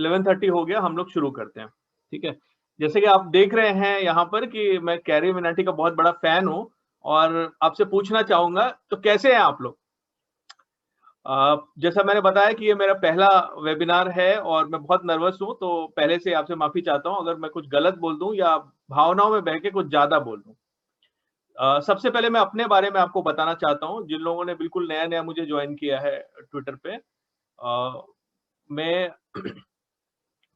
11:30 हो गया, हम लोग शुरू करते हैं। ठीक है, जैसे कि आप देख रहे हैं यहाँ पर कि मैं कैरी मिनाटी का बहुत बड़ा फैन हूँ और आपसे पूछना चाहूंगा, तो कैसे हैं आप लोग? जैसा मैंने बताया कि ये मेरा पहला वेबिनार है और मैं बहुत नर्वस हूँ, तो पहले से आपसे माफी चाहता हूँ अगर मैं कुछ गलत बोल दूं या भावनाओं में बह के कुछ ज्यादा बोल दूं। सबसे पहले मैं अपने बारे में आपको बताना चाहता हूँ, जिन लोगों ने बिल्कुल नया-नया मुझे जॉइन किया है ट्विटर पे। मैं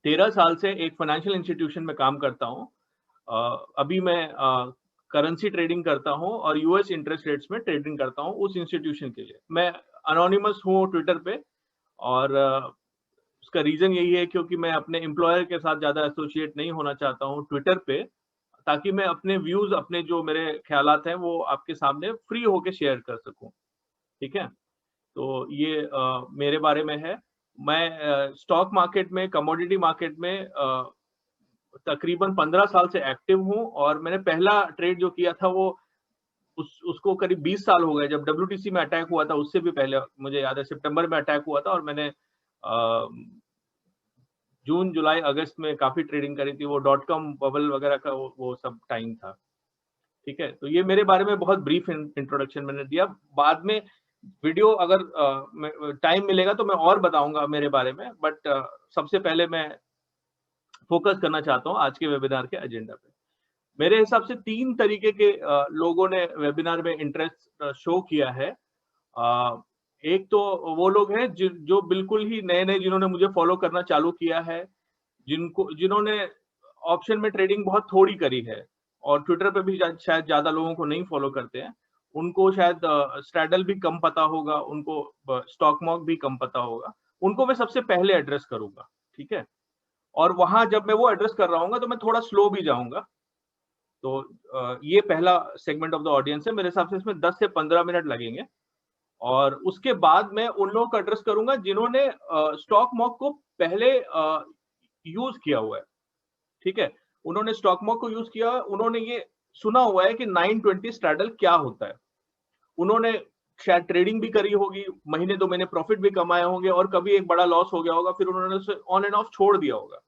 13 साल से एक फाइनेंशियल इंस्टीट्यूशन में काम करता हूँ। अभी मैं करेंसी ट्रेडिंग करता हूँ और यूएस इंटरेस्ट रेट्स में ट्रेडिंग करता हूँ उस इंस्टीट्यूशन के लिए। मैं अनोनिमस हूँ ट्विटर पे और उसका रीज़न यही है क्योंकि मैं अपने एम्प्लॉयर के साथ ज़्यादा एसोसिएट नहीं होना चाहता हूँ ट्विटर पे, ताकि मैं अपने व्यूज़, अपने जो मेरे ख़्यालात हैं, वो आपके सामने फ्री होके शेयर कर सकूँ। ठीक है? तो ये मेरे बारे में है। मैं स्टॉक मार्केट में, कमोडिटी मार्केट में तकरीबन 15 साल से एक्टिव हूँ और मैंने पहला ट्रेड जो किया था वो उसको करीब 20 साल हो गए। जब डब्ल्यूटीसी में अटैक हुआ था उससे भी पहले मुझे याद है सितंबर में अटैक हुआ था और मैंने जून, जुलाई, अगस्त में काफ़ी ट्रेडिंग करी थी। वो डॉट कॉम बबल वगैरह का वो सब टाइम था। ठीक है? तो ये मेरे बारे में बहुत ब्रीफ इंट्रोडक्शन मैंने दिया। बाद में वीडियो अगर टाइम मिलेगा तो मैं और बताऊँगा मेरे बारे में, बट सबसे पहले मैं फोकस करना चाहता हूँ आज के वेबिनार के एजेंडा पे। मेरे हिसाब से 3 तरीके के लोगों ने वेबिनार में इंटरेस्ट शो किया है। एक तो वो लोग हैं जो बिल्कुल ही नए-नए, जिन्होंने मुझे फॉलो करना चालू किया है, जिन्होंने ऑप्शन में ट्रेडिंग बहुत थोड़ी करी है और ट्विटर पे भी शायद ज़्यादा लोगों को नहीं फॉलो करते हैं। उनको शायद स्ट्रैडल भी कम पता होगा, उनको स्टॉक मार्क भी कम पता होगा। उनको मैं सबसे पहले एड्रेस करूँगा, ठीक है? और वहाँ जब मैं वो एड्रेस कर रहा हूँगा तो मैं थोड़ा स्लो भी जाऊँगा। तो ये पहला सेगमेंट ऑफ द ऑडियंस है। मेरे हिसाब से इसमें 10 से 15 मिनट लगेंगे और उसके बाद मैं उन लोगों को एड्रेस करूँगा जिन्होंने स्टॉक मार्क को पहले यूज़ किया हुआ है, ठीक है? उन्होंने स्टॉक मार्क को यूज़ किया, उन्होंने ये सुना हुआ है कि 920 स्ट्रैडल क्या होता है। उन्होंने शायद ट्रेडिंग भी करी होगी, महीने 2 महीने प्रॉफिट भी कमाए होंगे और कभी एक बड़ा लॉस हो गया होगा, फिर उन्होंने उसे ऑन एंड ऑफ छोड़ दिया होगा।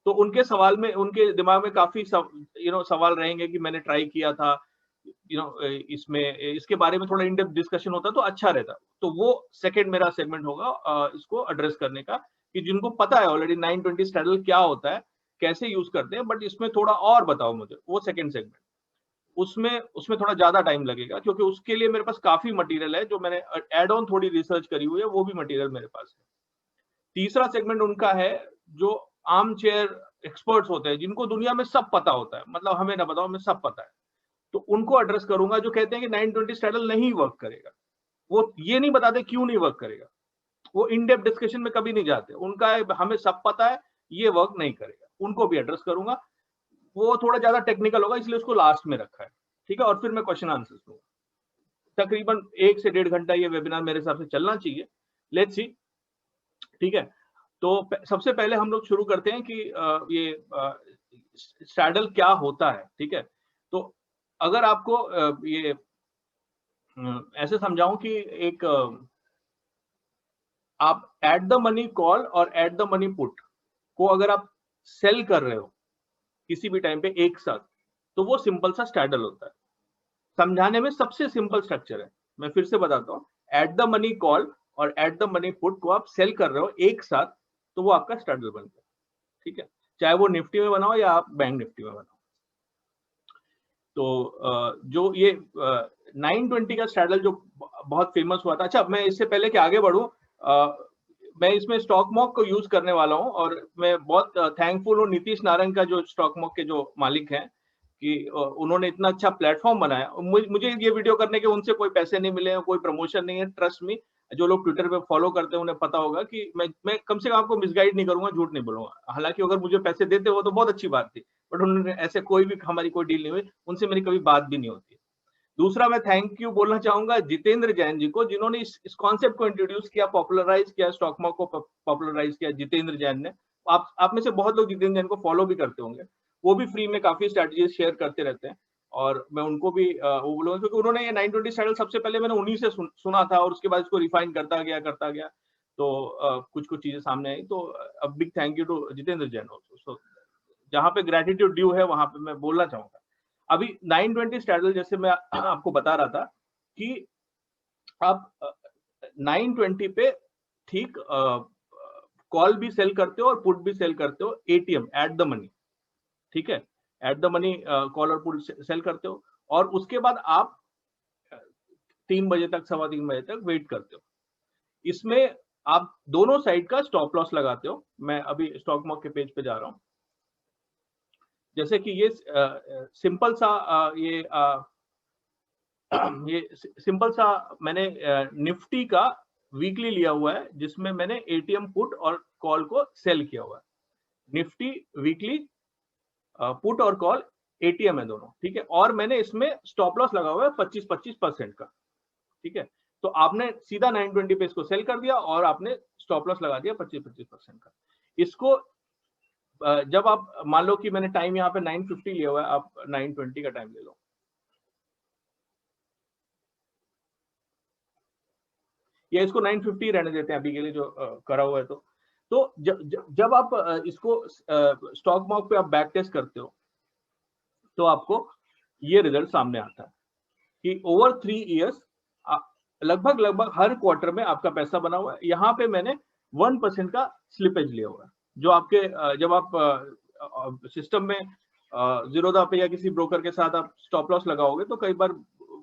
तो उनके सवाल में, उनके दिमाग में काफ़ी सवाल रहेंगे कि मैंने ट्राई किया था, इसमें इसके बारे में थोड़ा इन डेप्थ डिस्कशन होता तो अच्छा रहता। तो वो सेकंड मेरा सेगमेंट होगा इसको एड्रेस करने का, कि जिनको पता है ऑलरेडी 920 स्ट्रैडल क्या होता है, कैसे यूज़ करते हैं, बट इसमें थोड़ा और बताओ मुझे, वो सेकंड सेगमेंट। उसमें उसमें थोड़ा ज़्यादा टाइम लगेगा क्योंकि उसके लिए मेरे पास काफ़ी मटेरियल है, जो मैंने ऐड ऑन थोड़ी रिसर्च करी हुई है, वो भी मटेरियल मेरे पास है। तीसरा सेगमेंट उनका है जो आर्म चेयर एक्सपर्ट्स होते हैं, जिनको दुनिया में सब पता होता है, मतलब हमें ना बताओ, हमें सब पता है। तो उनको एड्रेस करूंगा जो कहते हैं कि 920 स्ट्रैडल नहीं वर्क करेगा। वो ये नहीं बताते क्यों नहीं वर्क करेगा, वो इन डेप्थ डिस्कशन में कभी नहीं जाते। उनका है हमें सब पता है, ये वर्क नहीं करेगा, उनको भी एड्रेस करूंगा। वो थोड़ा ज्यादा टेक्निकल होगा, इसलिए उसको लास्ट में रखा है, ठीक है? और फिर मैं क्वेश्चन आंसर दूंगा। तकरीबन 1 से 1.5 घंटा ये वेबिनार मेरे हिसाब से चलना चाहिए। लेट्स सी, ठीक है? तो सबसे पहले हम लोग शुरू करते हैं कि ये स्ट्रैडल क्या होता है, ठीक है? तो अगर आपको ये ऐसे समझाऊं कि एक आप एट द मनी कॉल और एट द मनी पुट को अगर आप सेल कर रहे हो किसी भी टाइम पे एक साथ, तो वो सिंपल सा स्ट्रैडल होता है। समझाने में सबसे सिंपल स्ट्रक्चर है, मैं फिर से बताता हूँ। एट द मनी कॉल और एट द मनी पुट को आप सेल कर रहे हो एक साथ, तो वो आपका स्ट्रैडल बन गया, ठीक है? चाहे वो निफ्टी में बनाओ या आप बैंक निफ्टी में बनाओ। तो जो ये 920 का स्ट्रैडल जो बहुत फेमस हुआ था। अच्छा, मैं इससे पहले कि आगे बढ़ूं, मैं इसमें स्टॉक मॉक को यूज करने वाला हूं और मैं बहुत थैंकफुल हूं नीतीश नारायण का, जो स्टॉक मॉक के जो मालिक हैं, कि उन्होंने इतना अच्छा प्लेटफॉर्म बनाया। मुझे ये वीडियो करने के उनसे कोई पैसे नहीं मिले हैं, कोई प्रमोशन नहीं है, ट्रस्ट मी। जो लोग ट्विटर पे फॉलो करते हैं उन्हें पता होगा कि मैं कम से कम आपको मिसगाइड नहीं करूंगा, झूठ नहीं बोलूंगा। हालांकि अगर मुझे पैसे देते हो तो बहुत अच्छी बात थी, बट उन्होंने ऐसे कोई भी, हमारी कोई डील नहीं हुई, उनसे मेरी कभी बात भी नहीं होती। दूसरा, मैं थैंक यू बोलना चाहूंगा जितेंद्र जैन जी को, जिन्होंने इस कॉन्सेप्ट को इंट्रोड्यूस किया, पॉपुलराइज किया, स्टॉक मार्केट को पॉपुलराइज किया जितेंद्र जैन ने। आप में से बहुत लोग जितेंद्र जैन को फॉलो भी करते होंगे। वो भी फ्री में काफी स्ट्रेटजीज शेयर करते रहते हैं और मैं उनको भी वो बोलूंगा, क्योंकि उन्होंने ये 920 स्ट्रैडल सबसे पहले मैंने उन्हीं से सुना था और उसके बाद इसको रिफाइन करता गया। तो कुछ कुछ चीजें सामने आई, तो अब big thank you to Jitendra Jain also. So जहाँ पे ग्रेटिट्यूड ड्यू है वहां पे मैं बोलना चाहूंगा। अभी 920 स्ट्रैडल जैसे मैं आपको बता रहा था कि आप 920 पे ठीक कॉल भी सेल करते हो और पुट भी सेल करते हो, एटीएम एट द मनी, ठीक है, एट द मनी कॉल और पुट सेल करते हो, और उसके बाद आप 3 बजे तक, 3:15 बजे तक वेट करते हो। इसमें आप दोनों साइड का स्टॉप लॉस लगाते हो। मैं अभी स्टॉक मार्केट के पेज पे जा रहा हूं। जैसे कि ये सिंपल सा ये सिंपल सा मैंने निफ्टी का वीकली लिया हुआ है, जिसमें मैंने एटीएम पुट और कॉल को सेल किया हुआ है। निफ्टी वीकली पुट और कॉल एटीएम है दोनों, ठीक है, और मैंने इसमें स्टॉप लॉस लगा हुआ है 25% का, ठीक है। तो आपने सीधा 920 पे इसको सेल कर दिया और आपने स्टॉप लॉस लगा दिया 25% का। इसको जब आप मान लो कि मैंने टाइम यहाँ पे 950 लिया हुआ है, आप 920 का टाइम ले लो, या इसको 950 रहने देते हैं अभी के लिए जो करा हुआ है। तो जब आप इसको स्टॉक मार्केट पे आप बैक टेस्ट करते हो तो आपको ये रिजल्ट सामने आता है कि ओवर 3 इयर्स लगभग हर क्वार्टर में आपका पैसा बना हुआ है। यहाँ पे मैंने 1% का स्लिपेज लिया हुआ है, जो आपके जब आप सिस्टम में जीरोधा पे या किसी ब्रोकर के साथ आप स्टॉप लॉस लगाओगे तो कई बार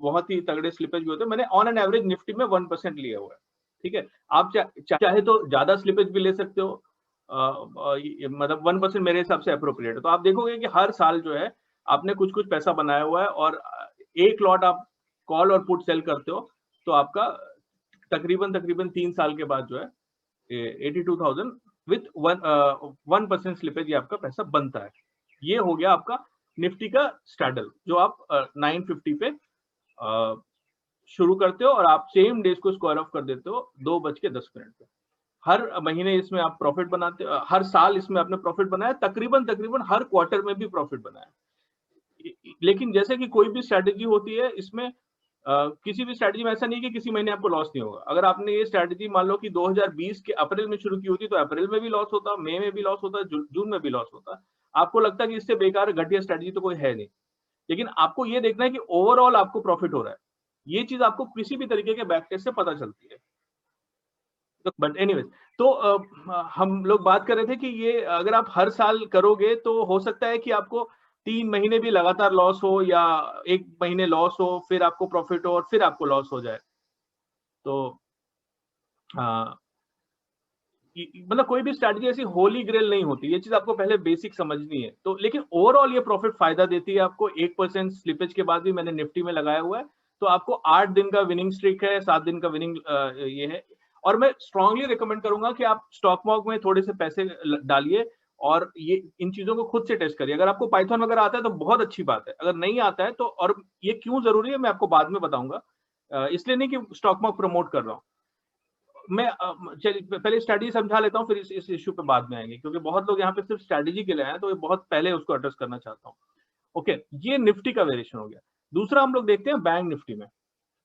बहुत ही तगड़े स्लिपेज भी होते हैं। मैंने ऑन एन एवरेज निफ्टी में 1% लिया हुआ है, ठीक है। आप चाहे तो ज्यादा स्लिपेज भी ले सकते हो, मतलब 1% मेरे हिसाब से अप्रोप्रिएट है। तो आप देखोगे कि हर साल जो है आपने कुछ कुछ पैसा बनाया हुआ है, और एक लॉट आप कॉल और पुट सेल करते हो तो आपका तकरीबन 3 साल के बाद जो है 82,000 विथ 1% स्लिपेज ये आपका पैसा बनता है। ये हो गया आपका निफ्टी का स्ट्रैडल, जो आप 950 पे शुरू करते हो और आप सेम डेज को स्क्वायर ऑफ कर देते हो 2:10 पे। हर महीने इसमें आप प्रॉफिट बनाते हो, हर साल इसमें आपने प्रॉफिट बनाया, तकरीबन हर क्वार्टर में भी प्रॉफिट बनाया। लेकिन जैसे कि कोई भी स्ट्रैटेजी होती है, इसमें किसी भी स्ट्रैटेजी में ऐसा नहीं है कि किसी महीने आपको लॉस नहीं होगा। अगर आपने ये स्ट्रैटेजी मान लो कि 2020 के अप्रैल में शुरू की होती तो अप्रैल में भी लॉस होता, मई में भी लॉस होता, जून में भी लॉस होता। आपको लगता है कि इससे बेकार घटिया स्ट्रैटेजी तो कोई है नहीं, लेकिन आपको ये देखना है कि ओवरऑल आपको प्रॉफिट हो रहा है। ये चीज आपको किसी भी तरीके के बैक टेस्ट से पता चलती है। बट एनीवेज, तो हम लोग बात कर रहे थे कि ये अगर आप हर साल करोगे तो हो सकता है कि आपको 3 महीने भी लगातार लॉस हो, या 1 महीने लॉस हो, फिर आपको प्रॉफिट हो, और फिर आपको लॉस हो जाए। तो मतलब कोई भी स्ट्रैटेजी ऐसी होली ग्रेल नहीं होती, ये चीज आपको पहले बेसिक समझनी है। तो लेकिन ओवरऑल ये प्रॉफिट फायदा देती है आपको। 1% स्लिपेज के बाद भी मैंने निफ्टी में लगाया हुआ है, तो आपको 8 दिन का विनिंग स्ट्रिक है, 7 दिन का विनिंग ये है। और मैं स्ट्रांगली रिकमेंड करूंगा कि आप स्टॉक मार्केट में थोड़े से पैसे डालिए और ये इन चीजों को खुद से टेस्ट करिए। अगर आपको पाइथन वगैरह आता है तो बहुत अच्छी बात है, अगर नहीं आता है तो, और ये क्यों जरूरी है मैं आपको बाद में बताऊंगा, इसलिए नहीं कि स्टॉक मार्केट प्रमोट कर रहा हूँ मैं। पहले स्ट्रैटेजी समझा लेता हूँ, फिर इस इश्यू पे बाद में आएंगे, क्योंकि बहुत लोग यहाँ पे सिर्फ स्ट्रैटेजी के लिए आए, तो ये बहुत पहले उसको एड्रेस करना चाहता हूँ। ओके, ये निफ्टी का वेरिएशन हो गया। दूसरा हम लोग देखते हैं बैंक निफ्टी में,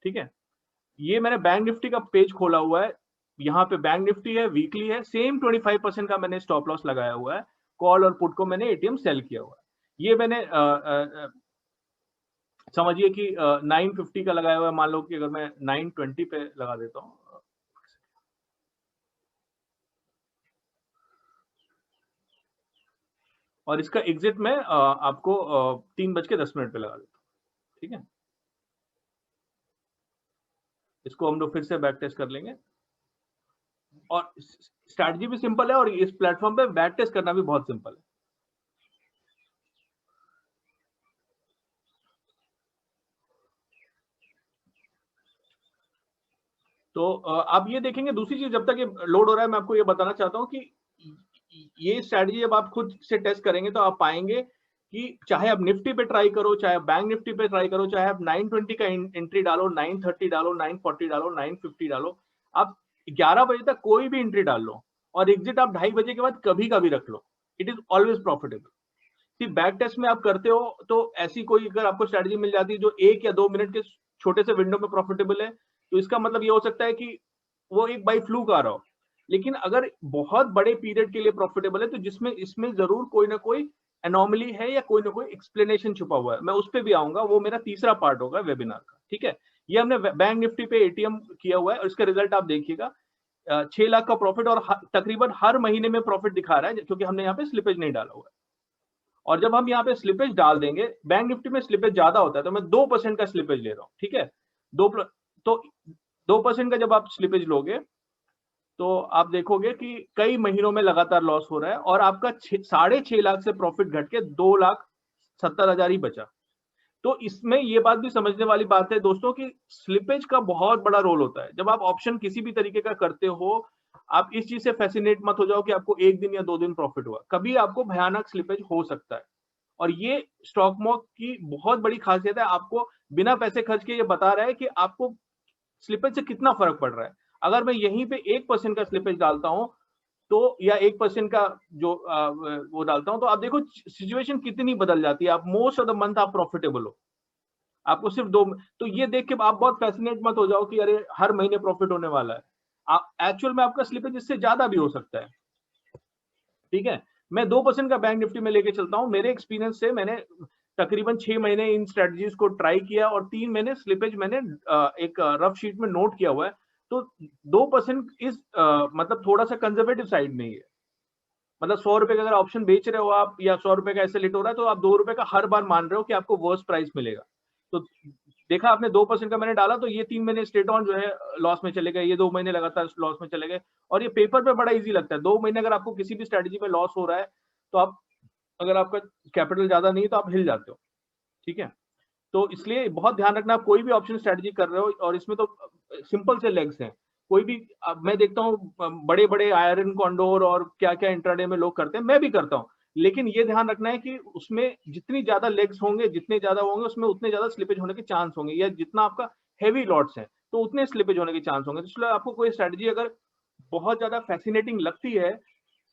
ठीक है। ये मैंने बैंक निफ्टी का पेज खोला हुआ है, यहाँ पे बैंक निफ्टी है, वीकली है, सेम 25% का मैंने स्टॉप लॉस लगाया हुआ है। कॉल और पुट को मैंने एटीएम सेल किया हुआ है। ये मैंने समझिए कि 950 का लगाया हुआ है। मान लो कि अगर मैं 920 पे लगा देता हूँ, और इसका एग्जिट में आपको 3:10 पे लगा देता हूँ, ठीक है। इसको हम लोग फिर से बैक टेस्ट कर लेंगे, और स्ट्रैटेजी भी सिंपल है और इस प्लेटफॉर्म पे बैक टेस्ट करना भी बहुत सिंपल है। तो आप ये देखेंगे, दूसरी चीज, जब तक ये लोड हो रहा है मैं आपको ये बताना चाहता हूँ कि ये स्ट्रैटेजी जब आप खुद से टेस्ट करेंगे तो आप पाएंगे कि चाहे आप निफ्टी पे ट्राई करो, चाहे बैंक निफ्टी पे ट्राई करो, चाहे आप 920 का एंट्री डालो, 930 डालो, 940 डालो, 950 डालो, आप 11 बजे तक कोई भी एंट्री डाल लो और एग्जिट आप 2:30 बजे के बाद कभी कभी रख लो, इट इज ऑलवेज प्रॉफिटेबल। सिर्फ बैक टेस्ट में आप करते हो तो ऐसी कोई अगर आपको स्ट्रैटेजी मिल जाती है जो 1 या 2 मिनट के छोटे से विंडो में प्रॉफिटेबल है, तो इसका मतलब ये हो सकता है कि वो एक बाई फ्लूक आ रहा हो। लेकिन अगर बहुत बड़े पीरियड के लिए प्रॉफिटेबल है तो जिसमें इसमें जरूर कोई ना कोई एनोमली है या कोई ना कोई एक्सप्लेनेशन छुपा हुआ है। मैं उस पर भी आऊंगा, वो मेरा तीसरा पार्ट होगा वेबिनार का। ठीक है, ये हमने बैंक निफ्टी पे एटीएम किया हुआ है और इसका रिजल्ट आप देखिएगा, 6 लाख का प्रॉफिट और तकरीबन हर महीने में प्रॉफिट दिखा रहा है, क्योंकि हमने यहाँ पे स्लिपेज नहीं डाला हुआ है। और जब हम यहाँ पे स्लिपेज डाल देंगे, बैंक निफ्टी में स्लिपेज ज्यादा होता है तो मैं 2% का स्लिपेज ले रहा हूँ। ठीक है, तो 2% का जब आप स्लिपेज लोगे तो आप देखोगे कि कई महीनों में लगातार लॉस हो रहा है और आपका 6.5 लाख से प्रॉफिट घट के 2,70,000 ही बचा। तो इसमें ये बात भी समझने वाली बात है दोस्तों कि स्लिपेज का बहुत बड़ा रोल होता है। जब आप ऑप्शन किसी भी तरीके का करते हो, आप इस चीज से फैसिनेट मत हो जाओ कि आपको 1 दिन या 2 दिन प्रॉफिट हुआ, कभी आपको भयानक स्लिपेज हो सकता है। और ये स्टॉक मार्केट की बहुत बड़ी खासियत है, आपको बिना पैसे खर्च के ये बता रहा है कि आपको स्लिपेज से कितना फर्क पड़ रहा है। अगर मैं यहीं पे 1% का स्लिपेज डालता हूं तो, या 1% का जो वो डालता हूं, तो आप देखो सिचुएशन कितनी बदल जाती है। आप मोस्ट ऑफ द मंथ आप प्रॉफिटेबल हो, आपको सिर्फ 2। तो ये देख के आप बहुत फैसिनेट मत हो जाओ कि अरे हर महीने प्रॉफिट होने वाला है। एक्चुअल में आपका स्लिपेज इससे ज्यादा भी हो सकता है। ठीक है, मैं 2% का बैंक निफ्टी में लेके चलता हूं। मेरे एक्सपीरियंस से मैंने तकरीबन 6 महीने इन स्ट्रेटजीज को ट्राई किया और 3 महीने स्लिपेज मैंने एक रफ शीट में नोट किया हुआ है। तो 2% इस मतलब थोड़ा सा कंजर्वेटिव साइड में ही है। मतलब 100 रुपए का अगर ऑप्शन बेच रहे हो आप, या 100 रुपए का ऐसे लेट हो रहा है, तो आप 2 रुपए का हर बार मान रहे हो कि आपको वर्स्ट प्राइस मिलेगा। तो देखा आपने 2% का मैंने डाला तो ये 3 महीने स्ट्रेट ऑन जो है लॉस में चले गए, ये 2 महीने लगातार लॉस में चले गए। और ये पेपर पे बड़ा इजी लगता है। 2 महीने अगर आपको किसी भी स्ट्रेटजी में लॉस हो रहा है तो आप, अगर आपका कैपिटल ज्यादा नहीं है तो आप हिल जाते हो। ठीक है, तो इसलिए बहुत ध्यान रखना, आप कोई भी ऑप्शन स्ट्रेटजी कर रहे हो, और इसमें तो सिंपल से लेग्स हैं। कोई भी, अब मैं देखता हूँ बड़े बड़े आयरन कॉन्डोर और क्या क्या इंट्राडे में लोग करते हैं, मैं भी करता हूँ। लेकिन ये ध्यान रखना है कि उसमें जितनी ज्यादा लेग्स होंगे, जितने ज्यादा होंगे, उसमें उतने ज्यादा स्लिपेज होने के चांस होंगे, या जितना आपका हैवी लॉट्स हैं तो उतने स्लिपेज होने के चांस होंगे। तो इसलिए आपको कोई स्ट्रेटजी अगर बहुत ज्यादा फैसिनेटिंग लगती है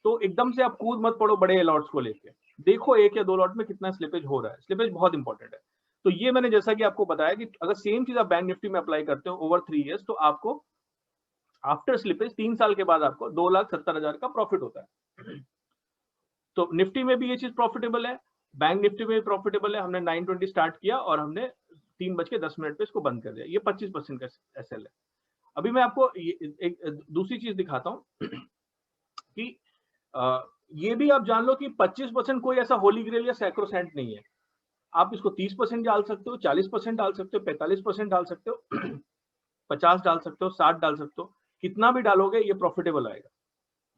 तो एकदम से आप कूद मत पड़ो बड़े लॉट्स को लेके। देखो 1 या 2 लॉट में कितना स्लिपेज हो रहा है, स्लिपेज बहुत इंपॉर्टेंट है। तो ये मैंने जैसा कि आपको बताया कि अगर सेम चीज आप बैंक निफ्टी में अप्लाई करते हो ओवर 3 इयर्स, तो आपको आफ्टर स्लिपेज 3 साल के बाद आपको 2,70,000 का प्रॉफिट होता है। तो निफ्टी में भी ये चीज प्रॉफिटेबल है, बैंक निफ्टी में भी प्रॉफिटेबल है। हमने 920 स्टार्ट किया और हमने 3:10 पे इसको बंद कर दिया। ये 25% का एसएल है। अभी मैं आपको एक दूसरी चीज दिखाता हूँ कि ये भी आप जान लो कि 25% कोई ऐसा होली ग्रेल या सैक्रोसेंट नहीं है। आप इसको 30% डाल सकते हो, 40% डाल सकते हो, 45% डाल सकते हो, 50 डाल सकते हो, 60 डाल सकते हो। कितना भी डालोगे ये प्रॉफिटेबल आएगा,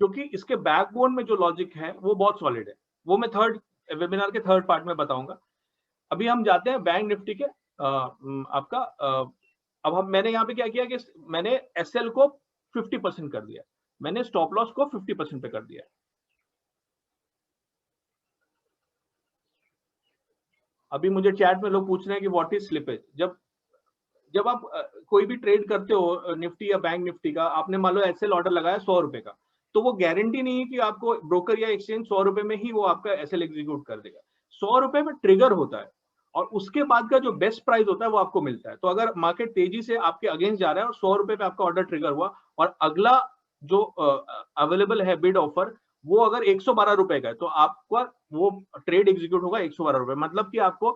क्योंकि इसके बैकबोन में जो लॉजिक है वो बहुत सॉलिड है। वो मैं वेबिनार के थर्ड पार्ट में बताऊंगा। अभी हम जाते हैं बैंक निफ्टी के आपका अब मैंने यहाँ पे क्या किया कि मैंने एसएल को 50% कर दिया, मैंने स्टॉप लॉस को 50% पे कर दिया। अभी मुझे चैट में लोग पूछ रहे हैं कि व्हाट इज स्लिपेज। जब आप कोई भी ट्रेड करते हो निफ्टी या बैंक निफ्टी का, आपने मान लो एसएल ऑर्डर लगाया 100 रुपए का, तो वो गारंटी नहीं है कि आपको ब्रोकर या एक्सचेंज 100 रुपए में ही वो आपका एसएल एग्जीक्यूट कर देगा। 100 रुपए में ट्रिगर होता है और उसके बाद का जो बेस्ट प्राइस होता है वो आपको मिलता है। तो अगर मार्केट तेजी से आपके अगेंस्ट जा रहा है और 100 रुपए पे आपका ऑर्डर ट्रिगर हुआ और अगला जो अवेलेबल है बिड ऑफर वो अगर 112 रुपए का है, तो आपका वो ट्रेड एग्जीक्यूट होगा 112 रुपए, मतलब कि आपको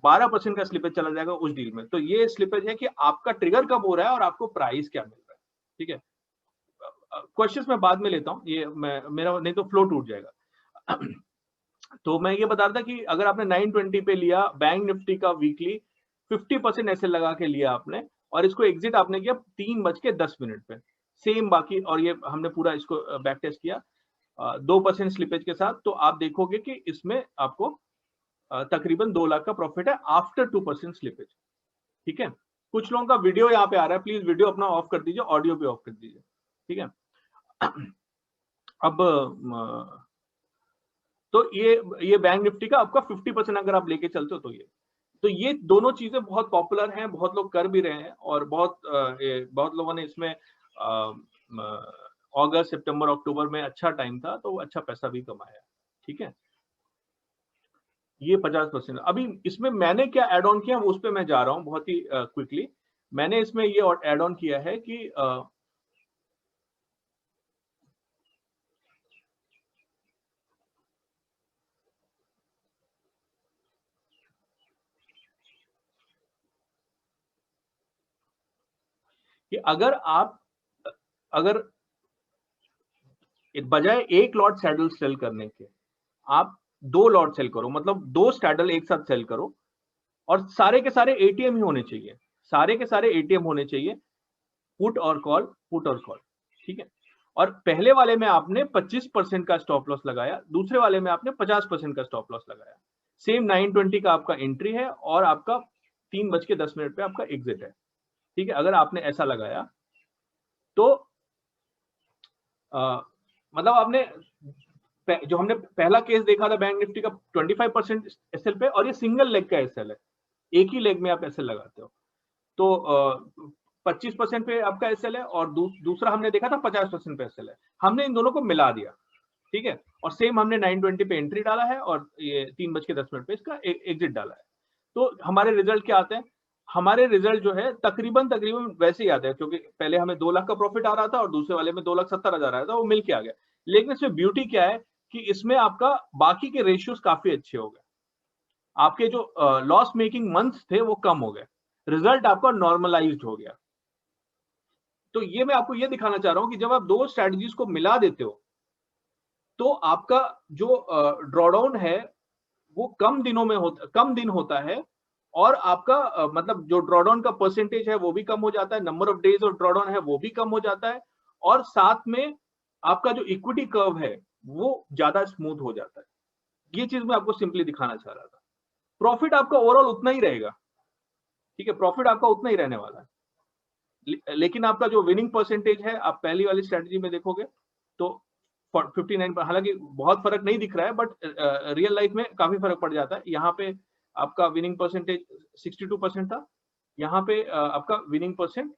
12% का स्लिपेज चला जाएगा उस डील में। तो ये स्लिपेज है कि आपका ट्रिगर कब हो रहा है और आपको प्राइस क्या मिल रहा है। ठीक है, क्वेश्चंस मैं बाद में लेता हूँ, ये मेरा नहीं तो फ्लो टूट जाएगा। तो मैं ये बता रहा था कि अगर आपने 920 पे लिया बैंक निफ्टी का वीकली, 50% ऐसे लगा के लिया आपने, और इसको एग्जिट आपने किया 3:10 पे सेम बाकी, और ये हमने पूरा इसको बैक टेस्ट किया 2% स्लिपेज के साथ, तो आप देखोगे कि इसमें आपको तकरीबन 2 लाख का प्रॉफिट है आफ्टर 2% स्लिपेज। ठीक है, कुछ लोगों का वीडियो यहाँ पे आ रहा है, प्लीज वीडियो अपना ऑफ कर दीजिए, ऑडियो भी ऑफ कर दीजिए। ठीक है, अब तो ये बैंक निफ्टी का आपका 50% अगर आप लेके चलते हो तो ये दोनों चीजें बहुत पॉपुलर हैं, बहुत लोग कर भी रहे हैं, और बहुत लोगों ने इसमें अगस्त सितंबर अक्टूबर में अच्छा टाइम था तो अच्छा पैसा भी कमाया। ठीक है, ये 50%। अभी इसमें मैंने क्या एड ऑन किया उस पर मैं जा रहा हूं बहुत ही क्विकली। मैंने इसमें ये एड ऑन किया है कि कि अगर बजाय एक लॉट सैडल सेल करने के आप 2 लॉट सेल करो, मतलब 2 सैडल एक साथ सेल करो, और सारे के सारे एटीएम ही होने चाहिए, सारे के सारे एटीएम होने चाहिए, पुट और कॉल, ठीक है। और पहले वाले में आपने 25% का स्टॉप लॉस लगाया, दूसरे वाले में आपने 50% का स्टॉप लॉस लगाया। सेम 920 का आपका एंट्री है और आपका 3:10 पे आपका एग्जिट है, ठीक है। अगर आपने ऐसा लगाया तो मतलब आपने जो हमने पहला केस देखा था बैंक निफ्टी का 25% एसएल पे, और ये सिंगल लेग का एसएल है, एक ही लेग में आप एसएल लगाते हो, तो 25% पे आपका एसएल है, और दूसरा हमने देखा था 50% पे एसएल है। हमने इन दोनों को मिला दिया, ठीक है, और सेम हमने 920 पे एंट्री डाला है और ये 3:10 पे इसका एग्जिट डाला है। तो हमारे रिजल्ट क्या आते हैं? हमारे रिजल्ट जो है तकरीबन वैसे ही आते हैं, क्योंकि पहले हमें 2 लाख का प्रॉफिट आ रहा था और दूसरे वाले में 2,70,000 आया था, वो मिल के आ गया। लेकिन इसमें ब्यूटी क्या है कि इसमें आपका बाकी के रेशियोज काफी अच्छे हो गए, आपके जो लॉस मेकिंग मंथ्स थे वो कम हो गए, रिजल्ट आपका नॉर्मलाइज्ड हो गया। तो ये मैं आपको ये दिखाना चाह रहा हूं कि जब आप 2 स्ट्रेटजीज को मिला देते हो तो आपका जो ड्रॉडाउन है वो कम दिन होता है, और आपका मतलब जो ड्रॉडाउन का परसेंटेज है वो भी कम हो जाता है, number of days of drawdown है वो भी कम हो जाता है, और साथ में आपका जो इक्विटी कर्व है वो ज्यादा स्मूथ हो जाता है। ये चीज मैं आपको सिंपली दिखाना चाह रहा था। प्रॉफिट आपका ओवरऑल उतना ही रहेगा, ठीक है, प्रॉफिट आपका उतना ही रहने वाला है, लेकिन आपका जो विनिंग परसेंटेज है आप पहली वाली स्ट्रेटजी में देखोगे तो 59 पर, हालांकि बहुत फर्क नहीं दिख रहा है, बट रियल लाइफ में काफी फर्क पड़ जाता है। यहाँ पे आपका विनिंग परसेंटेज 62% था, यहाँ पे आपका विनिंग परसेंट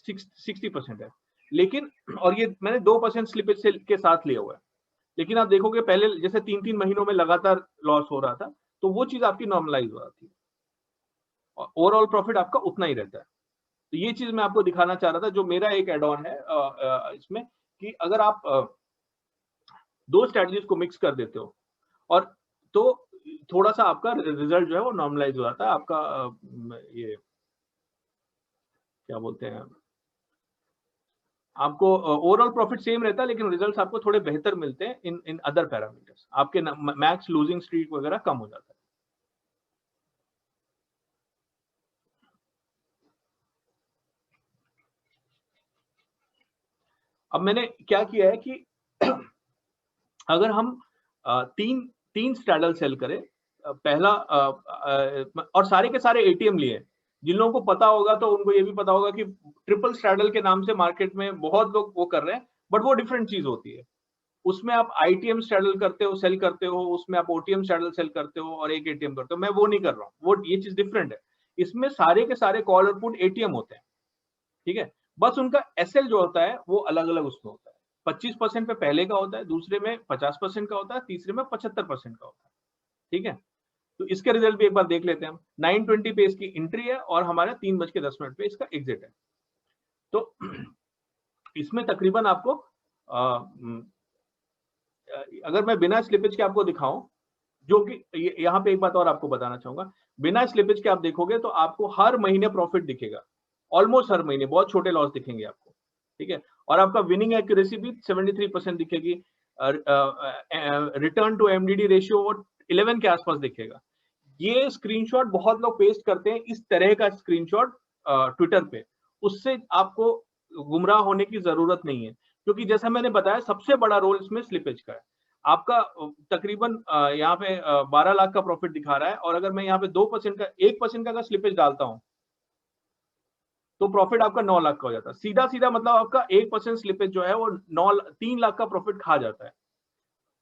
60% है, लेकिन और ये मैंने 2% स्लिपेज के साथ लिया हुआ है। लेकिन आप देखोगे पहले जैसे 3-3 महीनों में लगातार लॉस हो रहा था, तो वो चीज आपकी नॉर्मलाइज हो रही थी, और ओवरऑल प्रॉफिट आपका उतना ही रहता है। तो ये चीज मैं आपको दिखाना चाह रहा था, जो मेरा एक एड ऑन है इसमें, कि अगर आप 2 स्ट्रेटजीज को मिक्स कर देते हो, और तो थोड़ा सा आपका रिजल्ट जो है वो नॉर्मलाइज हो जाता है, आपका ये क्या बोलते हैं, आपको ओवरऑल प्रॉफिट सेम रहता है, लेकिन रिजल्ट्स आपको थोड़े बेहतर मिलते हैं इन अदर पैरामीटर्स, आपके मैक्स लूजिंग स्ट्रीक वगैरह कम हो जाता है। अब मैंने क्या किया है कि अगर हम तीन स्ट्रैडल सेल करें, पहला और सारे के सारे एटीएम लिए, जिन लोगों को पता होगा तो उनको ये भी पता होगा कि ट्रिपल स्ट्रैडल के नाम से मार्केट में बहुत लोग वो कर रहे हैं, बट वो डिफरेंट चीज होती है। उसमें आप आईटीएम स्ट्रैडल करते हो, सेल करते हो, उसमें आप ओटीएम स्ट्रैडल सेल करते हो और एक एटीएम करते हो, मैं वो नहीं कर रहा हूँ, वो ये चीज डिफरेंट है। इसमें सारे के सारे कॉल और पुट एटीएम होते हैं, ठीक है, बस उनका एसएल जो होता है वो अलग अलग उसमें होता है। 25% पे पहले का होता है, दूसरे में 50% का होता है, तीसरे में 75% का होता है, ठीक है। तो इसके रिजल्ट भी एक बार देख लेते हैं हम। 920 पे इसकी एंट्री है और हमारा 3:10 पे इसका एग्जिट है। तो इसमें तकरीबन आपको अगर मैं बिना स्लिपेज के आपको दिखाऊं, जो कि यहाँ पे एक बात और आपको बताना चाहूंगा, बिना स्लिपेज के आप देखोगे तो आपको हर महीने प्रॉफिट दिखेगा, ऑलमोस्ट हर महीने बहुत छोटे लॉस दिखेंगे आपको, ठीक है, और आपका विनिंग एक्यूरेसी भी 73% दिखेगी, रिटर्न टू एमडीडी रेशियो 11 के आसपास दिखेगा। ये स्क्रीनशॉट बहुत लोग पेस्ट करते हैं, इस तरह का स्क्रीनशॉट ट्विटर पे, उससे आपको गुमराह होने की जरूरत नहीं है, क्योंकि जैसा मैंने बताया सबसे बड़ा रोल इसमें स्लिपेज का है। आपका तकरीबन यहाँ पे 12 लाख का प्रॉफिट दिखा रहा है, और अगर मैं यहाँ पे 2% का 1% का अगर स्लिपेज डालता हूँ तो प्रॉफिट आपका 9 लाख का हो जाता है। सीधा सीधा मतलब आपका 1% स्लिपेज जो है वो 3 लाख का प्रॉफिट खा जाता है।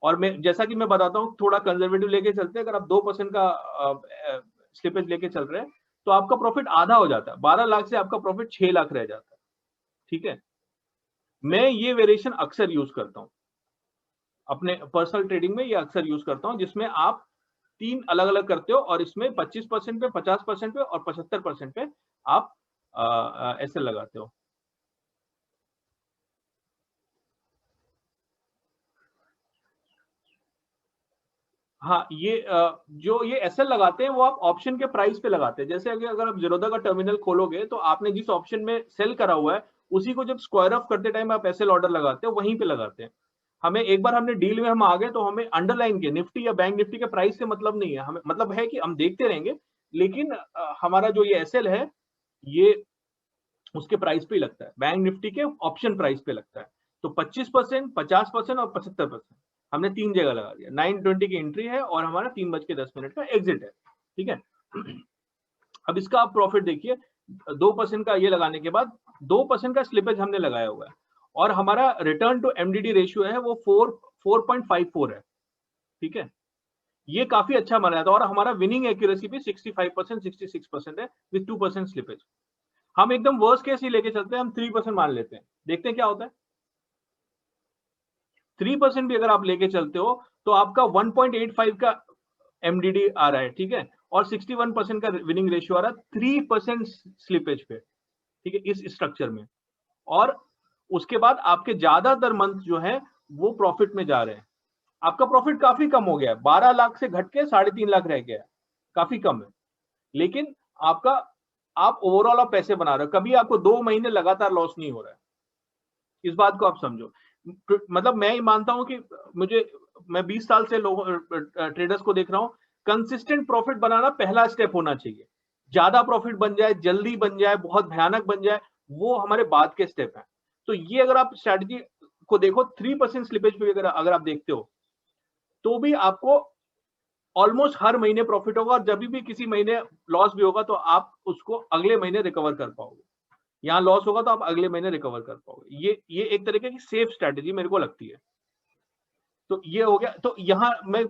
और मैं जैसा कि मैं बताता हूँ, थोड़ा कंजर्वेटिव लेके चलते हैं, अगर आप 2% का स्लिपेज लेके चल रहे हैं तो आपका प्रॉफिट आधा हो जाता है, 12 लाख से आपका प्रॉफिट 6 लाख रह जाता है, ठीक है। मैं ये वेरिएशन अक्सर यूज करता हूँ अपने पर्सनल ट्रेडिंग में, ये अक्सर यूज करता हूँ, जिसमें आप 3 अलग अलग करते हो, और इसमें 25% पे, 50% पे और 75% पे आप ऐसे लगाते हो। हाँ, ये जो ये एसएल लगाते हैं वो आप ऑप्शन के प्राइस पे लगाते हैं। जैसे अगर आप जीरोधा का टर्मिनल खोलोगे तो आपने जिस ऑप्शन में सेल करा हुआ है उसी को जब स्क्वायर ऑफ करते टाइम आप एसएल ऑर्डर लगाते हो वहीं पे लगाते हैं। हमें एक बार हमने डील में हम आ गए तो हमें अंडरलाइन के निफ्टी या बैंक निफ्टी के प्राइस से मतलब नहीं है, हमें मतलब है कि हम देखते रहेंगे, लेकिन हमारा जो ये एसएल है ये उसके प्राइस पे ही लगता है, बैंक निफ्टी के ऑप्शन प्राइस पे लगता है। तो 25%, 50% और 75% हमने 3 जगह लगा दिया। 9:20 की एंट्री है और हमारा 3:10 का एग्जिट है, ठीक है। अब इसका आप प्रॉफिट देखिए, 2% का ये लगाने के बाद 2% का स्लिपेज हमने लगाया हुआ है और हमारा रिटर्न टू एमडीडी रेशियो है वो 4.54 है, ठीक है। ये काफी अच्छा माना जाता है और हमारा विनिंग एक्यूरेसी भी 65%, 66% है विद 2% स्लिपेज। हम एकदम वर्स्ट केस ही लेके चलते हैं, हम 3% मान लेते हैं, देखते हैं क्या होता है। 3% भी अगर आप लेके चलते हो तो आपका 1.85 का एमडीडी आ रहा है, ठीक है, और 61% का विनिंग रेशियो आ रहा है 3% स्लिपेज पे, ठीक है, इस स्ट्रक्चर में। और उसके बाद आपके ज्यादातर मंथ जो है वो प्रॉफिट में जा रहे हैं। आपका प्रॉफिट काफी कम हो गया है, 12 लाख से घट के 3.5 लाख रह गया है, काफी कम है, लेकिन आपका आप ओवरऑल आप पैसे बना रहे हो, कभी आपको 2 महीने लगातार लॉस नहीं हो रहा है। इस बात को आप समझो। मतलब मैं ही मानता हूं कि मैं 20 साल से ट्रेडर्स को देख रहा हूं, कंसिस्टेंट प्रॉफिट बनाना पहला स्टेप होना चाहिए। ज्यादा प्रॉफिट बन जाए, जल्दी बन जाए, बहुत भयानक बन जाए, वो हमारे बाद के स्टेप हैं। तो ये अगर आप स्ट्रेटजी को देखो, 3% स्लिपेज पे अगर आप देखते हो तो भी आपको ऑलमोस्ट हर महीने प्रॉफिट होगा, और जब भी किसी महीने लॉस भी होगा तो आप उसको अगले महीने रिकवर कर पाओगे। यहाँ लॉस होगा तो आप अगले महीने रिकवर कर पाओगे। ये एक तरीके की सेफ स्ट्रेटेजी मेरे को लगती है। तो ये हो गया। तो यहाँ मैं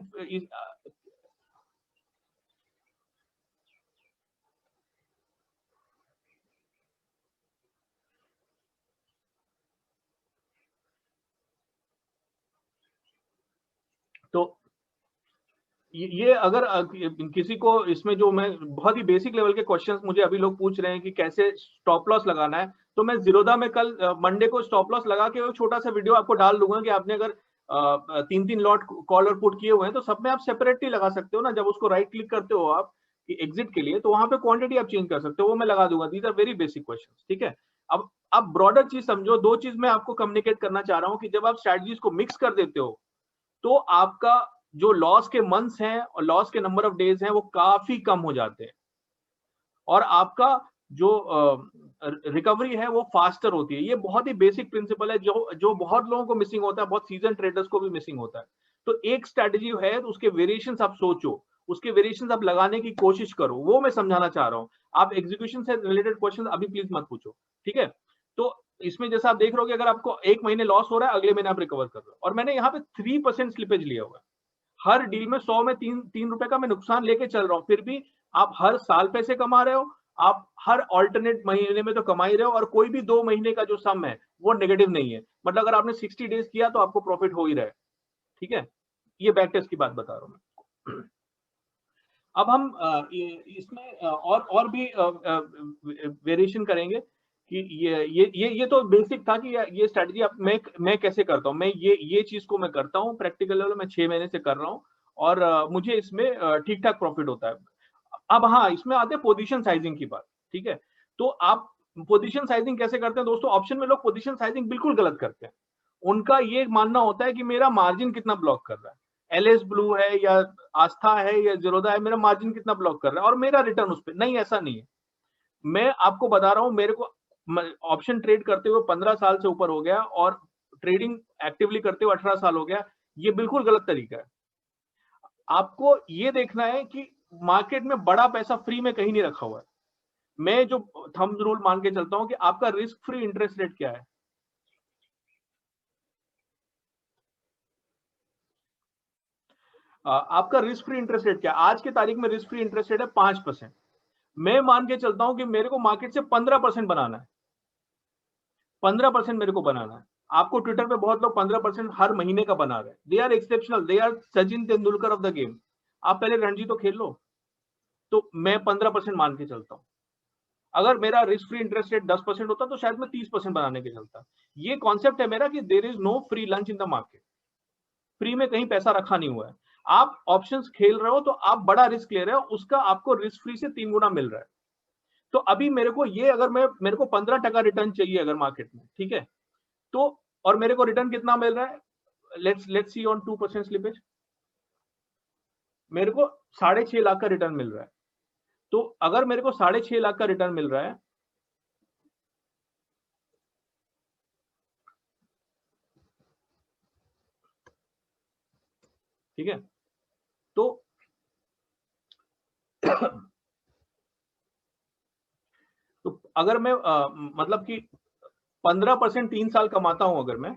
तो ये अगर किसी को इसमें जो मैं बहुत ही बेसिक लेवल के क्वेश्चंस मुझे अभी लोग पूछ रहे हैं कि कैसे स्टॉप लॉस लगाना है, तो मैं जीरोधा में कल मंडे को स्टॉप लॉस लगा के एक छोटा सा वीडियो आपको डाल दूंगा कि आपने अगर 3-3 लॉट कॉल और पुट किए हुए हैं तो सब में आप सेपरेटली लगा सकते हो ना। जब उसको राइट क्लिक करते हो आप एग्जिट के लिए, तो वहां पे क्वांटिटी आप चेंज कर सकते हो, वो मैं लगा दूंगा। These are very basic question, ठीक है। अब आप ब्रॉडर चीज समझो, दो चीज मैं आपको कम्युनिकेट करना चाह रहा हूँ कि जब आप स्ट्रेटजीज को मिक्स कर देते हो तो आपका जो लॉस के मंथ्स हैं और लॉस के नंबर ऑफ डेज हैं वो काफी कम हो जाते हैं, और आपका जो रिकवरी है वो फास्टर होती है। ये बहुत ही बेसिक प्रिंसिपल है जो जो बहुत लोगों को मिसिंग होता है, बहुत सीजन ट्रेडर्स को भी मिसिंग होता है। तो एक स्ट्रेटजी है तो उसके वेरिएशंस आप सोचो, उसके वेरिएशंस आप लगाने की कोशिश करो, वो मैं समझाना चाह रहा हूँ। आप एग्जीक्यूशन से रिलेटेड क्वेश्चन अभी प्लीज मत पूछो, ठीक है। तो इसमें जैसा आप देख रहे हो कि अगर आपको एक महीने लॉस हो रहा है, अगले महीने आप रिकवर कर रहे हो, और मैंने यहाँ पे 3% स्लिपेज लिया हुआ है। हर डील में 100 में 3 रुपए का मैं नुकसान लेके चल रहा हूँ, फिर भी आप हर साल पैसे कमा रहे हो, आप हर ऑल्टरनेट महीने में तो कमा ही रहे हो, और कोई भी 2 महीने का जो सम है वो नेगेटिव नहीं है। मतलब अगर आपने 60 डेज किया तो आपको प्रॉफिट हो ही रहा है, ठीक है। ये बैक टेस्ट की बात बता रहा हूँ मैं। अब हम इसमें और भी वेरिएशन करेंगे कि ये तो बेसिक था कि ये स्ट्रेटजी मैं कैसे करता हूँ। मैं ये चीज को मैं करता हूँ प्रैक्टिकल लेवल में 6 महीने से कर रहा हूँ, और मुझे इसमें ठीक ठाक प्रॉफिट होता है। अब हाँ, इसमें आते हैं पोजीशन साइजिंग की बात, ठीक है। तो आप पोजीशन साइजिंग कैसे करते हैं दोस्तों? ऑप्शन में लोग पोजीशन साइजिंग बिल्कुल गलत करते हैं। उनका ये मानना होता है कि मेरा मार्जिन कितना ब्लॉक कर रहा है, एलएस ब्लू है या आस्था है या जीरोधा है, मेरा मार्जिन कितना ब्लॉक कर रहा है और मेरा रिटर्न उस पर। नहीं, ऐसा नहीं है। मैं आपको बता रहा हूं, मेरे को ऑप्शन ट्रेड करते हुए 15 साल से ऊपर हो गया और ट्रेडिंग एक्टिवली करते हुए 18 साल हो गया। ये बिल्कुल गलत तरीका है। आपको ये देखना है कि मार्केट में बड़ा पैसा फ्री में कहीं नहीं रखा हुआ है। मैं जो थंब रूल मान के चलता हूं कि आपका रिस्क फ्री इंटरेस्ट रेट क्या है। आपका रिस्क फ्री इंटरेस्ट रेट क्या है? आज की तारीख में रिस्क फ्री इंटरेस्ट रेट है 5%। मैं मान के चलता हूं कि मेरे को मार्केट से 15% बनाना है। 15% मेरे को बनाना है। आपको ट्विटर पे बहुत लोग 15% हर महीने का बना रहे हैं। They are exceptional, they are Sachin Tendulkar of the game. आप पहले रणजी तो खेल लो। तो मैं 15% मान के चलता हूं। अगर मेरा रिस्क फ्री इंटरेस्ट रेट 10% होता तो शायद मैं 30% बनाने के चलता। ये कॉन्सेप्ट है मेरा कि there is no free lunch in the market. Free में कहीं पैसा रखा नहीं हुआ है। आप ऑप्शंस खेल रहे हो तो आप बड़ा रिस्क ले रहे हो, उसका आपको रिस्क फ्री से 3 गुना मिल रहा है। तो अभी मेरे को ये अगर मेरे को 15% रिटर्न चाहिए अगर मार्केट में, ठीक है, तो और मेरे को रिटर्न कितना मिल रहा है, लेट्स सी ऑन 2% स्लिपेज, मेरे को 6.5 लाख का रिटर्न मिल रहा है। तो अगर मेरे को 6.5 लाख का रिटर्न मिल रहा है, ठीक है, तो तो अगर मैं मतलब कि 15% 3 साल कमाता हूं अगर मैं,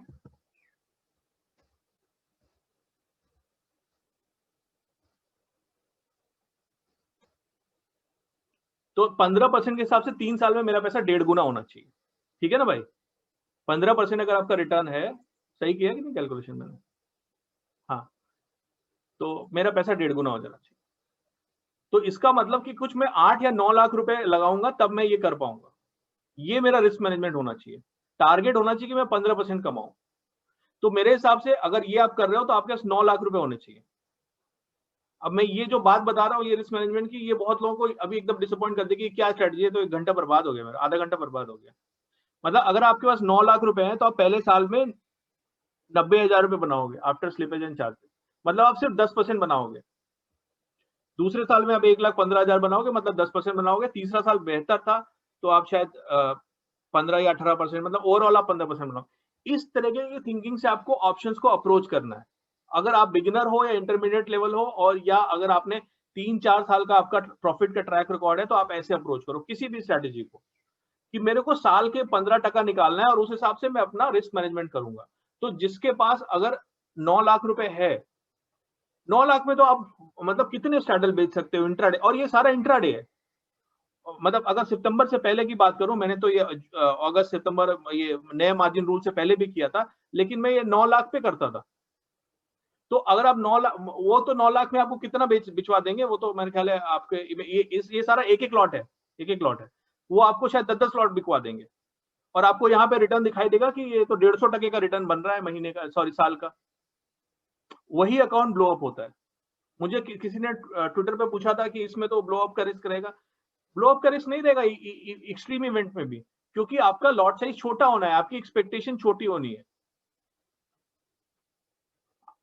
तो 15% के हिसाब से 3 साल में मेरा पैसा 1.5 गुना होना चाहिए, ठीक है ना भाई। 15% अगर आपका रिटर्न है, सही किया कि नहीं कैलकुलेशन मैंने, हाँ, तो मेरा पैसा 1.5 गुना हो जाना चाहिए। तो इसका मतलब कि कुछ मैं 8 या 9 लाख रुपए लगाऊंगा तब मैं ये कर पाऊंगा। ये मेरा रिस्क मैनेजमेंट होना चाहिए। टारगेट होना चाहिए कि मैं 15% कमाऊं। तो मेरे हिसाब से अगर ये आप कर रहे हो तो आपके पास 9 लाख रुपए होने चाहिए। अब मैं ये जो बात बता रहा हूँ ये रिस्क मैनेजमेंट की, ये बहुत लोगों को अभी एकदम डिसअपॉइंट कर देगी, क्या स्ट्रेटजी है, तो 1 घंटा बर्बाद हो गया मेरा, आधा घंटा बर्बाद हो गया। मतलब अगर आपके पास 9 लाख रुपए हैं तो आप पहले साल में 90,000 रुपए बनाओगे आफ्टर स्लिपेज एंड चार्जेस, मतलब आप सिर्फ 10% बनाओगे। दूसरे साल में आप 1,15,000 बनाओगे, मतलब 10% बनाओगे। तीसरा साल बेहतर था तो आप शायद 15 या 18%, मतलब ओवरऑल आप 15% बनाओ। इस तरीके की थिंकिंग से आपको ऑप्शंस को अप्रोच करना है। अगर आप बिगिनर हो या इंटरमीडिएट लेवल हो, और या अगर आपने 3-4 साल का आपका प्रॉफिट का ट्रैक रिकॉर्ड है, तो आप ऐसे अप्रोच करो किसी भी स्ट्रेटेजी को, कि मेरे को साल के 15% निकालना है और उस हिसाब से मैं अपना रिस्क मैनेजमेंट करूंगा। तो जिसके पास अगर 9 लाख रुपए है, 9 लाख में तो आप मतलब कितने स्ट्रैडल बेच सकते हो इंट्राडे, और ये सारा इंट्राडे है। मतलब अगर सितंबर से पहले की बात करूं, मैंने तो ये अगस्त सितंबर ये नए मार्जिन रूल से पहले भी किया था, लेकिन मैं ये 9 लाख पे करता था। तो अगर आप 9 लाख, वो तो 9 लाख में आपको कितना बिचवा देंगे, वो तो मेरे ख्याल है आपके ये सारा एक एक लॉट है, एक एक लॉट है, वो आपको शायद 10-10 लॉट बिकवा देंगे। और आपको यहाँ पे रिटर्न दिखाई देगा कि ये तो 150% का रिटर्न बन रहा है महीने का, सॉरी साल का। वही अकाउंट ब्लो अप होता है। मुझे किसी ने ट्विटर पे पूछा था कि इसमें तो ब्लो अप का रिस्क रहेगा। ब्लो अप का रिस्क नहीं रहेगा एक्सट्रीम इवेंट में भी, क्योंकि आपका लॉट साइज छोटा होना है, आपकी एक्सपेक्टेशन छोटी होनी है।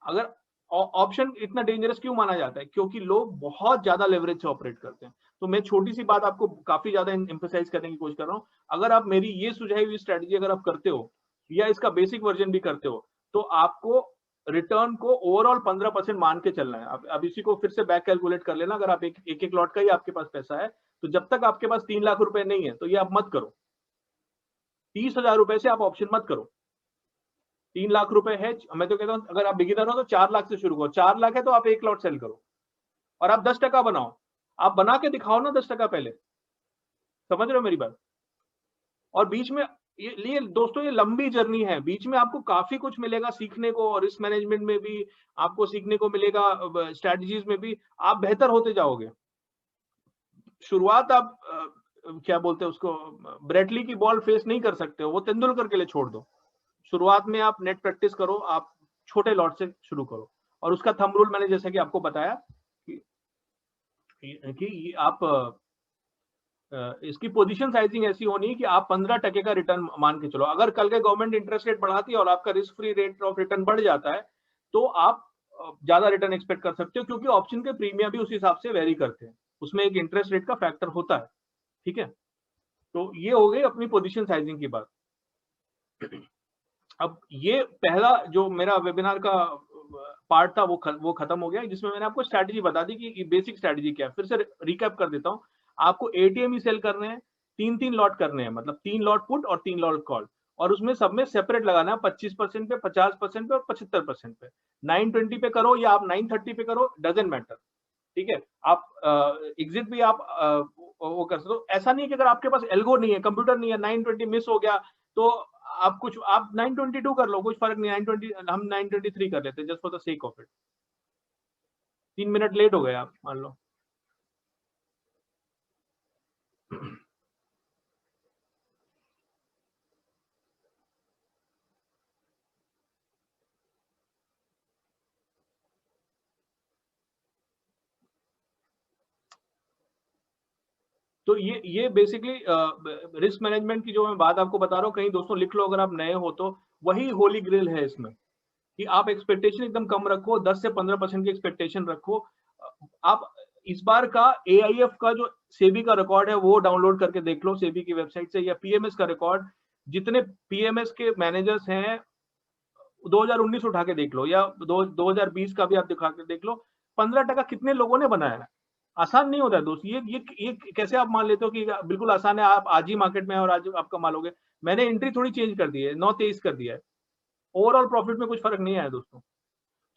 अगर ऑप्शन इतना डेंजरस क्यों माना जाता है, क्योंकि लोग बहुत ज्यादा लेवरेज से ऑपरेट करते हैं। तो मैं छोटी सी बात आपको काफी ज्यादा एम्फेसाइज करने की कोशिश कर रहा हूँ। अगर आप मेरी ये सुझाई हुई स्ट्रेटजी अगर आप करते हो, या इसका बेसिक वर्जन भी करते हो, तो आपको रिटर्न को ओवरऑल 15% मान के चलना है। अब इसी को फिर से बैक कैलकुलेट कर लेना। अगर आप एक एक लॉट का ही आपके पास पैसा है, तो जब तक आपके पास 3 लाख रुपए नहीं है, तो ये आप मत करो। 30,000 रुपए से आप ऑप्शन मत करो। 3 लाख रुपए है, मैं तो कहता हूँ अगर आप बिगिनर हो तो 4 लाख से शुरू करो। 4 लाख है तो आप एक लॉट सेल करो, और आप 10% बनाओ। आप बना के दिखाओ ना 10% पहले, समझ रहे हो मेरी बात। और बीच में ये दोस्तों ये लंबी जर्नी है, बीच में आपको काफी कुछ मिलेगा सीखने को, और रिस्क मैनेजमेंट में भी आपको सीखने को मिलेगा, स्ट्रेटजीज में भी आप बेहतर होते जाओगे। शुरुआत आप क्या बोलते हैं उसको, ब्रेटली की बॉल फेस नहीं कर सकते हो, वो तेंदुलकर के लिए छोड़ दो। शुरुआत में आप नेट प्रैक्टिस करो, आप छोटे लॉट से शुरू करो। और उसका थंब रूल मैंने जैसे कि आपको बताया कि आप इसकी पोजीशन साइजिंग ऐसी होनी है कि आप 15% का रिटर्न मान के चलो। अगर कल के गवर्नमेंट इंटरेस्ट रेट बढ़ाती है और आपका risk free rate of return बढ़ जाता है, तो आप ज्यादा रिटर्न एक्सपेक्ट कर सकते हो, क्योंकि ऑप्शन के प्रीमियम भी उस हिसाब से वेरी करते हैं, उसमें एक इंटरेस्ट रेट का फैक्टर होता है। ठीक है, तो ये हो गई अपनी पोजीशन साइजिंग की बात। अब ये पहला जो मेरा वेबिनार का पार्ट था वो खत्म हो गया, जिसमें मैंने आपको स्ट्रैटेजी बता दी कि बेसिक स्ट्रैटेजी क्या है। फिर से रिकैप कर देता हूँ। आपको एटीएम ही सेल करने हैं, 3-3 लॉट करने हैं, मतलब 3 लॉट पुट और 3 लॉट कॉल, और उसमें सब में सेपरेट लगाना है, 25% पे, 50% पे और 75% पे। 920 पे करो या आप 930 पे करो, डजेंट मैटर। ठीक है, आप एग्जिट भी आप वो कर सकते हो। ऐसा नहीं है कि अगर आपके पास एल्गो नहीं है, कंप्यूटर नहीं है, 920 मिस हो गया तो आप 922 कर लो, कुछ फर्क नहीं। 920 हम 923 कर लेते हैं just for the sake of it. 3 minute late हो गए आप मान लो। तो ये बेसिकली रिस्क मैनेजमेंट की जो मैं बात आपको बता रहा हूँ, कहीं दोस्तों लिख लो अगर आप नए हो तो, वही होली ग्रिल है इसमें, कि आप एक्सपेक्टेशन एकदम कम रखो, 10 से 15% की एक्सपेक्टेशन रखो। आप इस बार का AIF का जो सेबी का रिकॉर्ड है वो डाउनलोड करके देख लो सेबी की वेबसाइट से, या PMS का रिकॉर्ड, जितने PMS के मैनेजर्स हैं 2019 उठा के देख लो, या 2020 का भी आप दिखा के देख लो, 15% कितने लोगों ने बनाया है। आसान नहीं होता है दोस्त, ये कैसे आप मान लेते हो कि बिल्कुल आसान है, आप आज ही मार्केट में और आज आप कमा लोगे। मैंने एंट्री थोड़ी चेंज कर दी है, 9-23 कर दिया है, ओवरऑल प्रॉफिट में कुछ फर्क नहीं आया दोस्तों।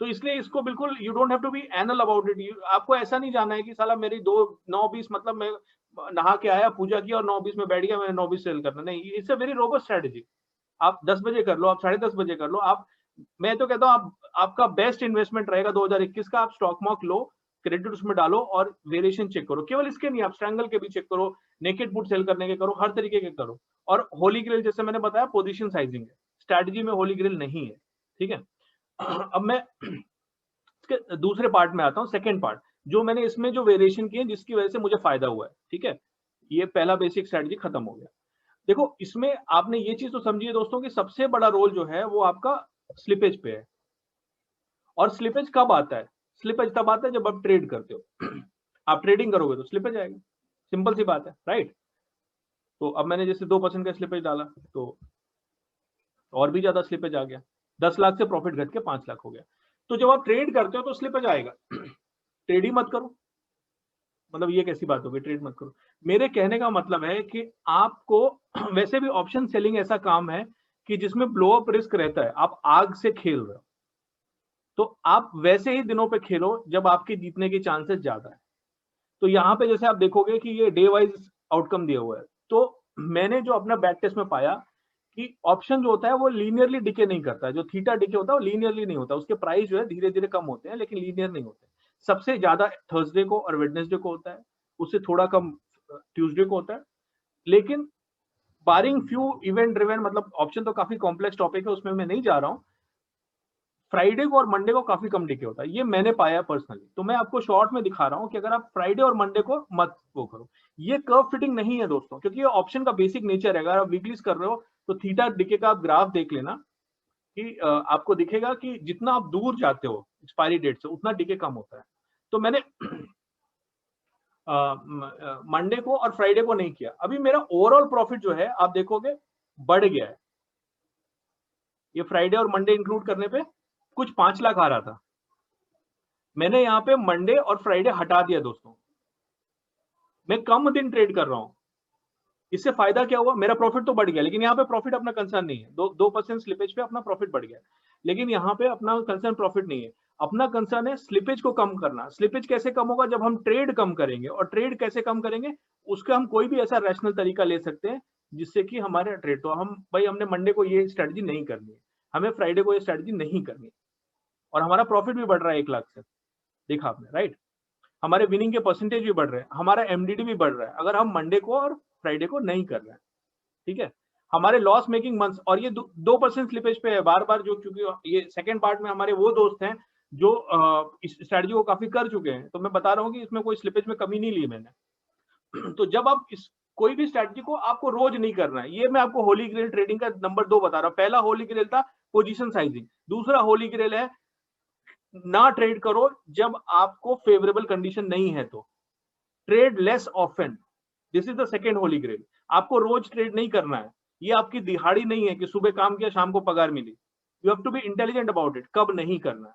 तो इसलिए इसको बिल्कुल you don't have to be anal about it. आपको ऐसा नहीं जाना है कि साला मेरी 9-20 मतलब मैं नहा के आया, पूजा किया और 9-20 में बैठ गया, मैंने 9-20 सेल करना, नहीं, it's a very robust strategy. आप 10 बजे कर लो, आप 10:30 बजे कर लो, आप, मैं तो कहता हूँ आप, आपका बेस्ट इन्वेस्टमेंट रहेगा 2021 का, आप स्टॉक मॉक लो, क्रेडिट उसमें डालो और वेरिएशन चेक करो। केवल इसके नहीं, आप स्ट्रैंगल के भी चेक करो, नेकेड पुट सेल करने के करो, हर तरीके के करो। और होली ग्रिल जैसे मैंने बताया पोजीशन साइजिंग है, स्ट्रैटेजी में होली ग्रिल नहीं है, ठीक है। अब मैं इसके दूसरे पार्ट में आता हूँ, सेकेंड पार्ट, जो मैंने इसमें जो वेरिएशन किए जिसकी वजह से मुझे फायदा हुआ है, ठीक है। ये पहला बेसिक स्ट्रैटेजी खत्म हो गया। देखो इसमें आपने ये चीज तो समझिए दोस्तों कि सबसे बड़ा रोल जो है वो आपका स्लिपेज पे है। और स्लिपेज कब आता है? स्लिपेज तब आता है जब आप ट्रेड करते हो। आप ट्रेडिंग करोगे तो स्लिपेज आएगा, सिंपल सी बात है, राइट। तो अब मैंने जैसे 2% का स्लिपेज डाला तो और भी ज्यादा स्लिपेज आ गया, 10 लाख से प्रॉफिट घट के 5 लाख हो गया। तो जब आप ट्रेड करते हो तो स्लिपेज आएगा। ट्रेड ही मत करो, मतलब ये कैसी बात होगी, ट्रेड मत करो। मेरे कहने का मतलब है कि आपको वैसे भी ऑप्शन सेलिंग ऐसा काम है कि जिसमें ब्लो अप रिस्क रहता है, आप आग से खेल रहे हो, तो आप वैसे ही दिनों पे खेलो जब आपके जीतने की चांसेस ज्यादा है। तो यहाँ पे जैसे आप देखोगे कि ये डे वाइज आउटकम दिया हुआ है, तो मैंने जो अपना बैक टेस्ट में पाया कि ऑप्शन जो होता है वो लीनियरली डिके नहीं करता है। जो थीटा डिके होता है वो लीनियरली नहीं होता, उसके प्राइस जो है धीरे धीरे कम होते हैं, लेकिन लीनियर नहीं होते। सबसे ज्यादा थर्सडे को और वेडनेसडे को होता है, उससे थोड़ा कम ट्यूसडे को होता है। लेकिन बारिंग फ्यू इवेंट ड्रिवन, मतलब ऑप्शन तो काफी कॉम्प्लेक्स टॉपिक है, उसमें मैं नहीं जा रहा हूँ, फ्राइडे को और मंडे को काफी कम डिके होता है, ये मैंने पाया पर्सनली। तो मैं आपको शॉर्ट में दिखा रहा हूँ कि अगर आप फ्राइडे और मंडे को मत वो करो। ये कर्व फिटिंग नहीं है दोस्तों, क्योंकि ये ऑप्शन का बेसिक नेचर है। अगर आप वीकलीज कर रहे हो तो थीटा डिके का आप ग्राफ देख लेना कि आपको दिखेगा कि जितना आप दूर जाते हो एक्सपायरी डेट से उतना डिके कम होता है। तो मैंने मंडे को और फ्राइडे को नहीं किया। अभी मेरा ओवरऑल प्रॉफिट जो है आप देखोगे बढ़ गया है, ये फ्राइडे और मंडे इंक्लूड करने पे कुछ 5 लाख आ रहा था, मैंने यहाँ पे मंडे और फ्राइडे हटा दिया दोस्तों। मैं कम दिन ट्रेड कर रहा हूँ, इससे फायदा क्या हुआ, मेरा प्रॉफिट तो बढ़ गया, लेकिन यहाँ पे प्रॉफिट अपना कंसर्न नहीं है। 2% स्लिपेज पे अपना प्रॉफिट बढ़ गया, लेकिन यहाँ पे अपना कंसर्न प्रॉफिट नहीं है। अपना कंसर्न है स्लिपेज को कम करना। स्लिपेज कैसे कम होगा, जब हम ट्रेड कम करेंगे। और ट्रेड कैसे कम करेंगे, उसका हम कोई भी ऐसा रैशनल तरीका ले सकते हैं जिससे कि हमारे ट्रेड, तो हम भाई हमने मंडे को ये स्ट्रेटजी नहीं करनी है, हमें फ्राइडे को ये स्ट्रेटजी नहीं करनी, और हमारा प्रॉफिट भी बढ़ रहा है 1 लाख से, देखा आपने, राइट। हमारे विनिंग के परसेंटेज भी बढ़ रहे हैं, हमारा एमडीडी भी बढ़ रहा है, अगर हम मंडे को और फ्राइडे को नहीं कर रहे हैं, ठीक है। हमारे लॉस मेकिंग मंथ्स, और ये 2% स्लिपेज पे है बार बार, जो क्योंकि ये सेकंड पार्ट में हमारे वो दोस्त हैं जो इस स्ट्रेटजी को काफी कर चुके हैं, तो मैं बता रहा हूँ कि इसमें कोई स्लिपेज में कमी नहीं ली मैंने। तो जब आप इस कोई भी स्ट्रेटजी को आपको रोज नहीं करना है, ये मैं आपको होली ग्रेल ट्रेडिंग का नंबर 2 बता रहा हूँ। पहला होली ग्रेल था पोजीशन साइजिंग, दूसरा होली ग्रेल है ना ट्रेड करो जब आपको फेवरेबल कंडीशन नहीं है, तो trade less often, this is the second holy grail. आपको रोज ट्रेड नहीं करना है, ये आपकी दिहाड़ी नहीं है कि सुबह काम किया शाम को पगार मिली। You have to be intelligent about it, कब नहीं करना है।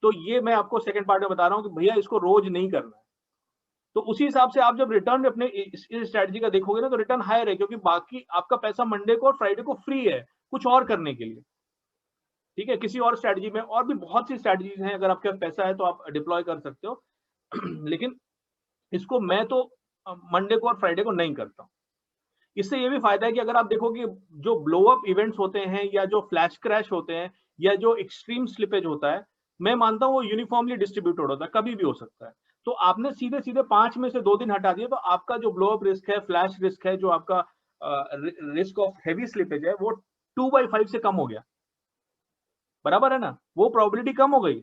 तो ये मैं आपको सेकंड पार्ट में बता रहा हूँ कि भैया इसको रोज नहीं करना है। तो उसी हिसाब से आप जब रिटर्न अपने इस स्ट्रेटजी का देखोगे ना, तो रिटर्न हायर है, क्योंकि बाकी आपका पैसा मंडे को और फ्राइडे को फ्री है कुछ और करने के लिए, ठीक है। किसी और स्ट्रेटजी में और भी बहुत सी स्ट्रेटजीज हैं, अगर आपके पास पैसा है तो आप डिप्लॉय कर सकते हो। लेकिन इसको मैं तो मंडे को और फ्राइडे को नहीं करता हूँ। इससे ये भी फायदा है कि अगर आप देखो कि जो ब्लो अप इवेंट्स होते हैं या जो फ्लैश क्रैश होते हैं या जो एक्सट्रीम स्लिपेज होता है, मैं मानता हूँ वो यूनिफॉर्मली डिस्ट्रीब्यूटेड होता है, कभी भी हो सकता है। तो आपने सीधे सीधे 5 में से 2 दिन हटा दिए, तो आपका जो ब्लो अप रिस्क है, फ्लैश रिस्क है, जो आपका रिस्क ऑफ हैवी स्लिपेज है, वो 2/5 से कम हो गया, बराबर है ना, वो प्रोबेबिलिटी कम हो गई।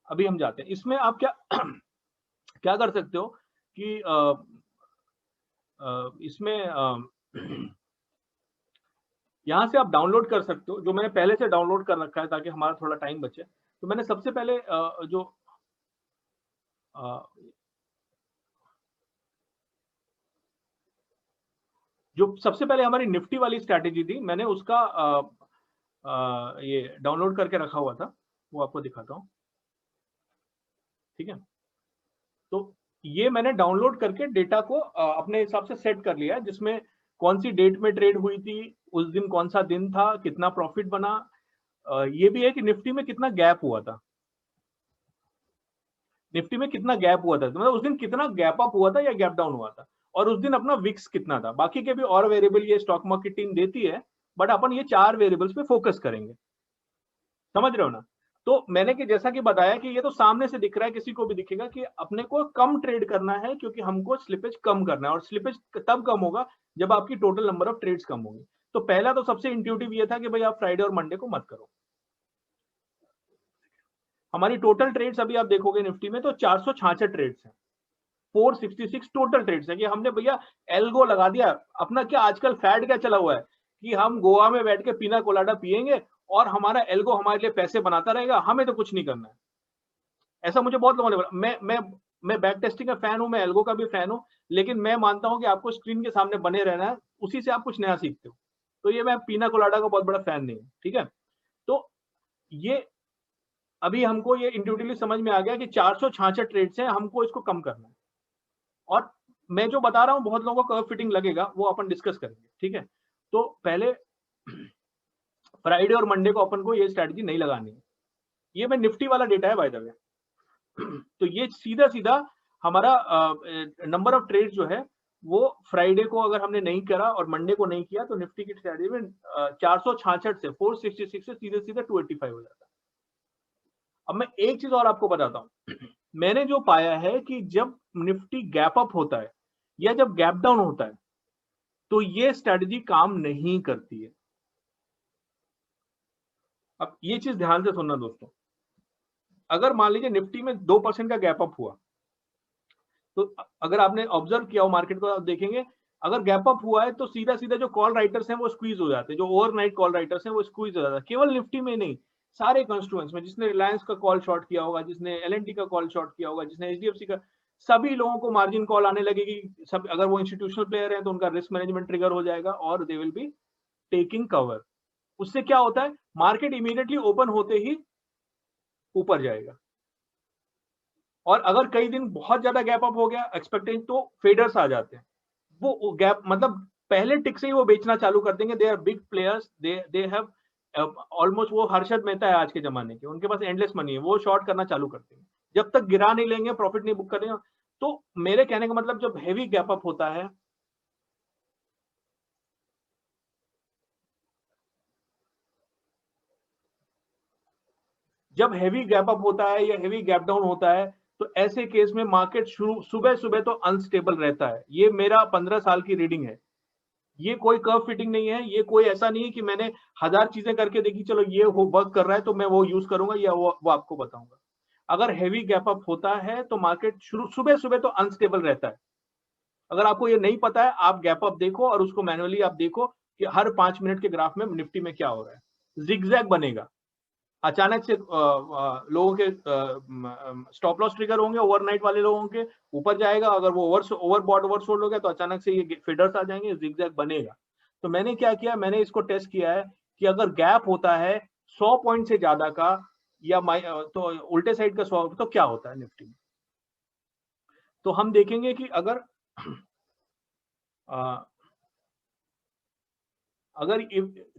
अभी हम जाते हैं इसमें, आप क्या क्या कर सकते हो कि इसमें यहाँ से आप डाउनलोड कर सकते हो, जो मैंने पहले से डाउनलोड कर रखा है ताकि हमारा थोड़ा टाइम बचे। तो मैंने सबसे पहले जो सबसे पहले हमारी निफ्टी वाली स्ट्रैटेजी थी, मैंने उसका ये डाउनलोड करके रखा हुआ था, वो आपको दिखाता हूँ। ठीक है, तो ये मैंने डाउनलोड करके डेटा को अपने हिसाब से सेट कर लिया है, जिसमें कौन सी डेट में ट्रेड हुई थी, उस दिन कौन सा दिन था, कितना प्रॉफिट बना, ये भी है कि निफ्टी में कितना गैप हुआ था, निफ्टी में कितना गैप हुआ था, मतलब उस दिन कितना गैप अप हुआ था या गैप डाउन हुआ था, और उस दिन अपना विक्स कितना था। बाकी के भी और वेरिएबल ये स्टॉक मार्केट टीम देती है, बट अपन ये 4 वेरिएबल्स पे फोकस करेंगे। समझ रहे हो ना? तो मैंने कि जैसा कि बताया कि ये तो सामने से दिख रहा है, किसी को भी दिखेगा कि अपने को कम ट्रेड करना है, क्योंकि हमको स्लिपेज कम करना है, और स्लिपेज तब कम होगा जब आपकी टोटल नंबर ऑफ ट्रेड्स कम होंगी। तो पहला तो सबसे इंट्यूटिव ये था कि भाई आप फ्राइडे और मंडे को मत करो। हमारी टोटल ट्रेड्स अभी आप देखोगे निफ्टी में तो 466 ट्रेड्स हैं, 466 टोटल ट्रेड्स है कि हमने भैया एल्गो लगा दिया। अपना क्या आजकल फैड क्या चला हुआ है कि हम गोवा में बैठ के पीना कोलाडा पिएंगे और हमारा एल्गो हमारे लिए पैसे बनाता रहेगा, हमें तो कुछ नहीं करना है। ऐसा मुझे बहुत लोगों ने बोला। मैं बैक टेस्टिंग का फैन हूं, मैं एल्गो का भी फैन हूं, लेकिन मैं मानता हूं कि आपको स्क्रीन के सामने बने रहना है, उसी से आप कुछ नया सीखते हो। तो ये मैं पीना कोलाडा का बहुत बड़ा फैन नहीं हूं। ठीक है, तो ये अभी हमको ये इंट्यूटिवली समझ में आ गया कि 466 ट्रेड्स हैं, हमको इसको कम करना है। और मैं जो बता रहा हूं बहुत लोगों को कर्व फिटिंग लगेगा, वो अपन डिस्कस करेंगे। ठीक है, तो पहले फ्राइडे और मंडे को अपन को ये स्ट्रैटेजी नहीं लगानी है। ये मैं निफ्टी वाला डेटा है बाय द वे। तो ये सीधा सीधा हमारा नंबर ऑफ ट्रेड जो है वो फ्राइडे को अगर हमने नहीं करा और मंडे को नहीं किया तो निफ्टी की स्ट्रैटेजी में 466 से 466 से सीधे सीधे 285 हो जाता है। अब मैं एक चीज और आपको बताता हूं। मैंने जो पाया है कि जब निफ्टी गैप अप होता है या जब गैप डाउन होता है तो ये स्ट्रैटेजी काम नहीं करती है। अब ये चीज ध्यान से सुनना दोस्तों, अगर मान लीजिए निफ्टी में 2% का गैप अप हुआ, तो अगर आपने ऑब्जर्व किया हो मार्केट को, आप देखेंगे अगर गैप अप हुआ है तो सीधा सीधा जो कॉल राइटर्स हैं वो स्क्वीज हो जाते हैं, जो ओवरनाइट कॉल राइटर्स हैं वो स्क्वीज हो जाता है। केवल निफ्टी में नहीं, सारे कंस्टिट्यूएंट्स में, जिसने रिलायंस का कॉल शॉर्ट किया होगा, जिसने एलएनटी का कॉल शॉर्ट किया होगा, जिसने एचडीएफसी का, सभी लोगों को मार्जिन कॉल आने लगेगी। सब अगर वो इंस्टीट्यूशनल प्लेयर है तो उनका रिस्क मैनेजमेंट ट्रिगर हो जाएगा और they will be taking cover. उससे क्या होता है, मार्केट इमीडिएटली ओपन होते ही ऊपर जाएगा। और अगर कई दिन बहुत ज्यादा गैप अप हो गया एक्सपेक्टेशन, तो फेडर्स आ जाते हैं। वो गैप मतलब पहले टिक से ही वो बेचना चालू कर देंगे। They are big players, they have almost, वो हर्षद मेहता है आज के जमाने के, उनके पास एंडलेस मनी है, वो शॉर्ट करना चालू कर देंगे जब तक गिरा नहीं लेंगे, प्रॉफिट नहीं बुक करेंगे। तो मेरे कहने का मतलब जब हैवी गैप अप होता है, जब हैवी गैप अप होता है या हैवी गैप डाउन होता है, तो ऐसे केस में मार्केट शुरू सुबह सुबह तो अनस्टेबल रहता है। ये मेरा 15 साल की रीडिंग है। ये कोई कर्व फिटिंग नहीं है, ये कोई ऐसा नहीं है कि मैंने 1000 चीजें करके देखी, चलो ये हो वर्क कर रहा है तो मैं वो यूज करूंगा या वो आपको बताऊंगा। अगर हैवी गैप अप होता है तो मार्केट शुरू सुबह सुबह तो अनस्टेबल रहता है। अगर आपको ये नहीं पता है, आप गैप अप देखो और उसको मैनुअली आप देखो कि हर 5 मिनट के ग्राफ में निफ्टी में क्या हो रहा है। जिगजैग बनेगा, अचानक से लोगों के स्टॉप लॉस ट्रिगर होंगे, ओवरनाइट वाले लोगों के ऊपर जाएगा। अगर वो ओवरबॉट ओवरसोल्ड हो गया तो अचानक से ये फीडर्स आ जाएंगे, जिगजैग बनेगा। तो मैंने क्या किया, मैंने इसको टेस्ट किया है कि अगर गैप होता है 100 पॉइंट से ज्यादा का या तो उल्टे साइड का 100, तो क्या होता है निफ्टी में। तो हम देखेंगे कि अगर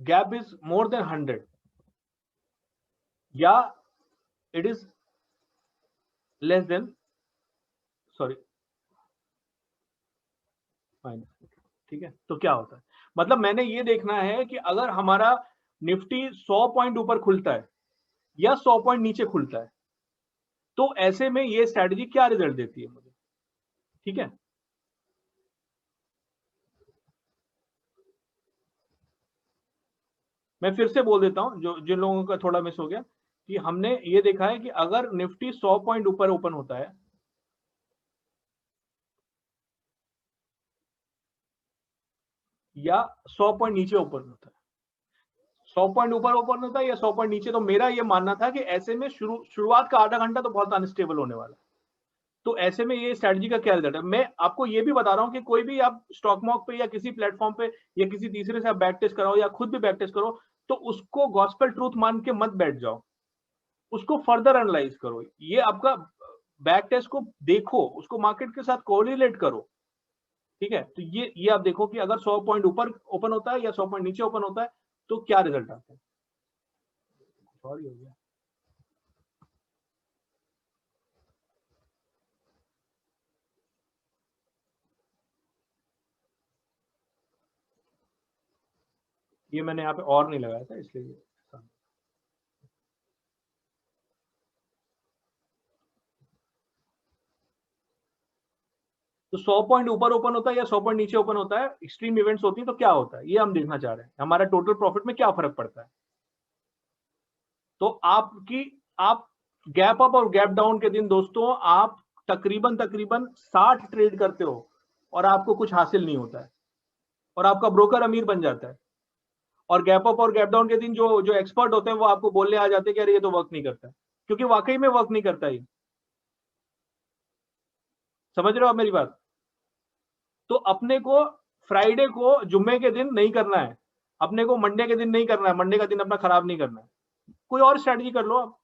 गैप इज मोर देन 100 या it is less than, sorry, ठीक है, तो क्या होता है, मतलब मैंने ये देखना है कि अगर हमारा निफ्टी 100 पॉइंट ऊपर खुलता है या 100 पॉइंट नीचे खुलता है, तो ऐसे में ये स्ट्रैटेजी क्या रिजल्ट देती है मुझे। ठीक है, मैं फिर से बोल देता हूं, जो जिन लोगों का थोड़ा मिस हो गया, कि हमने ये देखा है कि अगर निफ्टी 100 पॉइंट ऊपर ओपन होता है या 100 पॉइंट नीचे ओपन होता है, 100 पॉइंट ऊपर ओपन होता है या 100 पॉइंट नीचे। तो मेरा ये मानना था कि ऐसे में शुरुआत का आधा घंटा तो बहुत अनस्टेबल होने वाला है। तो ऐसे में ये स्ट्रेटजी का क्या रिजल्ट है, मैं आपको ये भी बता रहा हूँ कि कोई भी आप स्टॉक मॉक पे या किसी प्लेटफॉर्म पे या किसी तीसरे से आप बैक टेस्ट कराओ या खुद भी बैक टेस्ट करो, तो उसको गॉस्पेल ट्रूथ मान के मत बैठ जाओ, उसको फर्दर एनालाइज करो। ये आपका बैक टेस्ट को देखो, उसको मार्केट के साथ कोरिलेट करो, ठीक है। तो ये आप देखो कि अगर 100 पॉइंट ऊपर ओपन होता है या 100 पॉइंट नीचे ओपन होता है तो क्या रिजल्ट आता है। सॉरी हो गया, ये मैंने यहाँ पे और नहीं लगाया था इसलिए। तो 100 पॉइंट ऊपर ओपन होता है या 100 पॉइंट नीचे ओपन होता है, एक्सट्रीम इवेंट्स होती है, तो क्या होता है ये हम देखना चाह रहे हैं, हमारा टोटल प्रॉफिट में क्या फर्क पड़ता है। तो आप गैप अप और गैप डाउन के दिन दोस्तों आप तकरीबन 60 ट्रेड करते हो और आपको कुछ हासिल नहीं होता है और आपका ब्रोकर अमीर बन जाता है। और गैप अप और गैप डाउन के दिन जो जो एक्सपर्ट होते हैं वो आपको बोलने आ जाते हैं कि अरे ये तो वर्क नहीं करता है, क्योंकि वाकई में वर्क नहीं करता है। समझ रहे हो आप मेरी बात। तो अपने को फ्राइडे को जुम्मे के दिन नहीं करना है, अपने को मंडे के दिन नहीं करना है, मंडे का दिन अपना खराब नहीं करना है, कोई और स्ट्रेटजी कर लो आप।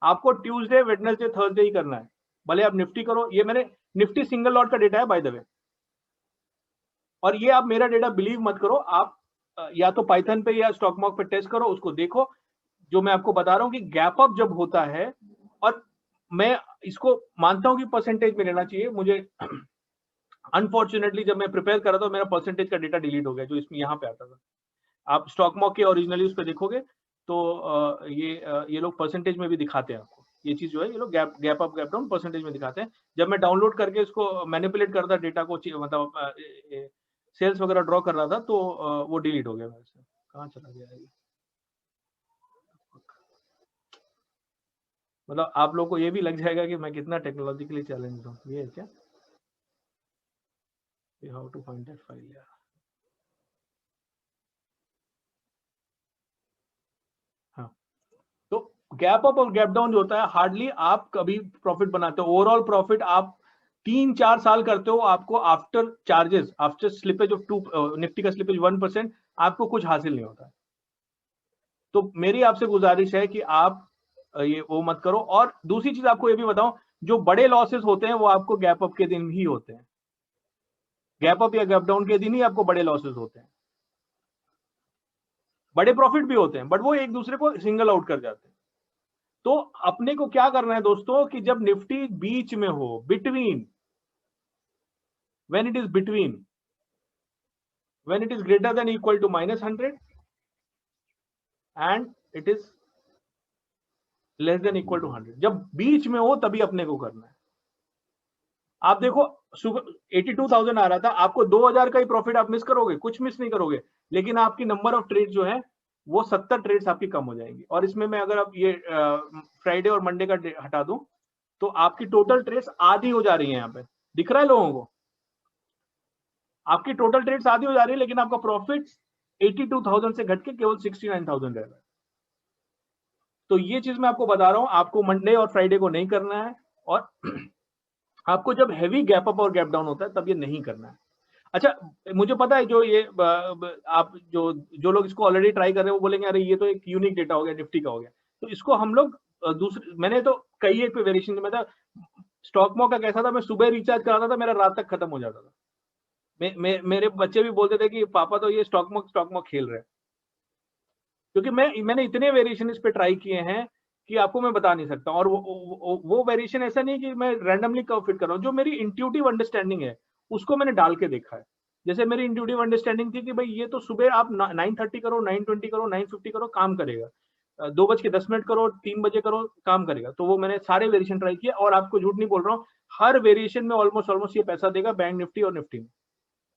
आपको ट्यूसडे वेडनेसडे थर्सडे ही करना है, भले आप निफ्टी करो। ये मैंने निफ्टी सिंगल लॉट का डेटा है बाय द वे, और ये आप मेरा डेटा बिलीव मत करो, आप या तो पाइथन पे या स्टॉक मॉक पे टेस्ट करो, उसको देखो। जो मैं आपको बता रहा हूं कि गैप अप जब होता है, और मैं इसको मानता हूं कि परसेंटेज में लेना चाहिए, मुझे अनफॉर्चुनेटली जब मैं प्रिपेयर कर रहा था मेरा परसेंटेज का डेटा डिलीट हो गया जो इसमें यहाँ पे आता था। आप स्टॉक मॉक के ओरिजिनली उस पर देखोगे तो ये लोग परसेंटेज में भी दिखाते हैं आपको, ये चीज जो है ये लोग gap up gap down percentage में दिखाते हैं। जब मैं डाउनलोड करके इसको मैनिपुलेट करता डेटा को, मतलब सेल्स वगैरह ड्रॉ कर रहा था, तो वो डिलीट हो गया मेरे से। कहाँ चला गया ये, मतलब आप लोग को ये भी लग जाएगा कि मैं कितना टेक्नोलॉजिकली चैलेंज हूँ। ये है क्या, how to find that file यार। हाँ, तो गैप अप और गैप डाउन जो होता है हार्डली आप कभी प्रॉफिट बनाते हो। ओवरऑल प्रॉफिट आप 3-4 साल करते हो, आपको after charges, after slippage of Nifty का स्लिपेज 1%, आपको कुछ हासिल नहीं होता। तो मेरी आपसे गुजारिश है कि आप ये वो मत करो। और दूसरी चीज आपको ये भी बताऊं, जो बड़े लॉसेस होते हैं वो आपको गैप अप के दिन ही होते हैं, गैप अप या गैप डाउन के दिन ही आपको बड़े लॉसेस होते हैं। बड़े प्रॉफिट भी होते हैं बट वो एक दूसरे को सिंगल आउट कर जाते हैं। तो अपने को क्या करना है दोस्तों कि जब निफ्टी बीच में हो, between, when it is between, when it is greater than equal to -100 and it is less than equal to 100, जब बीच में हो तभी अपने को करना है। आप देखो सुबह 82,000 आ रहा था, आपको 2,000 का ही प्रॉफिट आप मिस करोगे, कुछ मिस नहीं करोगे, लेकिन आपकी नंबर ऑफ ट्रेड जो है वो 70 ट्रेड्स आपकी कम हो जाएंगी। और इसमें मैं अगर आप ये फ्राइडे और मंडे का हटा दूं तो आपकी टोटल ट्रेड्स आधी हो जा रही है। यहाँ पे दिख रहा है लोगों को, आपकी टोटल ट्रेड्स आधी हो जा रही है, लेकिन आपका प्रॉफिट 82,000 से घट के केवल 69,000 रह रहा है। तो ये चीज मैं आपको बता रहा हूं, आपको मंडे और फ्राइडे को नहीं करना है, और आपको जब हैवी गैप अप और गैप डाउन होता है तब ये नहीं करना है। अच्छा, मुझे पता है जो ये आप जो जो लोग इसको ऑलरेडी ट्राई कर रहे हैं वो बोलेंगे अरे ये तो एक यूनिक डेटा हो गया, निफ्टी का हो गया। तो इसको हम लोग दूसरे, मैंने तो कई एक पे वेरिएशन में था। स्टॉक मॉक का कैसा था, मैं सुबह रिचार्ज कराता था, मेरा रात तक खत्म हो जाता था। मेरे बच्चे भी बोलते थे कि पापा तो ये स्टॉक मॉक खेल रहे हैं, क्योंकि मैंने इतने वेरिएशन इस पे ट्राई किए हैं कि आपको मैं बता नहीं सकता। और वो वेरिएशन ऐसा नहीं कि मैं रैंडमली कर्व फिट कर रहा हूँ, जो मेरी इंट्यूटिव अंडरस्टैंडिंग है उसको मैंने डाल के देखा है। जैसे मेरी इंट्यूटिव अंडरस्टैंडिंग थी कि भाई ये तो सुबह आप 9:30 करो, 9:20 करो, 9:50 करो, काम करेगा। 2:10 करो, 3 बजे करो, काम करेगा। तो वो मैंने सारे वेरिएशन ट्राई किए, और आपको झूठ नहीं बोल रहा हूँ, हर वेरिएशन में ऑलमोस्ट ये पैसा देगा बैंक निफ्टी और निफ्टी में,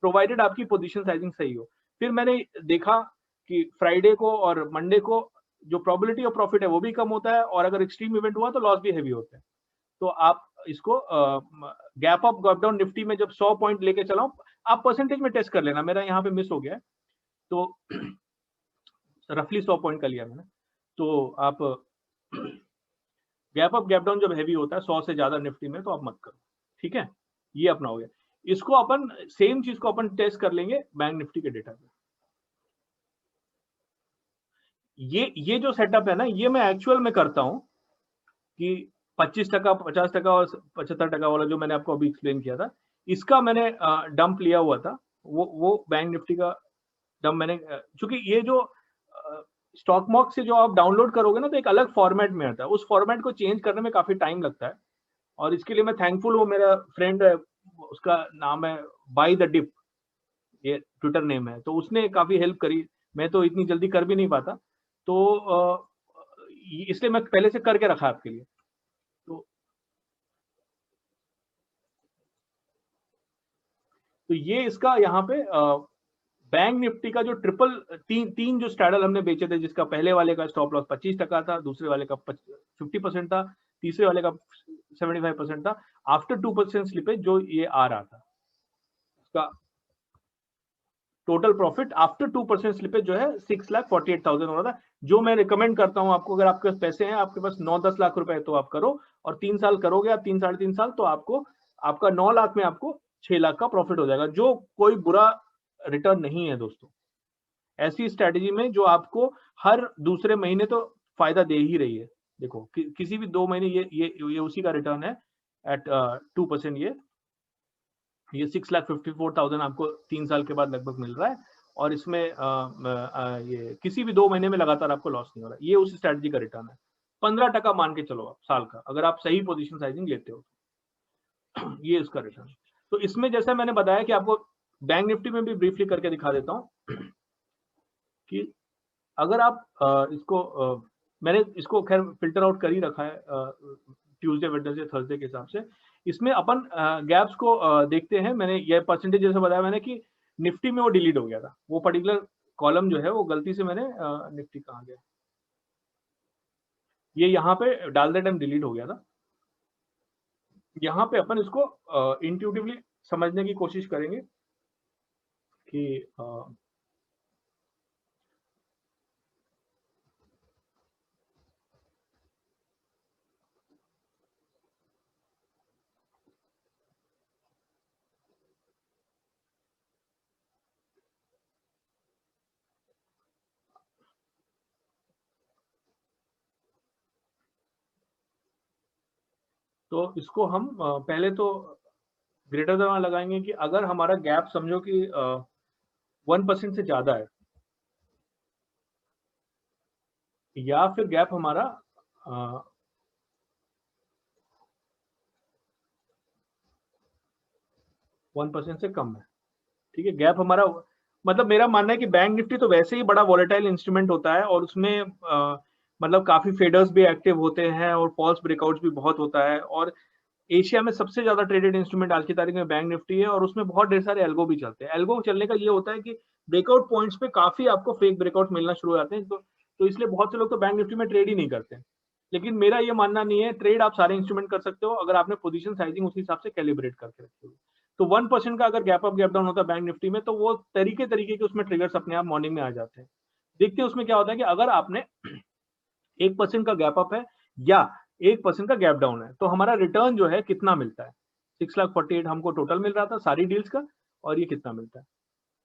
प्रोवाइडेड आपकी पोजीशन साइजिंग सही हो। फिर मैंने देखा कि फ्राइडे को और मंडे को जो प्रोबेबिलिटी ऑफ प्रॉफिट है वो भी कम होता है, और अगर एक्सट्रीम इवेंट हुआ तो लॉस भी हैवी होता है। तो आप इसको gap up gap down Nifty में जब 100 पॉइंट लेके चलाओ, आप परसेंटेज में टेस्ट कर लेना, मेरा यहाँ पे मिस हो गया है, तो रफली 100 पॉइंट का लिया मैंने। तो आप गैप अप गैप डाउन जब हैवी होता है 100 से ज्यादा निफ्टी में तो आप मत करो, ठीक है। ये अपना हो गया। इसको अपन सेम चीज को अपन टेस्ट कर लेंगे बैंक निफ्टी के डेटा पे। ये जो सेटअप है ना, ये मैं एक्चुअल में करता हूं कि 25%, 50% और 75% वाला जो मैंने आपको अभी एक्सप्लेन किया था, इसका मैंने डंप लिया हुआ था। वो बैंक निफ्टी का डंप मैंने, क्योंकि ये जो स्टॉक मॉक से जो आप डाउनलोड करोगे ना, तो एक अलग फॉर्मेट में आता है, उस फॉर्मेट को चेंज करने में काफी टाइम लगता है। और इसके लिए मैं थैंकफुल हूँ, मेरा फ्रेंड है, उसका नाम है बाय द डिप, ये ट्विटर नेम है, तो उसने काफी हेल्प करी। मैं तो इतनी जल्दी कर भी नहीं पाता, तो इसलिए मैं पहले से करके रखा आपके लिए। तो ये इसका यहाँ पे बैंक निफ्टी का जो तीन जो स्ट्रैडल हमने बेचे थे, जिसका पहले वाले का स्टॉप लॉस 25% था, दूसरे वाले का 50% था, तीसरे वाले का 75% था। आफ्टर 2% स्लिपेज जो ये आ रहा था, उसका टोटल प्रॉफिट आफ्टर 2% स्लिपेज जो है 6,48,000 हो रहा था। जो मैं रिकमेंड करता हूं आपको, अगर आपके पास पैसे हैं, आपके पास 9-10 लाख रुपए, तो आप करो, और 3 साल करोगे आप, 3-3.5 साल, तो आपको आपका 9 लाख में आपको 6 लाख का प्रॉफिट हो जाएगा, जो कोई बुरा रिटर्न नहीं है दोस्तों। ऐसी स्ट्रेटेजी में जो आपको हर दूसरे महीने तो फायदा दे ही रही है। देखो किसी भी 2 महीने ये उसी का रिटर्न है एट 2%। ये 6,54,000 आपको 3 साल के बाद लगभग मिल रहा है, और इसमें ये किसी भी 2 महीने में लगातार आपको लॉस नहीं हो रहा है। ये उस स्ट्रेटजी का रिटर्न है। 15% मान के चलो आप साल का, अगर आप सही पोजीशन साइजिंग लेते हो। ये इसका रिटर्न। तो इसमें जैसा मैंने बताया कि आपको बैंक निफ्टी में भी ब्रीफली करके दिखा देता हूँ कि अगर आप मैंने इसको खैर फिल्टर आउट कर ही रखा है ट्यूसडे, वेडनेसडे, थर्सडे के हिसाब से। इसमें अपन गैप्स को देखते हैं। मैंने ये परसेंटेज जैसे बताया मैंने कि निफ्टी में वो डिलीट हो गया था, वो पर्टिकुलर कॉलम जो है वो गलती से मैंने निफ्टी कहाँ गया, ये यहाँ पे डालते टाइम डिलीट हो गया था। यहाँ पे अपन इसको इंट्यूटिवली समझने की कोशिश करेंगे कि तो इसको हम पहले तो ग्रेटर देन लगाएंगे कि अगर हमारा गैप समझो कि 1% से ज्यादा है, या फिर गैप हमारा 1% से कम है, ठीक है। गैप हमारा, मतलब मेरा मानना है कि बैंक निफ्टी तो वैसे ही बड़ा वॉलेटाइल इंस्ट्रूमेंट होता है, और उसमें मतलब काफी फेडर्स भी एक्टिव होते हैं, और फॉल्स ब्रेकआउट्स भी बहुत होता है, और एशिया में सबसे ज्यादा ट्रेडेड इंस्ट्रूमेंट आज की तारीख में बैंक निफ्टी है, और उसमें बहुत ढेर सारे एल्गो भी चलते हैं। एल्गो चलने का ये होता है कि ब्रेकआउट पॉइंट्स पे काफी आपको फेक ब्रेकआउट मिलना शुरू हो जाते हैं, तो इसलिए बहुत से लोग तो बैंक निफ्टी में ट्रेड ही नहीं करते। लेकिन मेरा ये मानना नहीं है, ट्रेड आप सारे इंस्ट्रूमेंट कर सकते हो अगर आपने पोजीशन साइजिंग उसी हिसाब से कैलिब्रेट करके रखी हो। तो 1% का अगर गैप अप गैप डाउन होता है बैंक निफ्टी में, तो वो तरीके तरीके के उसमें ट्रिगर्स अपने आप मॉर्निंग में आ जाते हैं। देखते हैं उसमें क्या होता है कि अगर आपने 1% का गैप अप है या 1% का गैप डाउन है, तो हमारा रिटर्न जो है कितना मिलता है। 6,48,000 हमको टोटल मिल रहा था सारी डील्स का, और ये कितना मिलता है,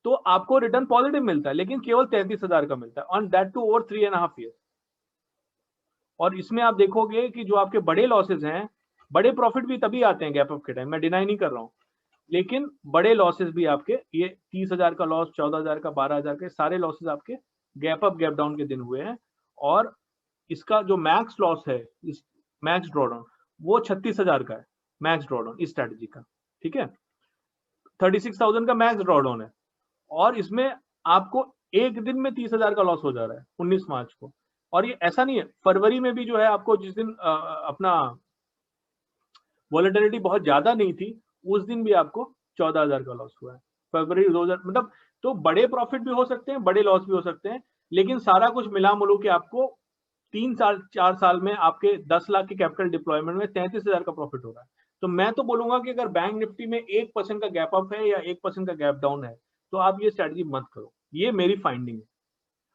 तो आपको रिटर्न पॉजिटिव मिलता है, लेकिन केवल 33,000 का मिलता है, on that to over 3.5 year. और इसमें आप देखोगे कि जो आपके बड़े लॉसेज हैं, बड़े प्रॉफिट भी तभी आते हैं गैप अप के टाइम, मैं डिनाई नहीं कर रहा हूँ, लेकिन बड़े लॉसेज भी आपके, ये 30,000 का लॉस, 14,000 का, 12,000 के सारे लॉसेज आपके गैप अप गैप डाउन के दिन हुए हैं। और इसका जो मैक्स लॉस है, इस मैक्स ड्रॉडाउन, वो 36,000 का है मैक्स ड्रॉडाउन इस स्ट्रेटजी का, ठीक है। 36,000 का मैक्स ड्रॉडाउन है, और इसमें आपको एक दिन में 30,000 का लॉस हो जा रहा है 19 मार्च को। और ये ऐसा नहीं है, फरवरी में भी जो है आपको जिस दिन अपना वॉलेटिलिटी बहुत ज्यादा नहीं थी, उस दिन भी आपको 14,000 का लॉस हुआ है फरवरी 2000, मतलब। तो बड़े प्रॉफिट भी हो सकते हैं, बड़े लॉस भी हो सकते हैं, लेकिन सारा कुछ मिला मुलू के आपको 3 साल 4 साल में आपके 10 लाख के कैपिटल डिप्लॉयमेंट में 33,000 का प्रॉफिट हो रहा है। तो मैं तो बोलूंगा कि अगर बैंक निफ्टी में 1% का गैप अप है या 1% का गैप डाउन है तो आप ये स्ट्रैटेजी मत करो। ये मेरी फाइंडिंग है।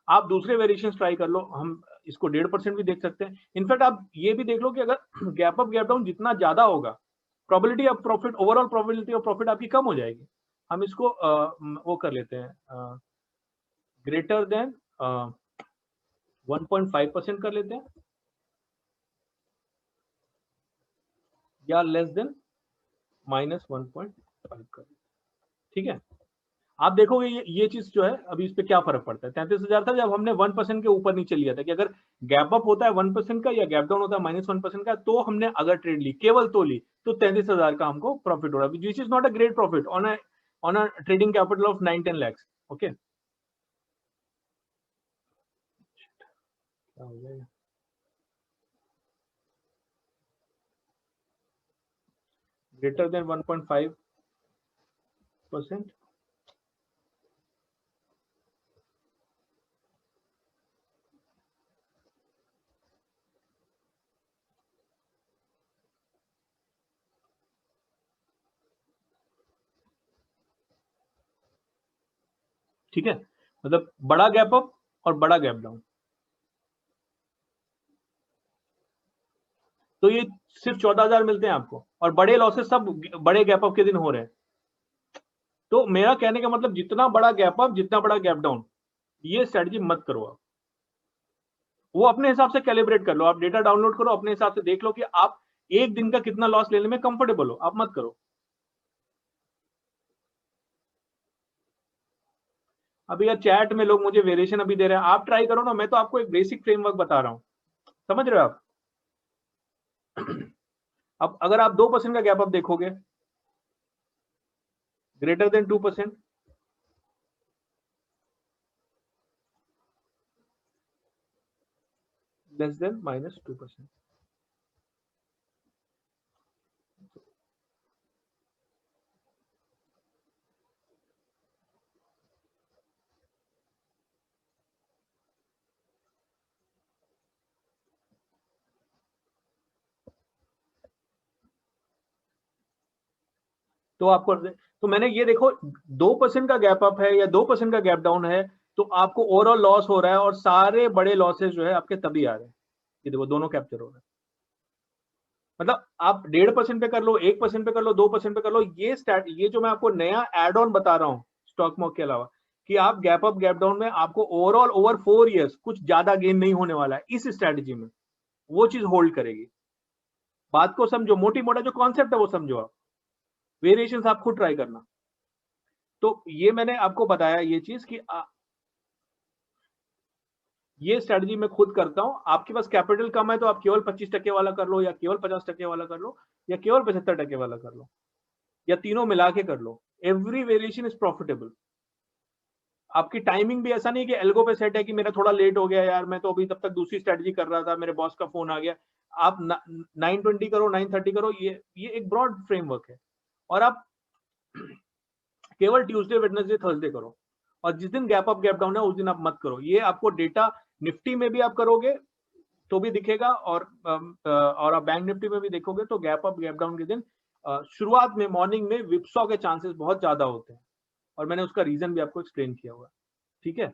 आप दूसरे वेरिएशन ट्राई कर लो, हम इसको 1.5% भी देख सकते हैं। इनफैक्ट आप ये भी देख लो कि अगर गैप अप गैप डाउन जितना ज्यादा होगा, probability of profit, overall probability of profit आपकी कम हो जाएगी। हम इसको वो कर लेते हैं, ग्रेटर देन 1.5% कर लेते हैं या लेस देन -1.5 कर लेते हैं। ठीक है, आप देखोगे ये चीज जो है अभी इस पे क्या फर्क पड़ता है। 33,000 था जब हमने 1% के ऊपर नीचे लिया था कि अगर गैप अप होता है 1% का या गैप डाउन होता है -1% का, तो हमने अगर ट्रेड ली, केवल तो ली, तो 33,000 का हमको प्रॉफिट हो रहा है, which is not a great profit on a trading capital of 9-10 lakhs। Okay, क्या हो जाएगा, ग्रेटर देन 1.5%। ठीक है, मतलब बड़ा गैप अप और बड़ा गैप डाउन, तो ये सिर्फ 14,000 मिलते हैं आपको, और बड़े लॉसेस सब बड़े गैप अप के दिन हो रहे हैं। तो मेरा कहने का मतलब जितना बड़ा गैप अप जितना बड़ा गैप डाउन, ये स्ट्रेटजी मत करो आप। वो अपने हिसाब से कैलिब्रेट कर लो, आप डेटा डाउनलोड करो, अपने हिसाब से देख लो कि आप एक दिन का कितना लॉस लेने में कंफर्टेबल हो, आप मत करो। अभी यार चैट में लोग मुझे वेरिएशन अभी दे रहे हैं, आप ट्राई करो ना, मैं तो आपको एक बेसिक फ्रेमवर्क बता रहा हूं, समझ रहे हो आप। अब अगर आप 2% का गैप अप देखोगे, ग्रेटर देन 2%, लेस देन -2%। तो आपको, तो मैंने ये देखो 2% का गैप अप है या 2% का गैप डाउन है, तो आपको ओवरऑल लॉस हो रहा है, और सारे बड़े लॉसेस जो है आपके तभी आ रहे हैं। ये देखो दोनों कैप्चर हो रहे हैं। मतलब आप 1.5% पे कर लो, 1% पे कर लो, 2% पे कर लो, ये जो मैं आपको नया एड ऑन बता रहा हूँ स्टॉक मॉक के अलावा, कि आप गैप अप गैप डाउन में आपको ओवरऑल ओवर 4 ईयर्स कुछ ज्यादा गेन नहीं होने वाला है इस स्ट्रेटजी में, वो चीज होल्ड करेगी। बात को समझो, मोटी मोटा जो कॉन्सेप्ट है वो समझो आप, वेरिएशंस आप खुद ट्राई करना। तो ये मैंने आपको बताया ये चीज कि ये स्ट्रेटजी मैं खुद करता हूं। आपके पास कैपिटल कम है तो आप केवल 25% वाला कर लो, या केवल 50% वाला कर लो, या केवल 75% वाला कर लो, या तीनों मिला के कर लो। Every variation is profitable. आपकी टाइमिंग भी ऐसा नहीं कि एल्गो पे सेट है कि मेरा थोड़ा लेट हो गया यार, मैं तो अभी तब तक दूसरी स्ट्रेटजी कर रहा था, मेरे बॉस का फोन आ गया। आप 9:20 करो, 9:30 करो, ये एक ब्रॉड फ्रेमवर्क है। और आप केवल ट्यूसडे, वेडनेसडे, थर्सडे करो, और जिस दिन गैप अप गैप डाउन है उस दिन आप मत करो। ये आपको डेटा निफ्टी में भी आप करोगे तो भी दिखेगा, और आप बैंक निफ्टी में भी देखोगे तो गैप अप गैप डाउन के दिन शुरुआत में मॉर्निंग में विप्सॉ के चांसेस बहुत ज्यादा होते हैं, और मैंने उसका रीजन भी आपको एक्सप्लेन किया हुआ। ठीक है,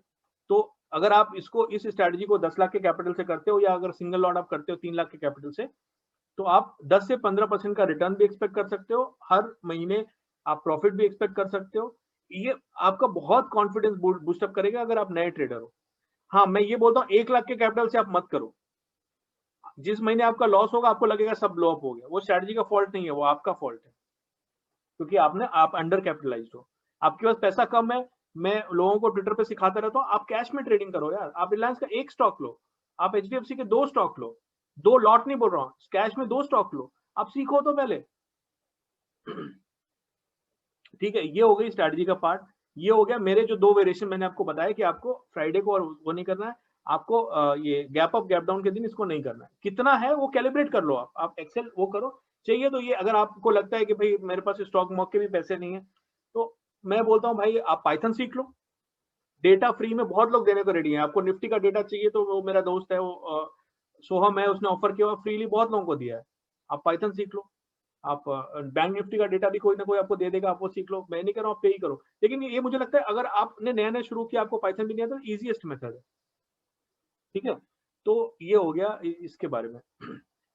तो अगर आप इसको इस स्ट्रेटजी को 10 लाख के कैपिटल से करते हो, या अगर सिंगल लॉट आप करते हो 3 लाख के कैपिटल से, तो आप 10 से 15% का रिटर्न भी एक्सपेक्ट कर सकते हो हर महीने, आप प्रॉफिट भी एक्सपेक्ट कर सकते हो। ये आपका बहुत कॉन्फिडेंस बूस्टअप करेगा अगर आप नए ट्रेडर हो। हाँ, मैं ये बोलता हूँ 1 लाख के कैपिटल से आप मत करो। जिस महीने आपका लॉस होगा आपको लगेगा सब ब्लो अप हो गया, वो स्ट्रेटजी का फॉल्ट नहीं है, वो आपका फॉल्ट है, क्योंकि आप अंडर कैपिटलाइज्ड हो, आपके पास पैसा कम है। मैं लोगों को ट्विटर पे सिखाता रहता हूँ, आप कैश में ट्रेडिंग करो यार। आप रिलायंस का एक स्टॉक लो, आप एचडीएफसी के 2 स्टॉक लो, 2 लॉट नहीं बोल रहा हूँ, कैश में 2 स्टॉक लो, आप सीखो तो पहले। ठीक है, ये हो गई स्ट्रेटजी का पार्ट। ये हो गया मेरे जो 2 वेरिएशन मैंने आपको बताया कि आपको फ्राइडे को और वो नहीं करना है, आपको ये गैप अप गैप डाउन के दिन इसको नहीं करना है। कितना है वो कैलिब्रेट कर लो, आप एक्सेल वो करो। चाहिए तो ये, अगर आपको लगता है कि भाई मेरे पास स्टॉक मॉक के भी पैसे नहीं है, तो मैं बोलता हूँ भाई आप पाइथन सीख लो, डेटा फ्री में बहुत लोग देने को रेडी है। आपको निफ्टी का डेटा चाहिए तो वो मेरा दोस्त है, वो सोहम है, उसने ऑफर किया फ्रीली, बहुत लोगों को दिया है। आप पाइथन सीख लो, आप बैंक निफ्टी का डेटा भी कोई ना कोई आपको दे देगा, आप वो सीख लो, मैं नहीं कह रहा हूँ आप पे ही करो, लेकिन ये मुझे लगता है अगर आपने नया नया शुरू किया, आपको पाइथन भी नहीं आता, इजीएस्ट मेथड है, ठीक है। तो ये हो गया इसके बारे में।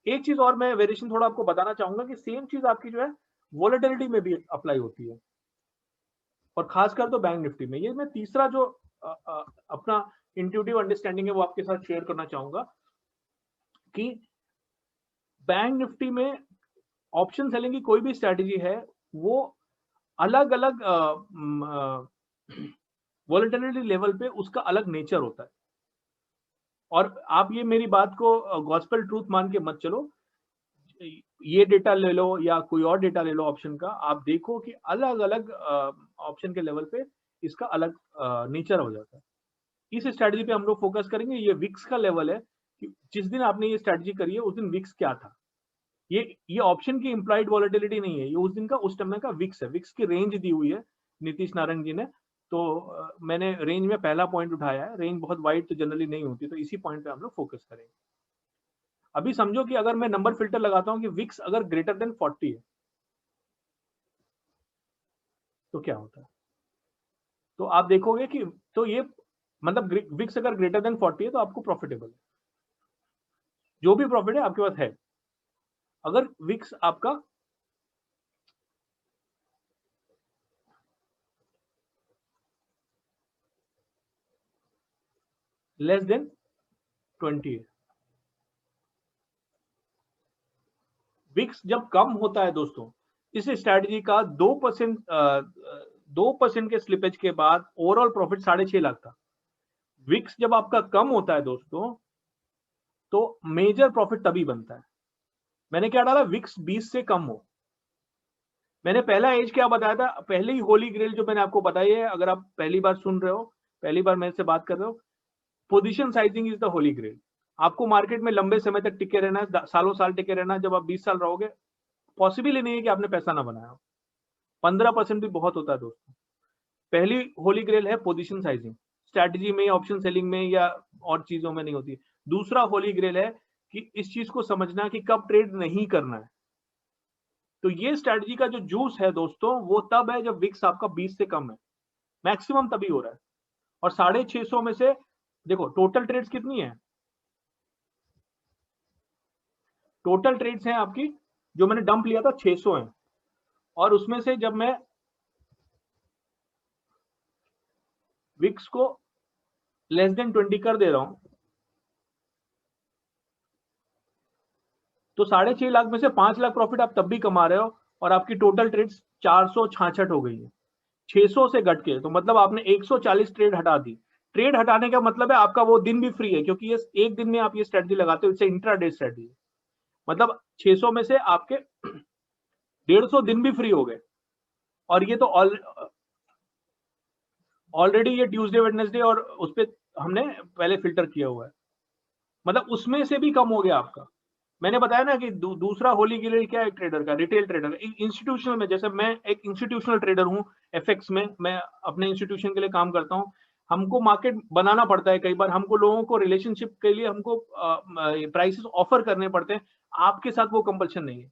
एक चीज और मैं वेरिएशन थोड़ा आपको बताना चाहूंगा कि सेम चीज आपकी जो है वॉलेटिलिटी में भी अप्लाई होती है, और खासकर तो बैंक निफ्टी में। ये मैं तीसरा जो अपना इंट्यूटिव अंडरस्टैंडिंग है वो आपके साथ शेयर करना चाहूंगा कि बैंक निफ्टी में ऑप्शन सेलिंग की कोई भी स्ट्रैटेजी है वो अलग अलग वॉलेटिलिटी लेवल पे उसका अलग नेचर होता है। और आप ये मेरी बात को गॉस्पेल ट्रूथ मान के मत चलो, ये डेटा ले लो या कोई और डेटा ले लो ऑप्शन का, आप देखो कि अलग अलग ऑप्शन के लेवल पे इसका अलग नेचर हो जाता है। इस स्ट्रैटेजी पे हम लोग फोकस करेंगे। ये विक्स का लेवल है कि जिस दिन आपने ये स्ट्रैटेजी करी है उस दिन विक्स क्या था। ये ऑप्शन की इम्प्लाइड वॉलेटिलिटी नहीं है, ये उस दिन का उस समय का विक्स है। विक्स की रेंज दी हुई है नीतीश नारायण जी ने, तो मैंने रेंज में पहला पॉइंट उठाया है। रेंज बहुत वाइड तो जनरली नहीं होती, तो इसी पॉइंट पे हम लोग फोकस करेंगे। अभी समझो कि अगर मैं नंबर फिल्टर लगाता हूं कि विक्स अगर ग्रेटर देन 40 है तो क्या होता है, तो आप देखोगे कि तो ये मतलब विक्स अगर ग्रेटर देन 40 है तो आपको प्रॉफिटेबल है, जो भी प्रॉफिट है आपके पास है। अगर विक्स आपका लेस देन 20 है, विक्स जब कम होता है दोस्तों, इस स्ट्रैटेजी का 2% के स्लिपेज के बाद ओवरऑल प्रॉफिट 6.5 लाख था। विक्स जब आपका कम होता है दोस्तों तो मेजर प्रॉफिट तभी बनता है। मैंने क्या डाला, विक्स 20 से कम हो। मैंने पहला एज क्या बताया था, पहले ही होली ग्रेल जो मैंने आपको बताई है, अगर आप पहली बार सुन रहे हो, पहली बार मेरे से बात कर रहे हो, position sizing is the holy grail. आपको मार्केट में लंबे समय तक टिके रहना है, सालों साल टिके रहना है। जब आप 20 साल रहोगे, पॉसिबल ही नहीं है कि आपने पैसा ना बनाया हो। 15% भी बहुत होता है दोस्तों। पहली होली ग्रेल है पोजीशन साइजिंग, स्ट्रैटेजी में, ऑप्शन सेलिंग में या और चीजों में नहीं होती। दूसरा होली ग्रेल है कि इस चीज को समझना कि कब ट्रेड नहीं करना है। तो ये स्ट्रैटेजी का जो जूस है दोस्तों, वो तब है जब विक्स आपका 20 से कम है, मैक्सिमम तभी हो रहा है। और 650 में से देखो टोटल ट्रेड्स कितनी है, टोटल ट्रेड्स हैं आपकी, जो मैंने डंप लिया था 600 है, और उसमें से जब मैं विक्स को लेस देन 20 कर दे रहा हूं तो 6.5 लाख में से 5 लाख प्रॉफिट आप तब भी कमा रहे हो, और आपकी टोटल ट्रेड्स 466 हो गई है 600 से घट के। तो मतलब आपने 140 ट्रेड हटा दी। ट्रेड हटाने का मतलब है आपका वो दिन भी फ्री है, क्योंकि ये एक दिन में आप ये स्ट्रेटजी लगाते हो, इससे इंट्राडे स्ट्रेटजी। मतलब 600 में से आपके 150 दिन भी फ्री हो गए। और ये तो ऑलरेडी ये ट्यूसडे वेडनेसडे और उस पर हमने पहले फिल्टर किया हुआ है, मतलब उसमें से भी कम हो गया आपका। मैंने बताया ना कि दूसरा होली ग्रेल क्या है ट्रेडर का, रिटेल ट्रेडर। इंस्टीट्यूशनल में, जैसे मैं एक इंस्टीट्यूशनल ट्रेडर हूँ एफएक्स में, मैं अपने इंस्टीट्यूशन के लिए काम करता हूँ। हमको मार्केट बनाना पड़ता है, कई बार हमको लोगों को रिलेशनशिप के लिए हमको प्राइसेस ऑफर करने पड़ते हैं। आपके साथ वो कंपल्शन नहीं है,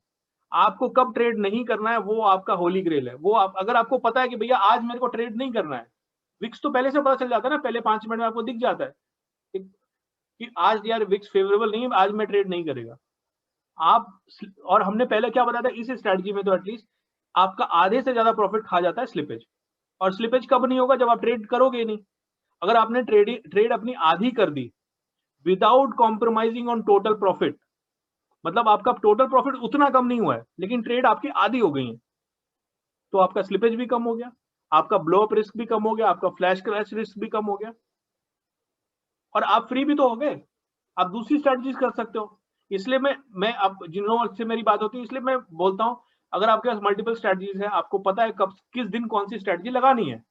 आपको कब ट्रेड नहीं करना है वो आपका होली ग्रेल है। वो अगर आपको पता है कि भैया आज मेरे को ट्रेड नहीं करना है, विक्स तो पहले से पता चल जाता है ना, पहले 5 मिनट में आपको दिख जाता है कि आज यार विक्स फेवरेबल नहीं है, आज मैं ट्रेड नहीं करेगा आप। और हमने पहले क्या बताया था, इस स्ट्रैटेजी में तो एटलीस्ट आपका आधे से ज्यादा प्रॉफिट खा जाता है स्लिपेज। और स्लिपेज कब नहीं होगा, जब आप ट्रेड करोगे नहीं। अगर आपने ट्रेड अपनी आधी कर दी without compromising on total profit, मतलब आपका टोटल प्रॉफिट उतना कम नहीं हुआ है लेकिन ट्रेड आपकी आधी हो गई है, तो आपका स्लिपेज भी कम हो गया, आपका ब्लो अप रिस्क भी कम हो गया, आपका फ्लैश क्रैश रिस्क भी कम हो गया, और आप फ्री भी तो हो गए। आप दूसरी स्ट्रैटेजीज कर सकते हो। इसलिए मैं अब जिन लोगों से मेरी बात होती है, इसलिए मैं बोलता हूं अगर आपके पास मल्टीपल स्ट्रैटेजीज है, आपको पता है कब किस दिन कौन सी स्ट्रैटेजी लगानी है।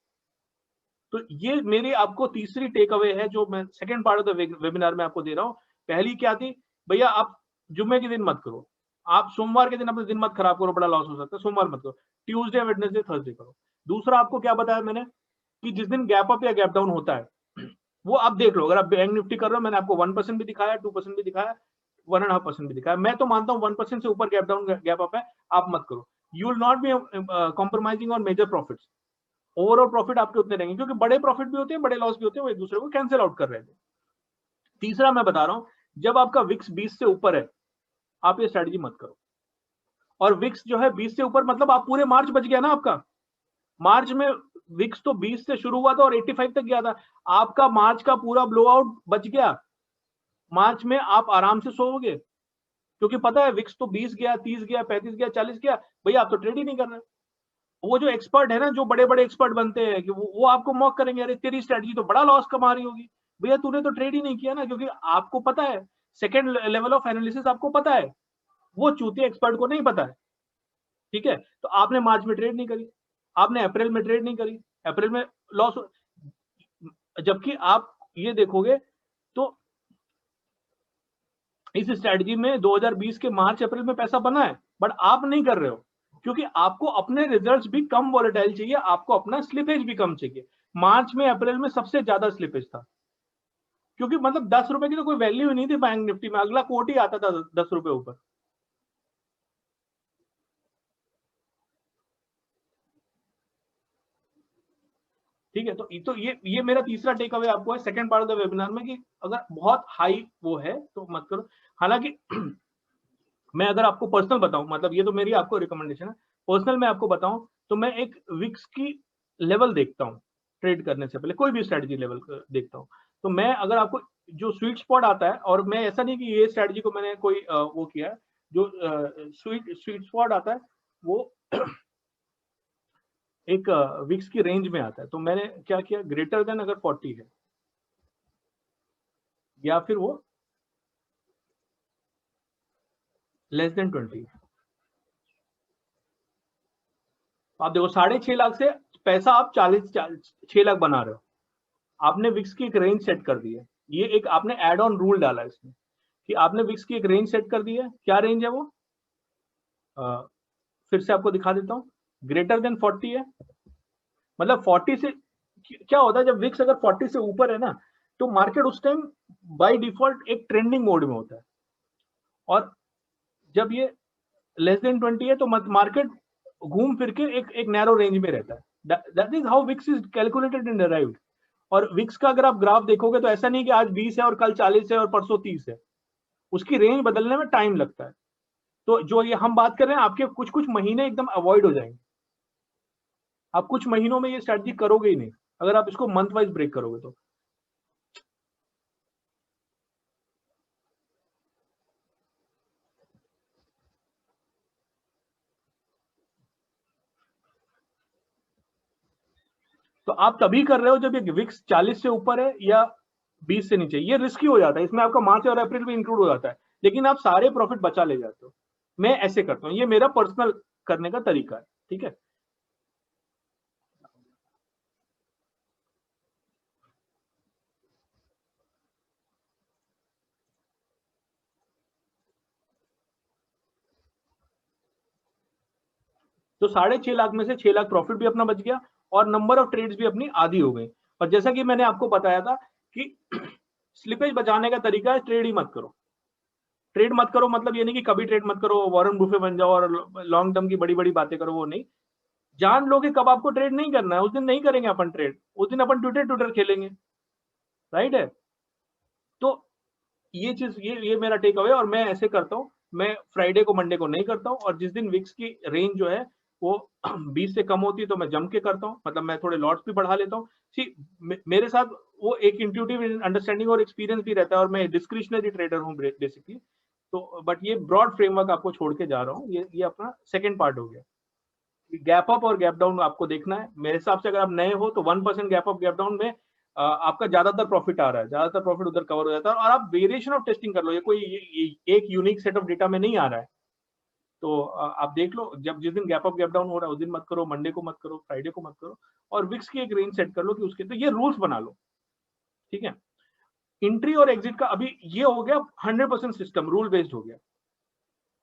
तो ये मेरी आपको तीसरी टेक अवे है जो मैं second part of the webinar में आपको दे रहा हूं। पहली क्या थी, भैया आप जुम्मे के दिन मत करो, आप सोमवार के दिन अपना दिन मत खराब करो, बड़ा लॉस हो सकता है, सोमवार मत करो, ट्यूसडे वेडनेसडे थर्सडे करो। दूसरा आपको क्या बताया मैंने कि जिस दिन गैप अप या गैप डाउन होता है वो आप देख लो। अगर आप बैंक निफ्टी कर रहे हो, मैंने आपको 1% भी दिखाया, 2% भी दिखाया, 1.5% भी दिखा है। मैं तो मानता हूँ 1% से ऊपर गैप डाउन गैप अप है, आप मत करो। You will not be compromising on major profits. Overall profit आपके उतने रहेंगे, क्योंकि बड़े प्रॉफिट भी होते हैं, बड़े लॉस भी होते हैं, वो एक दूसरे को कैंसिल आउट कर रहे थे। तीसरा मैं बता रहा हूँ, जब आपका विक्स 20 से ऊपर है, आप ये स्ट्रेटजी मत करो। और विक्स जो है 20 से ऊपर मतलब आप पूरे मार्च बच गया ना आपका। मार्च में विक्स तो 20 से शुरू हुआ था और 85 तक गया था, आपका मार्च का पूरा ब्लोआउट बच गया। मार्च में आप आराम से सोओगे, क्योंकि पता है विक्स तो 20 गया, 30 गया, 35 गया, 40 गया, भैया आप तो ट्रेड ही नहीं कर रहे। वो जो एक्सपर्ट है ना, जो बड़े बड़े एक्सपर्ट बनते हैं, कि वो आपको मॉक करेंगे, अरे तेरी स्ट्रेटजी तो बड़ा लॉस कमा रही होगी। भैया तूने तो ट्रेड ही नहीं किया ना, क्योंकि आपको पता है, सेकेंड लेवल ऑफ एनालिसिस आपको पता है, वो चूतिया एक्सपर्ट को नहीं पता है। ठीक है, तो आपने मार्च में ट्रेड नहीं करी, आपने अप्रैल में ट्रेड नहीं करी, अप्रैल में लॉस। जबकि आप ये देखोगे तो इस स्ट्रेटजी में 2020 के मार्च अप्रैल में पैसा बना है, बट आप नहीं कर रहे हो, क्योंकि आपको अपने रिजल्ट्स भी कम वॉलेटाइल चाहिए, आपको अपना स्लिपेज भी कम चाहिए। मार्च में अप्रैल में सबसे ज्यादा स्लिपेज था, क्योंकि मतलब 10 रुपए की तो कोई वैल्यू ही नहीं थी बैंक निफ्टी में, अगला कोट ही आता था 10 रुपए ऊपर। ठीक है, तो ये मेरा तीसरा टेक अवे आपको है second part of the webinar में, कि अगर बहुत हाई वो है तो मत करो। हालांकि मैं अगर आपको पर्सनल बताऊं, मतलब ये तो मेरी आपको रिकमेंडेशन है, पर्सनल मैं आपको बताऊं तो मैं एक विक्स की लेवल देखता हूं ट्रेड करने से पहले, कोई भी स्ट्रेटजी लेवल देखता हूं। तो मैं अगर आपको जो स्वीट स्पॉट आता है, और मैं ऐसा नहीं कि ये स्ट्रेटजी को मैंने कोई वो किया है, जो स्वीट स्पॉट आता है वो एक विक्स की रेंज में आता है। तो मैंने क्या किया, ग्रेटर देन अगर 40 है, या फिर वो लेस देन 20, आप देखो 6.5 लाख से पैसा आप 6 लाख बना रहे हो, आपने विक्स की एक रेंज सेट कर दी है। ये एक आपने एड ऑन रूल डाला है इसमें, कि आपने विक्स की एक रेंज सेट कर दी है। क्या रेंज है वो, फिर से आपको दिखा देता हूँ, ग्रेटर देन 40 है, मतलब 40 से क्या होता है, जब विक्स अगर 40 से ऊपर है ना, तो मार्केट उस टाइम बाय डिफॉल्ट एक ट्रेंडिंग मोड में होता है, और जब ये लेस देन 20 है तो मार्केट घूम फिर के एक नैरो रेंज में रहता है। That is how VIX is calculated and derived. और विक्स का अगर आप ग्राफ देखोगे तो ऐसा नहीं कि आज 20 है और कल 40 है और परसों 30 है, उसकी रेंज बदलने में टाइम लगता है। तो जो ये हम बात कर रहे हैं, आपके कुछ कुछ महीने एकदम अवॉइड हो जाएंगे, आप कुछ महीनों में ये स्ट्रेटजी करोगे ही नहीं, अगर आप इसको मंथ वाइज ब्रेक करोगे तो आप तभी कर रहे हो जब ये विक्स 40 से ऊपर है या 20 से नीचे। ये रिस्की हो जाता है, इसमें आपका मार्च और अप्रैल भी इंक्लूड हो जाता है, लेकिन आप सारे प्रॉफिट बचा ले जाते हो। मैं ऐसे करता हूँ, ये मेरा पर्सनल करने का तरीका है। ठीक है, तो 6.5 लाख में से 6 लाख प्रॉफिट भी अपना बच गया, और नंबर ऑफ ट्रेड्स भी अपनी आधी हो गई। और जैसा कि मैंने आपको बताया था कि स्लिपेज बचाने का तरीका है, ट्रेड ही मत करो। ट्रेड मत करो मतलब ये नहीं कि कभी ट्रेड मत करो, वॉरेन बुफे बन जाओ और लॉन्ग टर्म की बड़ी बड़ी बातें करो, वो नहीं। जान लो कि कब आपको ट्रेड नहीं करना है, उस दिन नहीं करेंगे अपन ट्रेड, उस दिन अपन ट्विटर ट्विटर खेलेंगे, राइट है। तो ये चीज, ये मेरा टेक अवे, और मैं ऐसे करता हूँ, मैं फ्राइडे को मंडे को नहीं करता हूँ, और जिस दिन विक्स की रेंज जो है वो 20 से कम होती है तो मैं जम के करता हूँ, मतलब मैं थोड़े लॉट्स भी बढ़ा लेता हूँ। सी मेरे साथ वो एक इंट्यूटिव अंडरस्टैंडिंग और एक्सपीरियंस भी रहता है, और मैं डिस्क्रिशनरी ट्रेडर हूँ बेसिकली। तो बट ये ब्रॉड फ्रेमवर्क आपको छोड़ के जा रहा हूँ, ये अपना सेकेंड पार्ट हो गया। गैप अप और गैप डाउन आपको देखना है, मेरे हिसाब से अगर आप नए हो तो 1% गैप अप गैप डाउन में आपका ज्यादातर प्रॉफिट आ रहा है, ज्यादातर प्रॉफिट उधर कवर हो जाता है, और आप वेरिएशन ऑफ टेस्टिंग कर लो, ये कोई एक यूनिक सेट ऑफ डेटा में नहीं आ रहा है। तो आप देख लो, जब जिस दिन गैप अप गैप डाउन हो रहा है उस दिन मत करो, मंडे को मत करो, फ्राइडे को मत करो, और विक्स की एक रेंज सेट कर लो कि उसके, तो ये रूल्स बना लो। ठीक है, एंट्री और एग्जिट का अभी ये हो गया 100% सिस्टम रूल बेस्ड हो गया।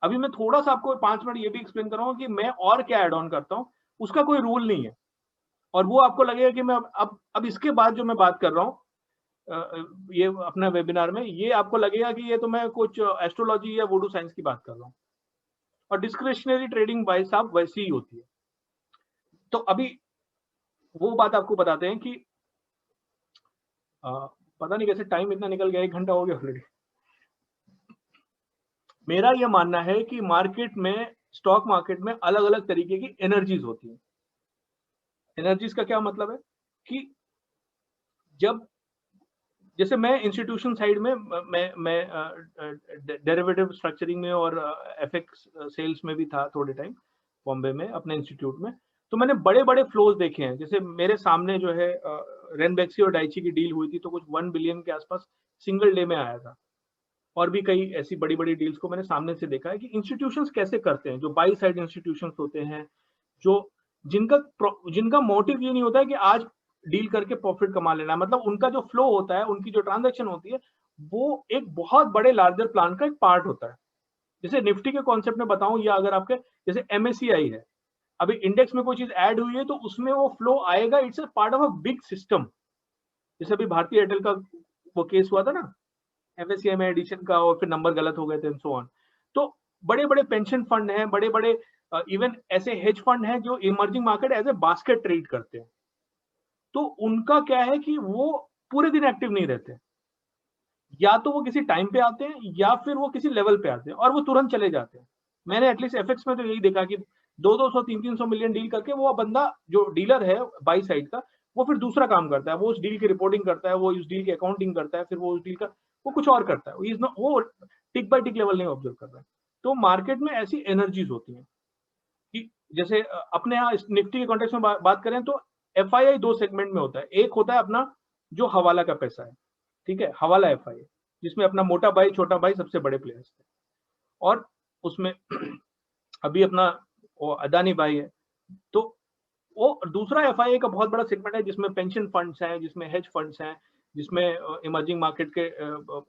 अभी मैं थोड़ा सा आपको 5 मिनट ये भी एक्सप्लेन कर रहा हूँ कि मैं और क्या एड ऑन करता हूँ, उसका कोई रूल नहीं है, और वो आपको लगेगा कि मैं अब इसके बाद जो मैं बात कर रहा हूँ ये अपना वेबिनार में, ये आपको लगेगा कि ये तो मैं कुछ एस्ट्रोलॉजी या वुडू साइंस की बात कर रहा हूँ। और डिस्क्रिशनरी ट्रेडिंग भाई साहब वैसी ही होती है। तो अभी वो बात आपको बताते हैं कि पता नहीं कैसे टाइम इतना निकल गया, 1 घंटा हो गया ऑलरेडी। मेरा यह मानना है कि मार्केट में, स्टॉक मार्केट में अलग अलग तरीके की एनर्जीज होती हैं। एनर्जीज का क्या मतलब है कि जब, जैसे मैं इंस्टीट्यूशन साइड में, मैं डेरिवेटिव स्ट्रक्चरिंग में और एफएक्स सेल्स में भी था थोड़े टाइम बॉम्बे में अपने इंस्टीट्यूट में। तो मैंने बड़े बड़े फ्लोज देखे हैं। जैसे मेरे सामने जो है रेनबेक्सी और डाइची की डील हुई थी, तो कुछ 1 बिलियन के आसपास सिंगल डे में आया था। और भी कई ऐसी बड़ी बड़ी डील्स को मैंने सामने से देखा है कि इंस्टीट्यूशंस कैसे करते हैं, जो बाई साइड इंस्टीट्यूशंस होते हैं, जो जिनका मोटिव ये नहीं होता है कि आज डील करके प्रॉफिट कमा लेना, मतलब उनका जो फ्लो होता है, उनकी जो ट्रांजैक्शन होती है, वो एक बहुत बड़े लार्जर प्लान का एक पार्ट होता है। जैसे निफ्टी के कॉन्सेप्ट में बताऊं, या अगर आपके जैसे एमएससीआई है, अभी इंडेक्स में कोई चीज ऐड हुई है तो उसमें वो फ्लो आएगा, it's a part of a big system. जैसे अभी भारतीय एयरटेल का वो केस हुआ था ना, एमएससीआई में एडिशन का, और फिर नंबर गलत हो गए थे, सो ऑन। तो बड़े बड़े पेंशन फंड हैं, बड़े बड़े इवन ऐसे हेज फंड हैं जो emerging market as a basket trade करते हैं। तो उनका क्या है कि वो पूरे दिन एक्टिव नहीं रहते, या तो वो किसी टाइम पे आते हैं या फिर वो किसी लेवल पे आते हैं और वो तुरंत चले जाते हैं। मैंने एटलीस्ट एफएक्स में तो यही देखा कि 200 300 मिलियन डील करके वो बंदा जो डीलर है बाई साइड का, वो फिर दूसरा काम करता है, वो उस डील की रिपोर्टिंग करता है, वो उस डील की अकाउंटिंग करता है, फिर वो उस डील का वो कुछ और करता है, वो टिक बाय टिक लेवल नहीं ऑब्जर्व कर रहा है। तो मार्केट में ऐसी एनर्जीज होती हैं कि जैसे अपने यहाँ निफ्टी के कॉन्टेक्स्ट में बात करें तो एफआईआई 2 सेगमेंट में होता है। एक होता है अपना जो हवाला का पैसा है, ठीक है, हवाला एफआईआई, जिसमें अपना मोटा भाई छोटा भाई सबसे बड़े प्लेयर्स थे। और उसमें अभी अपना वो अदानी भाई है। तो वो दूसरा एफआईआई का बहुत बड़ा सेगमेंट है, जिसमें पेंशन फंड्स हैं, जिसमें हेज फंड्स हैं, जिसमें इमर्जिंग मार्केट के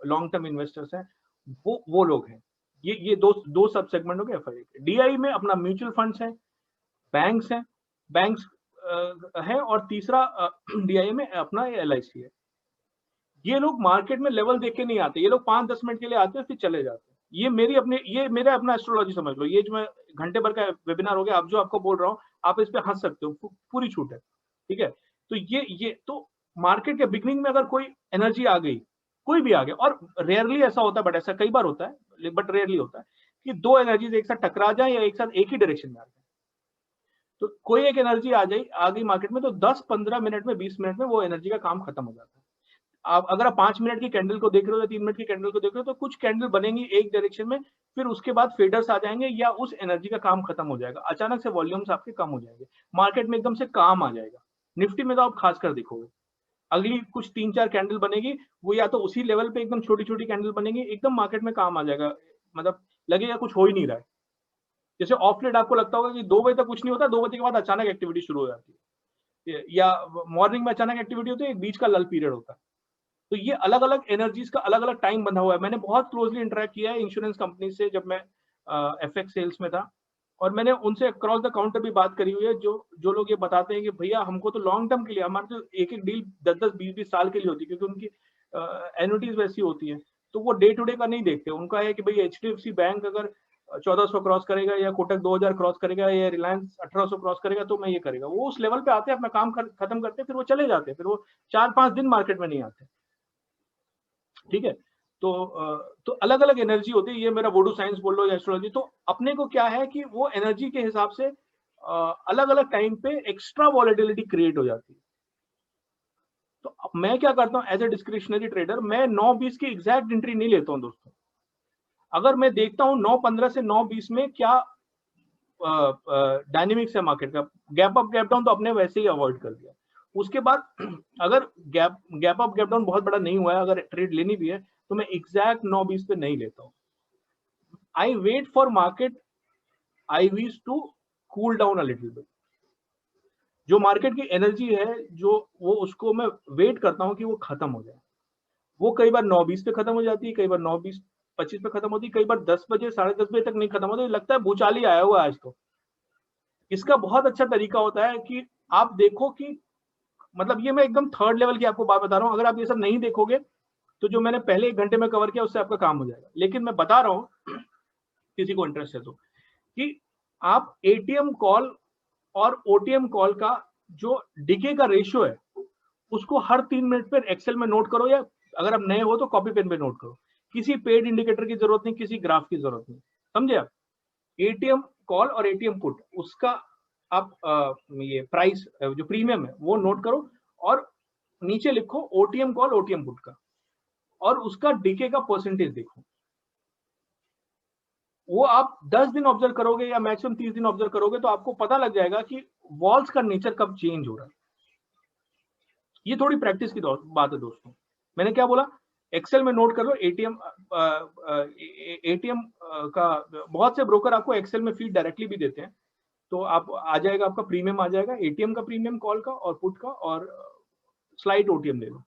लॉन्ग टर्म इन्वेस्टर्स हैं, वो लोग हैं। ये दो सब सेगमेंट हो गए एफआईआई के। डीआई में अपना म्यूचुअल फंड्स हैं, बैंक्स हैं, बैंक्स है, और तीसरा डीआई में अपना एलआईसी है। ये लोग मार्केट में लेवल देख के नहीं आते, ये लोग 5-10 मिनट के लिए आते हैं फिर चले जाते हैं। ये मेरा अपना एस्ट्रोलॉजी समझ लो। ये जो मैं घंटे भर का वेबिनार हो गया, अब जो आपको बोल रहा हूँ आप इस पे हंस सकते हो, पूरी छूट है, ठीक है। तो ये तो मार्केट के बिगनिंग में अगर कोई एनर्जी आ गई, कोई भी आ गया, और रेयरली ऐसा होता है, बट ऐसा कई बार होता है, बट रेयरली होता है कि दो एनर्जीज एक साथ टकरा जाए या एक साथ एक ही डायरेक्शन में आ जाए। तो कोई एक एनर्जी आ गई मार्केट में, तो 10-15 मिनट में, 20 मिनट में वो एनर्जी का काम खत्म हो जाता है। आप अगर आप 5 मिनट की कैंडल को देख रहे हो या 3 मिनट की कैंडल को देख रहे हो, तो कुछ कैंडल बनेंगी एक डायरेक्शन में, फिर उसके बाद फेडर्स आ जाएंगे या उस एनर्जी का काम खत्म हो जाएगा, अचानक से वॉल्यूम्स आपके कम हो जाएंगे, मार्केट में एकदम से काम आ जाएगा। निफ्टी में तो आप खासकर देखोगे अगली कुछ 3-4 कैंडल बनेगी, वो या तो उसी लेवल पे एकदम छोटी छोटी कैंडल बनेगी, एकदम मार्केट में काम आ जाएगा, मतलब लगेगा कुछ हो ही नहीं रहा है। जैसे ऑफ लेट आपको लगता होगा कि 2 बजे तक कुछ नहीं होता, 2 बजे के बाद अचानक एक्टिविटी शुरू हो जाती है, या मॉर्निंग में अचानक एक्टिविटी होती है, एक बीच का लल पीरियड होता है। तो ये अलग अलग एनर्जीज का अलग अलग टाइम बना हुआ है। मैंने बहुत क्लोजली इंटरेक्ट किया है इंश्योरेंस कंपनी से जब मैं एफएक्स सेल्स में था, और मैंने उनसे क्रॉस द काउंटर भी बात करी हुई है। जो जो लोग ये बताते हैं कि भैया हमको तो लॉन्ग टर्म के लिए, हमारे तो एक एक डील 10-10 20-20 साल के लिए होती है, क्योंकि उनकी एनुटीज वैसी होती है, तो वो डे टू डे का नहीं देखते। उनका है कि भाई एचडीएफसी बैंक अगर 1400 क्रॉस करेगा, या कोटक 2000 क्रॉस करेगा, या रिलायंस 1800 क्रॉस करेगा, तो मैं ये करेगा। वो उस लेवल पे आते हैं, अपना काम खत्म करते हैं, फिर वो चले जाते हैं, फिर वो 4-5 दिन मार्केट में नहीं आते, ठीक है। तो अलग अलग एनर्जी होती है, ये मेरा वोडू साइंस बोल लो या एस्ट्रोलॉजी। तो अपने को क्या है कि वो एनर्जी के हिसाब से अलग अलग टाइम पे एक्स्ट्रा वॉलेटिलिटी क्रिएट हो जाती है। तो अब मैं क्या करता हूँ एज ए डिस्क्रिशनरी ट्रेडर, मैं 9-20 की एग्जैक्ट एंट्री नहीं लेता हूँ दोस्तों। अगर मैं देखता हूँ 9-15 से 9-20 में क्या डायनेमिक्स है मार्केट का, गैप अप गैप डाउन तो अपने वैसे ही अवॉइड कर दिया। उसके बाद अगर गैप अप गैप डाउन बहुत बड़ा नहीं हुआ है, अगर ट्रेड लेनी भी है, तो मैं एग्जैक्ट 9-20 पे नहीं लेता हूँ। I wait for market IVs to cool down a little bit. जो मार्केट की एनर्जी है, जो वो उसको मैं वेट करता हूँ कि वो खत्म हो जाए। वो कई बार 9-20 पे खत्म हो जाती है, कई बार 9-20-25 पे खत्म होती है, कई बार 10 बजे 10:30 बजे तक नहीं खत्म होती, लगता है भूचाल ही आया हुआ है आज तो। इसका बहुत अच्छा तरीका होता है कि आप देखो कि मतलब ये मैं एकदम थर्ड लेवल की आपको बात बता रहा हूँ, अगर आप ये सब नहीं देखोगे तो जो मैंने पहले 1 घंटे में कवर किया उससे आपका काम हो जाएगा। लेकिन मैं बता रहा हूँ किसी को इंटरेस्ट है तो, कि आप एटीएम कॉल और ओटीएम कॉल का जो डिके का रेशियो है उसको हर 3 मिनट पर एक्सेल में नोट करो, या अगर आप नए हो तो कॉपी पेन पे नोट करो। किसी पेड इंडिकेटर की जरूरत नहीं, किसी ग्राफ की जरूरत नहीं, समझे आप? एटीएम कॉल और एटीएम पुट, उसका आप ये प्राइस जो प्रीमियम है वो नोट करो, और नीचे लिखो ओटीएम कॉल ओटीएम पुट का, और उसका डीके का परसेंटेज देखो। वो आप 10 दिन ऑब्जर्व करोगे या मैक्सिमम 30 दिन ऑब्जर्व करोगे तो आपको पता लग जाएगा कि वॉल्स का नेचर कब चेंज हो रहा है। ये थोड़ी प्रैक्टिस की बात है दोस्तों। मैंने क्या बोला, एक्सेल में नोट कर लो। एटीएम का बहुत से ब्रोकर आपको एक्सेल में फीड डायरेक्टली भी देते हैं, तो आप आ जाएगा, आपका प्रीमियम आ जाएगा, एटीएम का प्रीमियम कॉल का और पुट का, और स्लाइड ओटीएम ले लो।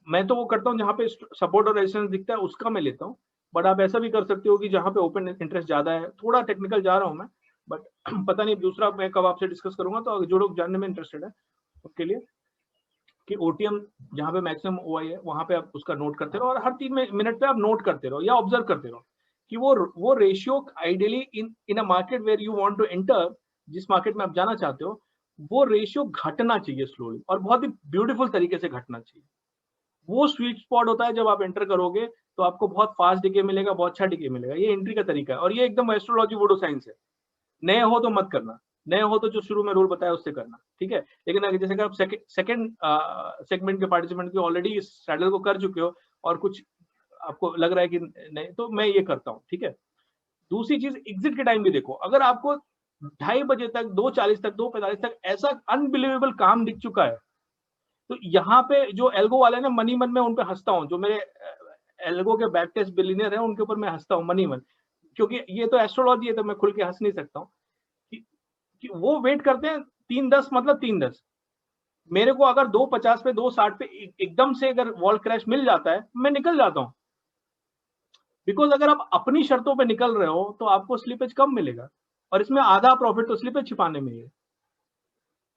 मैं तो वो करता हूँ जहाँ पे सपोर्ट और रेजिस्टेंस दिखता है उसका मैं लेता हूँ, बट आप ऐसा भी कर सकते हो कि जहाँ पे ओपन इंटरेस्ट ज्यादा है। थोड़ा टेक्निकल जा रहा हूँ मैं, बट पता नहीं दूसरा मैं कब आपसे डिस्कस करूंगा, तो जो लोग जानने में इंटरेस्टेड है उसके लिए, कि ओटीएम जहाँ पे मैक्सिमम ओआई है वहां पे आप उसका नोट करते रहो, और हर 3 मिनट पे आप नोट करते रहो या ऑब्जर्व करते रहो कि वो ratio ideally in a market where you want to enter, जिस मार्केट में आप जाना चाहते हो, वो रेशियो घटना चाहिए स्लोली, और बहुत ही ब्यूटीफुल तरीके से घटना चाहिए। वो स्वीट स्पॉट होता है जब आप एंटर करोगे तो आपको बहुत फास्ट डिके मिलेगा, बहुत अच्छा डिके मिलेगा। ये एंट्री का तरीका है, और ये एकदम एस्ट्रोलॉजी वुडो साइंस है। नए हो तो मत करना, नए हो तो जो शुरू में रूल बताया उससे करना, ठीक है? लेकिन अगर जैसे कि आप सेकंड सेगमेंट के पार्टिसिपेंट की ऑलरेडी इस स्ट्रैडल को कर चुके हो और कुछ आपको लग रहा है कि नहीं, तो मैं ये करता हूँ, ठीक है? दूसरी चीज, एग्जिट के टाइम भी देखो। अगर आपको 2:30 तक, 2:40 तक, 2:45 तक ऐसा अनबिलीवेबल काम दिख चुका है, तो यहाँ पे जो एल्गो वाले ना, मनी मन में उन पे हंसता हूँ। जो मेरे एल्गो के बैक टेस्ट बिलियनियर है उनके ऊपर मैं हंसता हूँ मनी मन, क्योंकि ये तो एस्ट्रोलॉजी है, तो मैं खुल के हंस नहीं सकता हूँ कि वो वेट करते हैं 3:10 मतलब 3:10। मेरे को अगर 2:50 पे, 2:60 पे एकदम से अगर वॉल क्रैश मिल जाता है, मैं निकल जाता हूँ। बिकॉज अगर आप अपनी शर्तों पे निकल रहे हो तो आपको स्लिपेज कम मिलेगा, और इसमें आधा प्रॉफिट तो स्लिपेज छिपाने में ही है।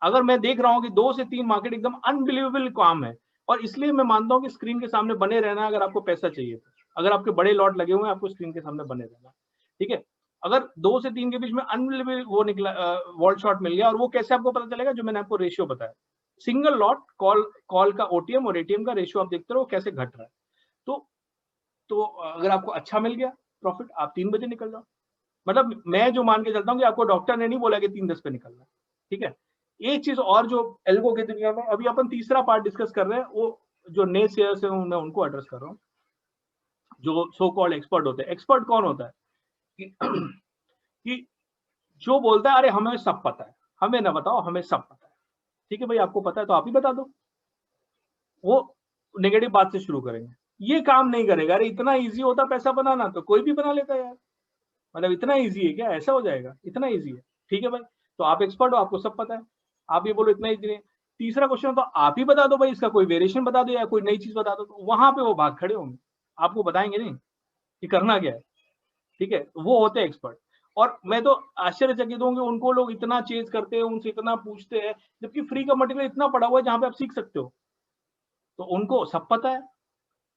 अगर मैं देख रहा हूँ कि 2 से 3 मार्केट एकदम अनबिलीवेबल काम है, और इसलिए मैं मानता हूँ कि स्क्रीन के सामने बने रहना अगर आपको पैसा चाहिए तो। अगर आपके बड़े लॉट लगे हुए हैं, आपको स्क्रीन के सामने बने रहना, ठीक है? अगर 2 से 3 के बीच में अनबिलीवेबल वो निकला, वॉल शॉट मिल गया, और वो कैसे आपको पता चलेगा? जो मैंने आपको रेशियो बताया, सिंगल लॉट कॉल का ओटीएम और एटीएम का रेशियो आप देखते रहो कैसे घट रहा है। तो अगर आपको अच्छा मिल गया प्रॉफिट, आप 3 बजे निकल जाओ। मतलब मैं जो मान के चलता हूँ कि आपको डॉक्टर ने नहीं बोला कि 3:10 पे निकलना, ठीक है? एक चीज और जो एल्गो की दुनिया में, अभी अपन तीसरा पार्ट डिस्कस कर रहे हैं, वो जो ने शेयर्स है मैं उनको एड्रेस कर रहा हूँ, जो सो कॉल्ड एक्सपर्ट होते हैं। एक्सपर्ट कौन होता है? कि जो बोलता है अरे हमें सब पता है, हमें ना बताओ, हमें सब पता है। ठीक है भाई, आपको पता है तो आप ही बता दो। वो नेगेटिव बात से शुरू करेंगे, ये काम नहीं करेगा। अरे इतना इजी होता पैसा बनाना तो कोई भी बना लेता यार, मतलब इतना इजी है क्या? ऐसा हो जाएगा? इतना इजी है, ठीक है भाई? तो आप एक्सपर्ट हो, आपको सब पता है, आप ये बोलो इतना इजी नहीं। तीसरा क्वेश्चन तो आप ही बता दो भाई, इसका कोई वेरिएशन बता दो या कोई नई चीज बता दो, तो वहां पे वो भाग खड़े होंगे, आपको बताएंगे नहीं कि करना क्या है, ठीक है? वो होते हैं एक्सपर्ट। और मैं तो आश्चर्यचकित हूँ कि उनको लोग इतना चेज करते हैं, उनसे इतना पूछते हैं, जबकि फ्री का मटेरियल इतना पड़ा हुआ है जहां पे आप सीख सकते हो। तो उनको सब पता है,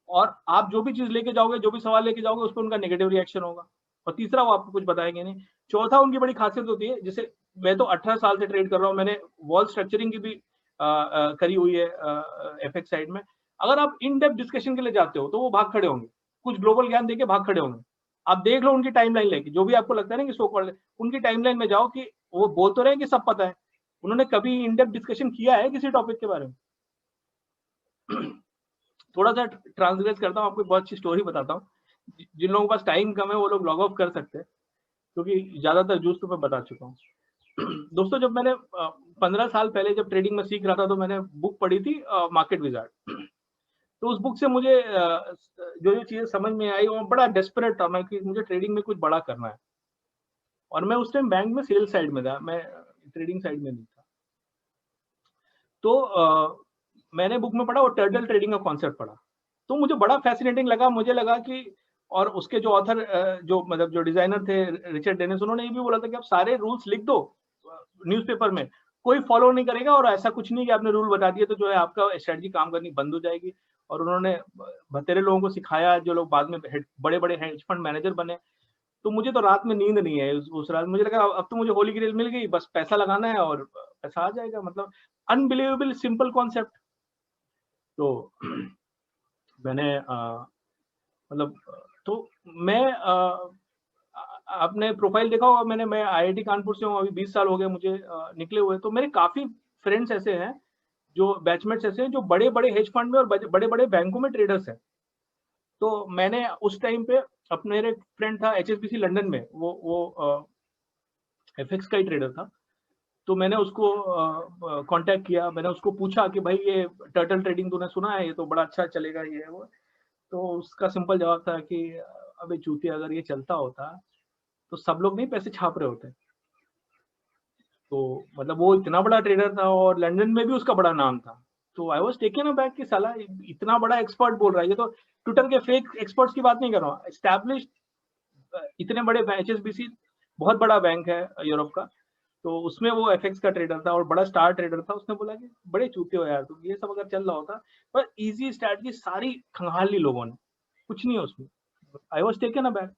और आप जो भी चीज लेके जाओगे, जो भी सवाल लेके जाओगे, उस पर उनका नेगेटिव रिएक्शन होगा। और तीसरा, वो आपको कुछ बताएंगे नहीं। चौथा, उनकी बड़ी खासियत होती है, जैसे मैं तो 18 साल से ट्रेड कर रहा हूँ, मैंने वॉल स्ट्रक्चरिंग की भी करी हुई है एफएक्स साइड में। अगर आप इन डेप्थ डिस्कशन के लिए जाते हो तो वो भाग खड़े होंगे, कुछ ग्लोबल ज्ञान देके भाग खड़े होंगे। आप देख लो उनकी टाइमलाइन लेके, जो भी आपको लगता है ना कि सो कॉल्ड, उनकी टाइमलाइन में जाओ कि वो बोल तो रहे कि सब पता है, उन्होंने कभी इन डेप्थ डिस्कशन किया है किसी टॉपिक के बारे में? थोड़ा सा ट्रांसग्रेस करता हूँ, आपको बहुत अच्छी स्टोरी बताता हूँ। जिन लोगों के पास टाइम कम है वो लोग लॉग ऑफ कर सकते हैं, क्योंकि ज्यादातर जूस तो मैं बता चुका हूँ। दोस्तों, जब मैंने 15 साल पहले जब ट्रेडिंग में सीख रहा था, तो मैंने बुक पढ़ी थी मार्केट विजार्ड। तो उस बुक से मुझे जो जो चीजें समझ में आई, वो बड़ा डेस्परेट था मैं कि मुझे ट्रेडिंग में कुछ बड़ा करना है। और मैं उस टाइम बैंक में सेल्स साइड में था, मैं ट्रेडिंग साइड में नहीं था। तो मैंने बुक में पढ़ा, वो टर्टल ट्रेडिंग का कॉन्सेप्ट पढ़ा, तो मुझे बड़ा फैसिनेटिंग लगा। मुझे लगा कि, और उसके जो ऑथर, जो डिजाइनर थे, रिचर्ड डेनिस, उन्होंने ये भी बोला था कि आप सारे रूल्स लिख दो न्यूज़पेपर में, कोई फॉलो नहीं करेगा, और ऐसा कुछ नहीं कि आपने रूल बता दिया तो जो है आपका स्ट्रेटजी काम करनी बंद हो जाएगी। और उन्होंने बतेरे लोगों को सिखाया, जो लोग बाद में बड़े बड़े हेज फंड मैनेजर बने। तो मुझे तो रात में नींद नहीं है उस रात, मुझे लगा अब तो मुझे होली ग्रेल मिल गई, बस पैसा लगाना है और पैसा आ जाएगा। मतलब अनबिलीवेबल सिंपल कॉन्सेप्ट। तो मैंने मतलब तो मैं आपने प्रोफाइल देखा होगा, मैं आईआईटी कानपुर से हूँ, अभी 20 साल हो गए मुझे निकले हुए। तो मेरे काफी फ्रेंड्स ऐसे हैं, जो बैचमेट्स ऐसे हैं, जो बड़े बड़े हेज फंड में और बड़े बड़े बैंकों में ट्रेडर्स हैं। तो मैंने उस टाइम पे अपने एक फ्रेंड था एचएसबीसी लंदन में, वो एफएक्स का ही ट्रेडर था। तो मैंने उसको कांटेक्ट किया, मैंने उसको पूछा कि भाई ये टर्टल ट्रेडिंग तूने सुना है, ये तो बड़ा अच्छा चलेगा ये वो। तो उसका सिंपल जवाब था कि अबे चूतिया, अगर ये चलता होता तो सब लोग नहीं पैसे छाप रहे होते। तो मतलब वो इतना बड़ा ट्रेडर था और लंदन में भी उसका बड़ा नाम था। तो आई वाज टेकन अबैक कि साला इतना बड़ा एक्सपर्ट बोल रहा है। ये तो ट्विटर के फेक एक्सपर्ट्स की बात नहीं कर रहा हूँ, एस्टैब्लिश्ड इतने बड़े एचएसबीसी बहुत बड़ा बैंक है यूरोप का, तो उसमें वो एफएक्स का ट्रेडर था और बड़ा स्टार ट्रेडर था। उसने बोला कि बड़े चूते हो यार तुम, ये सब अगर चल रहा होता। पर इजी स्ट्रैटेजी सारी खंगाल ली लोगों ने, कुछ नहीं है उसमें। I was taken aback.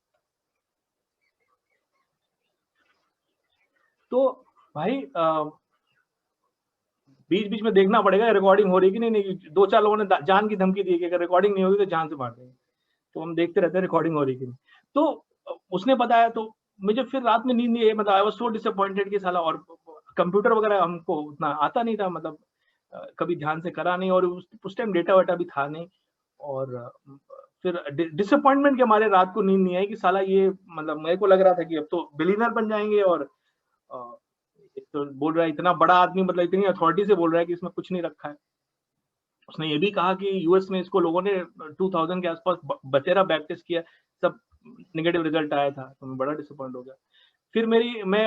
तो भाई बीच बीच में देखना पड़ेगा रिकॉर्डिंग हो रही कि नहीं। दो चार लोगों ने जान की धमकी दी कि अगर रिकॉर्डिंग नहीं होगी तो जान से मार देंगे। तो हम देखते रहते हैं रिकॉर्डिंग हो रही कि नहीं। तो उसने बताया, तो मुझे फिर रात में नींद नहीं आई। मतलब आई वाज सो डिसअपॉइंटेड कि साला, और कंप्यूटर वगैरह हमको उतना आता नहीं था, मतलब कभी ध्यान से करा नहीं, और उस टाइम डेटा वेटा भी था नहीं। और फिर डिसअपॉइंटमेंट के मारे रात को नींद नहीं आई कि साला ये, मतलब मेरे को लग रहा था कि अब तो बिलियनर बन जाएंगे, और तो बोल रहा है इतना बड़ा आदमी, मतलब इतनी अथॉरिटी से बोल रहा है कि इसमें कुछ नहीं रखा है। उसने ये भी कहा कि यूएस में इसको लोगों ने 2000 के आसपास बतेरा बैक टेस्ट किया, सब नेगेटिव रिजल्ट आया था। तो मैं बड़ा डिसअपॉइंट हो गया। फिर मैं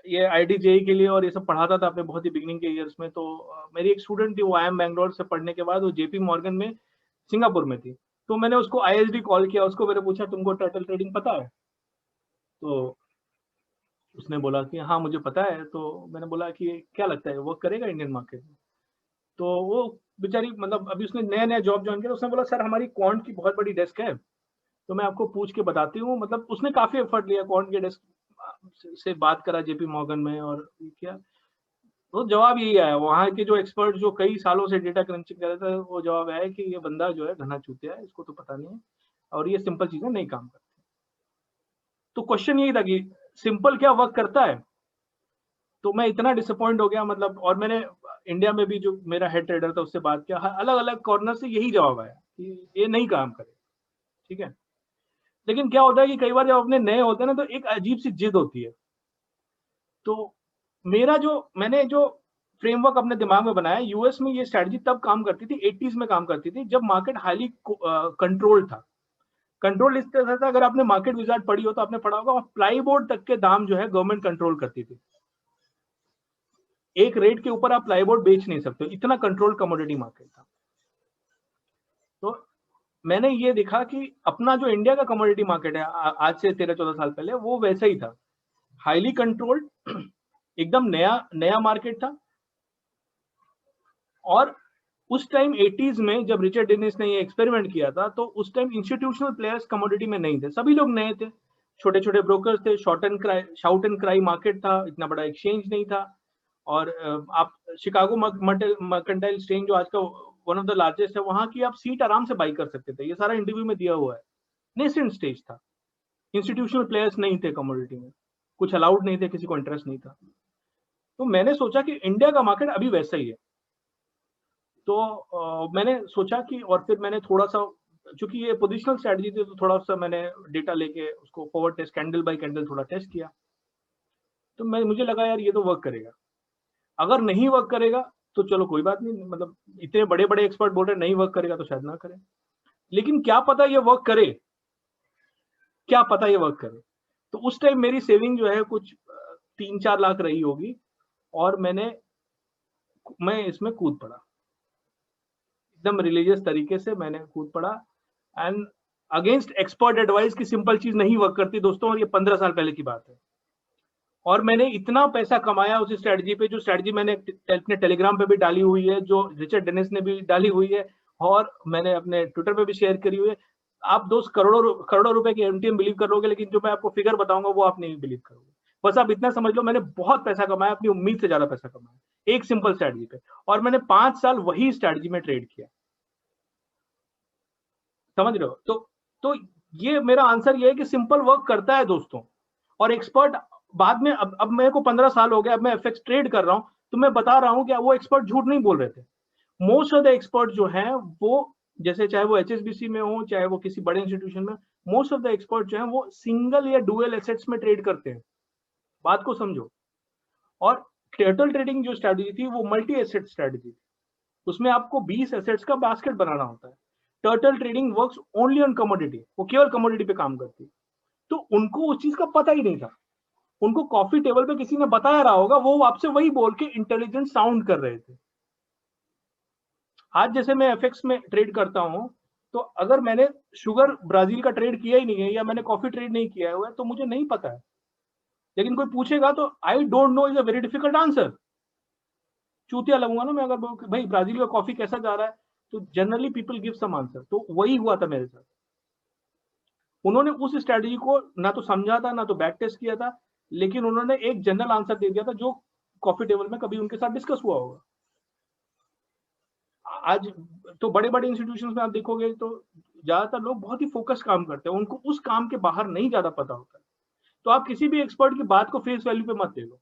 ये आईआईटी के लिए और ये सब पढ़ाता था अपने बहुत ही बिगिनिंग के ईयर्स में। तो मेरी एक स्टूडेंट थी, वो आईएम बैंगलोर से पढ़ने के बाद वो जेपी मॉर्गन में सिंगापुर में थी। तो मैंने उसको आईएसडी कॉल किया, उसको मैंने पूछा तुमको टर्टल ट्रेडिंग पता है? तो उसने बोला कि हाँ मुझे पता है। तो मैंने बोला कि क्या लगता है वर्क करेगा इंडियन मार्केट में? तो वो बेचारी, मतलब अभी उसने नया नया जॉब ज्वाइन किया। उसने बोला सर हमारी क्वांट की बहुत बड़ी डेस्क है, तो मैं आपको पूछ के बताती हूँ। मतलब उसने काफी एफर्ट लिया, क्वांट के डेस्क से बात करा जेपी मॉर्गन में, और क्या तो जवाब यही आया। वहाँ के जो एक्सपर्ट जो कई सालों से डेटा क्रंचिंग कर रहे थे, वो जवाब आया कि ये बंदा जो है घना चूतिया है, इसको तो पता नहीं है, और ये सिंपल चीजें नहीं काम करती। तो क्वेश्चन यही था कि सिंपल क्या वर्क करता है। तो मैं इतना डिसअपॉइंट हो गया, मतलब। और मैंने इंडिया में भी जो मेरा हेड ट्रेडर था उससे बात किया, अलग अलग कॉर्नर से यही जवाब आया कि ये नहीं काम करे। ठीक है, लेकिन क्या होता है कि कई बार जब अपने नए होते हैं ना, तो एक अजीब सी जिद होती है। तो मैंने जो फ्रेमवर्क अपने दिमाग में बनाया, यूएस में ये स्ट्रेटजी तब काम करती थी, 80s में काम करती थी, जब मार्केट हाईली कंट्रोल था। कंट्रोल इस तरह था, अगर आपने मार्केट विजार्ड पढ़ी हो तो आपने पढ़ा होगा, प्लाई बोर्ड तक के दाम जो है गवर्नमेंट कंट्रोल करती थी। एक रेट के ऊपर आप प्लाईबोर्ड बेच नहीं सकते, इतना कंट्रोल कमोडिटी मार्केट था। तो मैंने ये देखा कि अपना जो इंडिया का कमोडिटी मार्केट है आज से 13-14 साल पहले, वो वैसा ही था, हाईली कंट्रोल्ड, एकदम नया नया मार्केट था। और उस टाइम 80s में जब रिचर्ड डेनिस ने ये एक्सपेरिमेंट किया था, तो उस टाइम इंस्टीट्यूशनल प्लेयर्स कमोडिटी में नहीं थे, सभी लोग नए थे, छोटे छोटे ब्रोकर्स थे, शाउट एंड क्राई मार्केट था, इतना बड़ा एक्सचेंज नहीं था। और आप शिकागो मर्केंटाइल एक्सचेंज जो आज का वन ऑफ द लार्जेस्ट है, वहां की आप सीट आराम से बाई कर सकते थे, ये सारा इंटरव्यू में दिया हुआ है। नेसेंट स्टेज था, इंस्टीट्यूशनल प्लेयर्स नहीं थे कमोडिटी में, कुछ अलाउड नहीं थे, किसी को इंटरेस्ट नहीं था। तो मैंने सोचा कि इंडिया का मार्केट अभी वैसा ही है। तो मैंने सोचा कि, और फिर मैंने थोड़ा सा, चूंकि ये पोजिशनल स्ट्रेटजी थी, तो थोड़ा सा मैंने डेटा लेके उसको forward test, candle by candle थोड़ा टेस्ट किया। तो मुझे लगा यार ये तो वर्क करेगा। अगर नहीं वर्क करेगा तो चलो कोई बात नहीं, मतलब इतने बड़े बड़े एक्सपर्ट बोल रहे नहीं वर्क करेगा तो शायद ना करें। लेकिन क्या पता ये वर्क करे, क्या पता ये वर्क करे। तो उस टाइम मेरी सेविंग जो है कुछ 3-4 लाख रही होगी, और मैं इसमें कूद पड़ा, एकदम रिलीजियस तरीके से मैंने कूद पड़ा। एंड अगेंस्ट एक्सपर्ट एडवाइस की सिंपल चीज नहीं वर्क करती दोस्तों, और ये 15 साल पहले की बात है। और मैंने इतना पैसा कमाया उस स्ट्रेटजी पे, जो स्ट्रेटजी मैंने अपने टेलीग्राम पे भी डाली हुई है, जो रिचर्ड डेनिस ने भी डाली हुई है, और मैंने अपने ट्विटर पे भी शेयर करी हुई है। आप दोस्त करोड़ों रुपए की एमटीएम बिलीव करोगे, लेकिन जो मैं आपको फिगर बताऊंगा वो आप नहीं बिलीव करोगे। बस आप इतना समझ लो, मैंने बहुत पैसा कमाया, अपनी उम्मीद से ज्यादा पैसा कमाया एक सिंपल स्ट्रेटजी पे, और मैंने 5 साल वही स्ट्रेटजी में ट्रेड किया। समझ रहे हो? तो ये मेरा आंसर ये है कि सिंपल वर्क करता है दोस्तों। और एक्सपर्ट बाद में, अब मेरे को 15 साल हो गया, अब मैं एफएक्स ट्रेड कर रहा हूं, तो मैं बता रहा हूं कि वो एक्सपर्ट झूठ नहीं बोल रहे थे। मोस्ट ऑफ द एक्सपर्ट जो हैं वो, जैसे चाहे वो एचएसबीसी में हो, चाहे वो किसी बड़े इंस्टीट्यूशन में, मोस्ट ऑफ द एक्सपर्ट जो हैं वो सिंगल या डुअल एसेट्स में ट्रेड करते हैं। बात को समझो। और टर्टल ट्रेडिंग जो स्ट्रेटजी थी वो मल्टी एसेट स्ट्रेटजी थी, उसमें आपको 20 एसेट्स का बास्केट बनाना होता है। Turtle trading works only on commodity, वो केवल कमोडिटी पे काम करती है। तो उनको उस चीज का पता ही नहीं था। उनको कॉफी टेबल पे किसी ने बताया रहा होगा, वो आपसे वही बोल के इंटेलिजेंट साउंड कर रहे थे। आज जैसे मैं एफएक्स में ट्रेड करता हूं, तो अगर मैंने शुगर ब्राजील का ट्रेड किया ही नहीं है, या मैंने कॉफी ट्रेड नहीं किया हुआ है, तो मुझे नहीं पता है। लेकिन कोई पूछेगा तो I don't know is a very difficult answer. चूतिया लगूंगा ना मैं अगर भाई ब्राजील का कॉफी कैसा जा रहा है, तो generally people give some answer. तो वही हुआ था मेरे साथ। उन्होंने उस स्ट्रेटजी को ना तो समझा था, ना तो बैक टेस्ट किया था, लेकिन उन्होंने एक जनरल आंसर दे दिया था जो कॉफी टेबल में कभी उनके साथ डिस्कस हुआ होगा। आज तो बड़े बड़े इंस्टीट्यूशन में आप देखोगे तो ज्यादातर लोग बहुत ही फोकस काम करते हैं, उनको उस काम के बाहर नहीं ज्यादा पता होता है। तो आप किसी भी एक्सपर्ट की बात को फेस वैल्यू पे मत ले लो।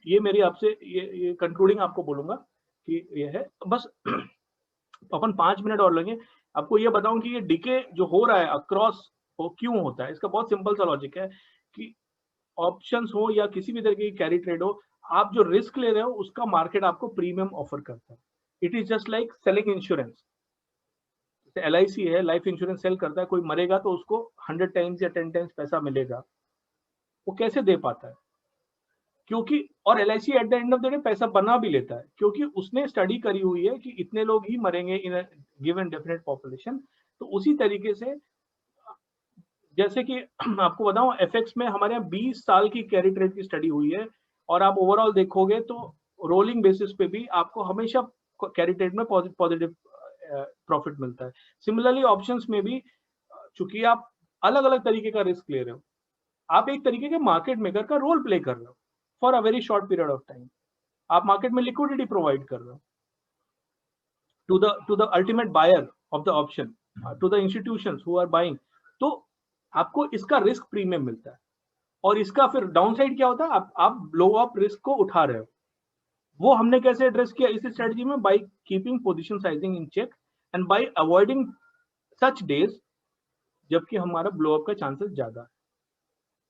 ये मेरी आपसे ये कंक्लूडिंग आपको बोलूंगा कि ये है बस। अपन 5 मिनट और लेंगे। आपको ये बताऊं कि ये डीके जो हो रहा है अक्रॉस, वो क्यों होता है। इसका बहुत सिंपल सा लॉजिक है कि ऑप्शंस हो या किसी भी तरीके की कैरी ट्रेड हो, आप जो रिस्क ले रहे हो उसका मार्केट आपको प्रीमियम ऑफर करता है। It is just like selling insurance. LIC है, लाइफ इंश्योरेंस सेल करता है, कोई मरेगा तो उसको 100 टाइम्स या 10 टाइम्स पैसा मिलेगा। वो कैसे दे पाता है? क्योंकि, और LIC at the end of the day पैसा बना भी लेता है, क्योंकि उसने स्टडी करी हुई है कि इतने लोग ही मरेंगे इन गिवन डेफिनेट पॉपुलेशन। तो उसी तरीके से, जैसे कि आपको बताऊं, एफएक्स में हमारे यहाँ 20 साल की कैरी ट्रेड की स्टडी हुई है, और आप ओवरऑल देखोगे तो रोलिंग बेसिस पे भी आपको हमेशा कैरी ट्रेड में पॉजिटिव प्रॉफिट मिलता है। सिमिलरली ऑप्शंस में भी, चूंकि आप अलग अलग तरीके का रिस्क ले रहे हो, आप एक तरीके के मार्केट मेकर का रोल प्ले कर रहे हो for a very short period of time. आप मार्केट में लिक्विडिटी प्रोवाइड कर रहे हो to the ultimate buyer of the option, to the institutions who are buying. तो आपको इसका रिस्क प्रीमियम मिलता है। और इसका फिर डाउन साइड क्या होता है, आप ब्लो अप रिस्क को उठा रहे हो। वो हमने कैसे एड्रेस किया इस स्ट्रेटजी में, by keeping position sizing in check and by avoiding such days जबकि हमारा ब्लो अप का चांसेस ज्यादा है।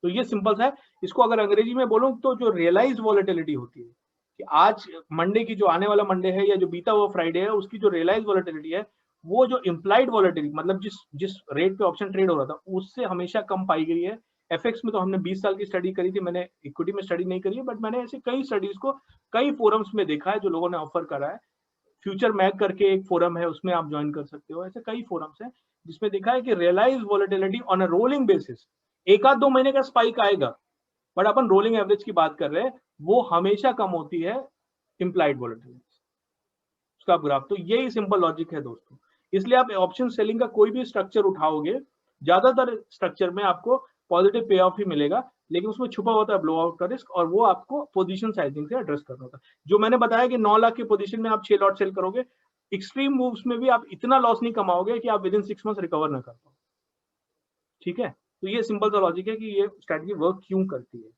तो ये सिंपल सा है। इसको अगर अंग्रेजी में बोलूं तो जो रियलाइज वॉलेटिलिटी होती है, कि आज मंडे की जो आने वाला मंडे है या जो बीता हुआ फ्राइडे है, उसकी जो रियलाइज वॉलेटिलिटी है, वो जो इम्प्लाइड वॉलेटिलिटी, मतलब जिस जिस रेट पे ऑप्शन ट्रेड हो रहा था उससे हमेशा कम पाई गई है। एफएक्स में तो हमने 20 साल की स्टडी करी थी, मैंने इक्विटी में स्टडी नहीं करी है, बट मैंने ऐसे कई स्टडीज को कई फोरम्स में देखा है जो लोगों ने ऑफर करा है। फ्यूचर मैग करके एक फोरम है, उसमें आप ज्वाइन कर सकते हो। ऐसे कई फोरम्स हैं जिसमें देखा है कि realised volatility on a rolling basis, एक आध 2 महीने का स्पाइक आएगा, बट अपन रोलिंग एवरेज की बात कर रहे हैं, वो हमेशा कम होती है इम्प्लाइड वॉलेटिलिटी उसका ग्राफ। तो यही सिंपल लॉजिक है दोस्तों। इसलिए आप ऑप्शन सेलिंग का कोई भी स्ट्रक्चर उठाओगे, ज्यादातर स्ट्रक्चर में आपको पॉजिटिव पे ऑफ ही मिलेगा, लेकिन उसमें छुपा होता है ब्लो आउट का रिस्क, और वो आपको पोजीशन साइजिंग से एड्रेस करना होता है। जो मैंने बताया कि 9 लाख की पोजीशन में आप 6 लॉट सेल करोगे, एक्सट्रीम मूव्स में भी आप इतना लॉस नहीं कमाओगे कि आप विद इन 6 मंथ्स रिकवर ना कर पाओ। ठीक है, तो ये सिंपल सा लॉजिक है कि ये स्ट्रेटजी वर्क क्यों करती है।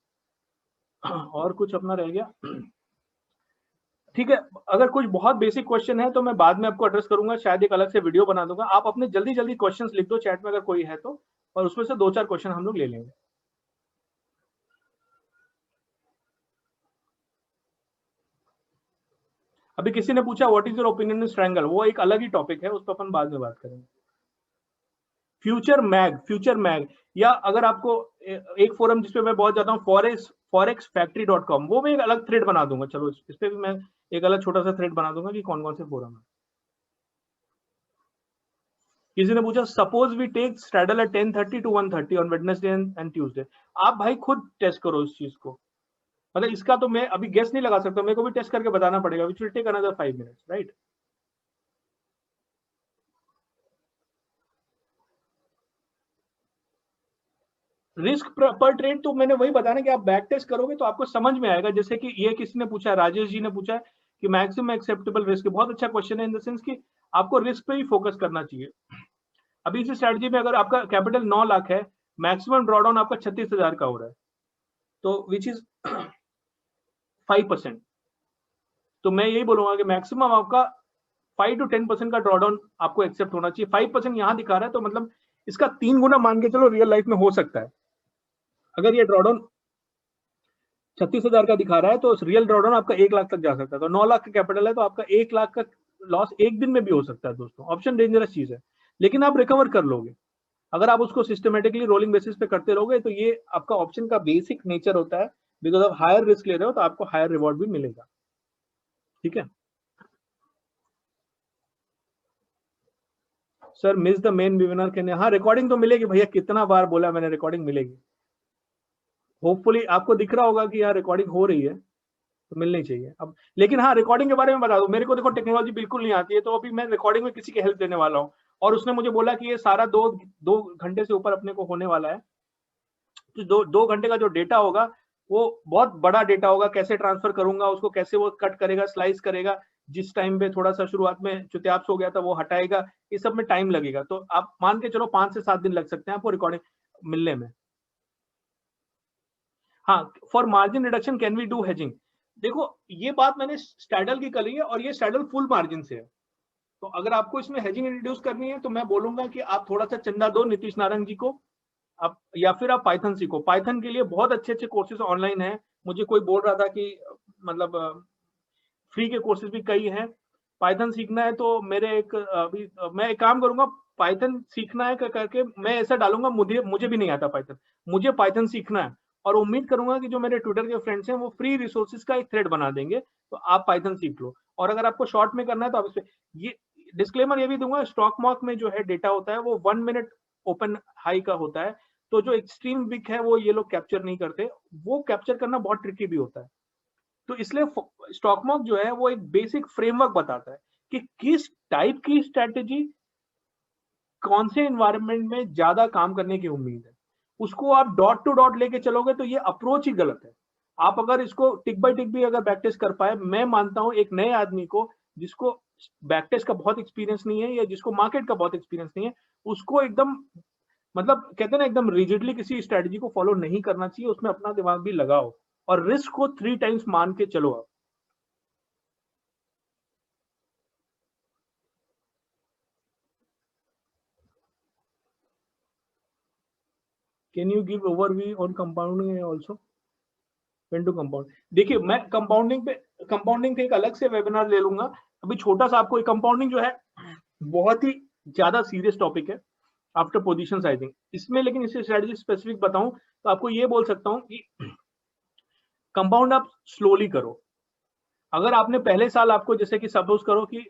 और कुछ अपना रह गया? ठीक है, अगर कुछ बहुत बेसिक क्वेश्चन है तो मैं बाद में आपको एड्रेस करूंगा, शायद एक अलग से वीडियो बना दूंगा। आप अपने जल्दी जल्दी क्वेश्चंस लिख दो चैट में अगर कोई है तो, और उसमें से 2-4 क्वेश्चन हम लोग ले लेंगे। अभी किसी ने पूछा what is your opinion in strangle, वो एक अलग ही टॉपिक है, उस पर अपन बाद में बात करेंगे। फ्यूचर मैग, या अगर आपको एक फोरम जिसपे मैं बहुत जाता हूँ, forexfactory.com, वो मैं एक अलग थ्रेड बना दूंगा। चलो इस पे भी मैं एक अलग छोटा सा थ्रेड बना दूंगा कि कौन कौन से फोरम है। किसी ने पूछा suppose we take straddle at 10:30 to 1:30 on Wednesday and Tuesday. आप भाई खुद टेस्ट करो इस चीज को, मतलब इसका तो मैं अभी गेस नहीं लगा सकता, मेरे को भी टेस्ट करके बताना पड़ेगा, which will take another 5 minutes, right. Risk पर ट्रेड तो मैंने वही बताया ना कि आप बैक टेस्ट करोगे तो आपको समझ में आएगा। जैसे कि ये किसी ने पूछा, राजेश जी ने पूछा कि मैक्सिमम एक्सेप्टेबल रिस्क, बहुत अच्छा क्वेश्चन है इन द सेंस कि आपको रिस्क पे ही फोकस करना चाहिए। अभी इस स्ट्रेटजी में अगर आपका कैपिटल 9 लाख है, मैक्सिमम ड्रॉडाउन आपका 36,000 का हो रहा है, तो विच इज 5%। तो मैं यही बोलूंगा कि मैक्सिमम आपका 5 to 10% का ड्रॉडाउन आपको एक्सेप्ट होना चाहिए। 5% यहां दिखा रहा है तो मतलब इसका 3 गुना मान के चलो रियल लाइफ में हो सकता है। अगर ये ड्रॉडाउन 36,000 का दिखा रहा है तो रियल ड्रॉडाउन आपका 1 लाख तक जा सकता है। तो 9 लाख का कैपिटल है तो आपका 1 लाख का लॉस एक दिन में भी हो सकता है दोस्तों। ऑप्शन डेंजरस चीज है, लेकिन आप रिकवर कर लोगे अगर आप उसको सिस्टमेटिकली रोलिंग बेसिस पे करते रहोगे। तो ये आपका ऑप्शन का बेसिक नेचर होता है, बिकॉज आप हायर रिस्क ले रहे हो तो आपको हायर रिवॉर्ड भी मिलेगा, ठीक है। Sir miss the main webinar के, हाँ रिकॉर्डिंग तो मिलेगी भैया, कितना बार बोला मैंने, रिकॉर्डिंग मिलेगी। होपफुली आपको दिख रहा होगा कि यहाँ रिकॉर्डिंग हो रही है तो मिलनी चाहिए अब। लेकिन हाँ, रिकॉर्डिंग के बारे में बता दो, मेरे को देखो टेक्नोलॉजी बिल्कुल नहीं आती है, तो अभी मैं रिकॉर्डिंग में किसी की हेल्प लेने वाला हूँ, और उसने मुझे बोला कि ये सारा दो घंटे से ऊपर अपने को होने वाला है। तो दो घंटे का जो डेटा होगा वो बहुत बड़ा डेटा होगा, कैसे ट्रांसफर करूंगा उसको, कैसे वो कट करेगा, स्लाइस करेगा, जिस टाइम पे थोड़ा सा शुरुआत में चुतियाप्स हो गया था वो हटाएगा, ये सब में टाइम लगेगा। तो आप मान के चलो 5 से 7 दिन लग सकते हैं आपको रिकॉर्डिंग मिलने में। हाँ, for margin reduction can we do hedging. देखो ये बात मैंने स्टैडल की करी है, और ये स्टैडल फुल मार्जिन से है। तो अगर आपको इसमें हेजिंग इंट्रोड्यूस करनी है तो मैं बोलूंगा कि आप थोड़ा सा चंदा दो नीतीश नारायण जी को, आप या फिर आप पाइथन सीखो। पाइथन के लिए बहुत अच्छे अच्छे कोर्सेज ऑनलाइन है। मुझे कोई बोल रहा था कि मतलब फ्री के कोर्सेज भी कई हैं। पाइथन सीखना है तो मेरे एक अभी मैं एक काम करूंगा, पाइथन सीखना है करके मैं ऐसा डालूंगा, मुझे मुझे भी नहीं आता पाइथन, मुझे पाइथन सीखना है। और उम्मीद करूंगा कि जो मेरे ट्विटर के फ्रेंड्स हैं वो फ्री रिसोर्सेज का एक थ्रेड बना देंगे, तो आप पाइथन सीख लो। और अगर आपको शॉर्ट में करना है तो आप इसमें ये डिस्क्लेमर ये भी दूंगा, स्टॉक मार्क में जो है डेटा होता है वो 1 मिनट ओपन हाई का होता है, तो जो एक्सट्रीम विक है वो ये लोग कैप्चर नहीं करते, वो कैप्चर करना बहुत ट्रिकी भी होता है। तो इसलिए स्टॉक मार्क जो है वो एक बेसिक फ्रेमवर्क बताता है कि किस टाइप की स्ट्रेटेजी कौन से एनवायरनमेंट में ज्यादा काम करने की उम्मीद है। उसको आप डॉट टू डॉट लेके चलोगे तो ये अप्रोच ही गलत है। आप अगर इसको टिक बाय टिक भी अगर बैक टेस्ट कर पाए, मैं मानता हूं एक नए आदमी को जिसको बैक टेस्ट का बहुत एक्सपीरियंस नहीं है या जिसको मार्केट का बहुत एक्सपीरियंस नहीं है, उसको एकदम मतलब कहते हैं ना एकदम रिजिडली किसी स्ट्रेटजी को फॉलो नहीं करना चाहिए, उसमें अपना दिमाग भी लगाओ और रिस्क को 3 टाइम्स मान के चलो आप। Can you give overview on compounding also when to compound. देखिए मैं कंपाउंडिंग पे एक अलग से वेबिनार ले लूंगा। अभी छोटा सा आपको कंपाउंडिंग जो है बहुत ही ज्यादा सीरियस टॉपिक है आफ्टर पोजीशंस आई थिंक इसमें, लेकिन इसे स्ट्रेटजी स्पेसिफिक बताऊं तो आपको ये बोल सकता हूं कि कंपाउंड आप स्लोली करो। अगर आपने पहले साल आपको जैसे कि सपोज करो कि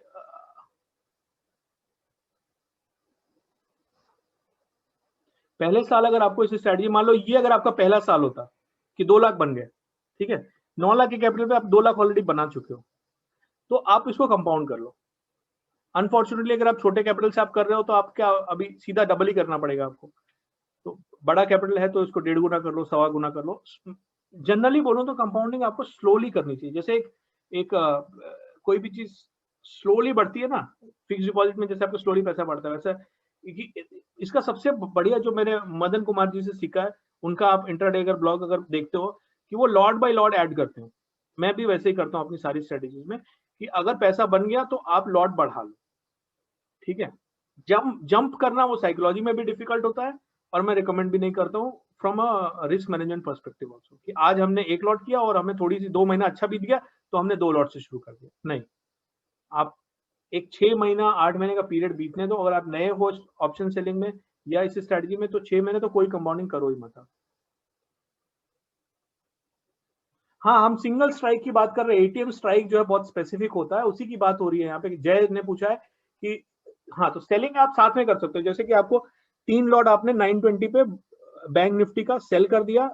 पहले साल अगर आपको इस स्ट्रेटजी, मान लो ये अगर आपका पहला साल होता कि 2 लाख बन गए, ठीक है, 9 लाख के कैपिटल पे आप 2 लाख ऑलरेडी बना चुके हो, तो आप इसको कंपाउंड कर लो। अनफॉर्चुनेटली अगर आप छोटे कैपिटल से आप कर रहे हो तो आप क्या अभी सीधा डबल ही करना पड़ेगा आपको। तो बड़ा कैपिटल है तो इसको 1.5 गुना कर लो, 1.25 गुना कर लो। जनरली बोलो तो कंपाउंडिंग आपको स्लोली करनी चाहिए। जैसे एक कोई भी चीज स्लोली बढ़ती है ना, फिक्स डिपॉजिट में जैसे आपको स्लोली पैसा बढ़ता है वैसे इसका सबसे बढ़िया जो मैंने मदन कुमार जी से सीखा है, उनका आप इंट्राडे अगर ब्लॉग अगर देखते हो कि वो लॉट बाय लॉट ऐड करते हैं। मैं भी वैसे ही करता हूँ अपनी सारी स्ट्रेटेजीज में कि अगर पैसा बन गया तो आप लॉट बढ़ा लो, ठीक है। जंप करना वो साइकोलॉजी में भी डिफिकल्ट होता है, और मैं रिकमेंड भी नहीं करता हूँ from a risk management perspective also, कि आज हमने 1 लॉट किया और हमें थोड़ी सी 2 महीना अच्छा बीत गया तो हमने 2 लॉट से शुरू कर दिया, नहीं। आप एक 6 महीना 8 महीने का पीरियड बीतने दो। अगर आप नए हो ऑप्शन सेलिंग में या इस स्ट्रेटजी में तो 6 महीने तो कोई कंपाउंडिंग करो ही मत। हाँ, हम सिंगल स्ट्राइक की बात कर रहे हैं। एटीएम स्ट्राइक जो है बहुत स्पेसिफिक होता है, उसी की बात हो रही है यहाँ पे। जय ने पूछा है कि हाँ, तो सेलिंग आप साथ में कर सकते हो, जैसे कि आपको 3 लॉट आपने 920 पे बैंक निफ्टी का सेल कर दिया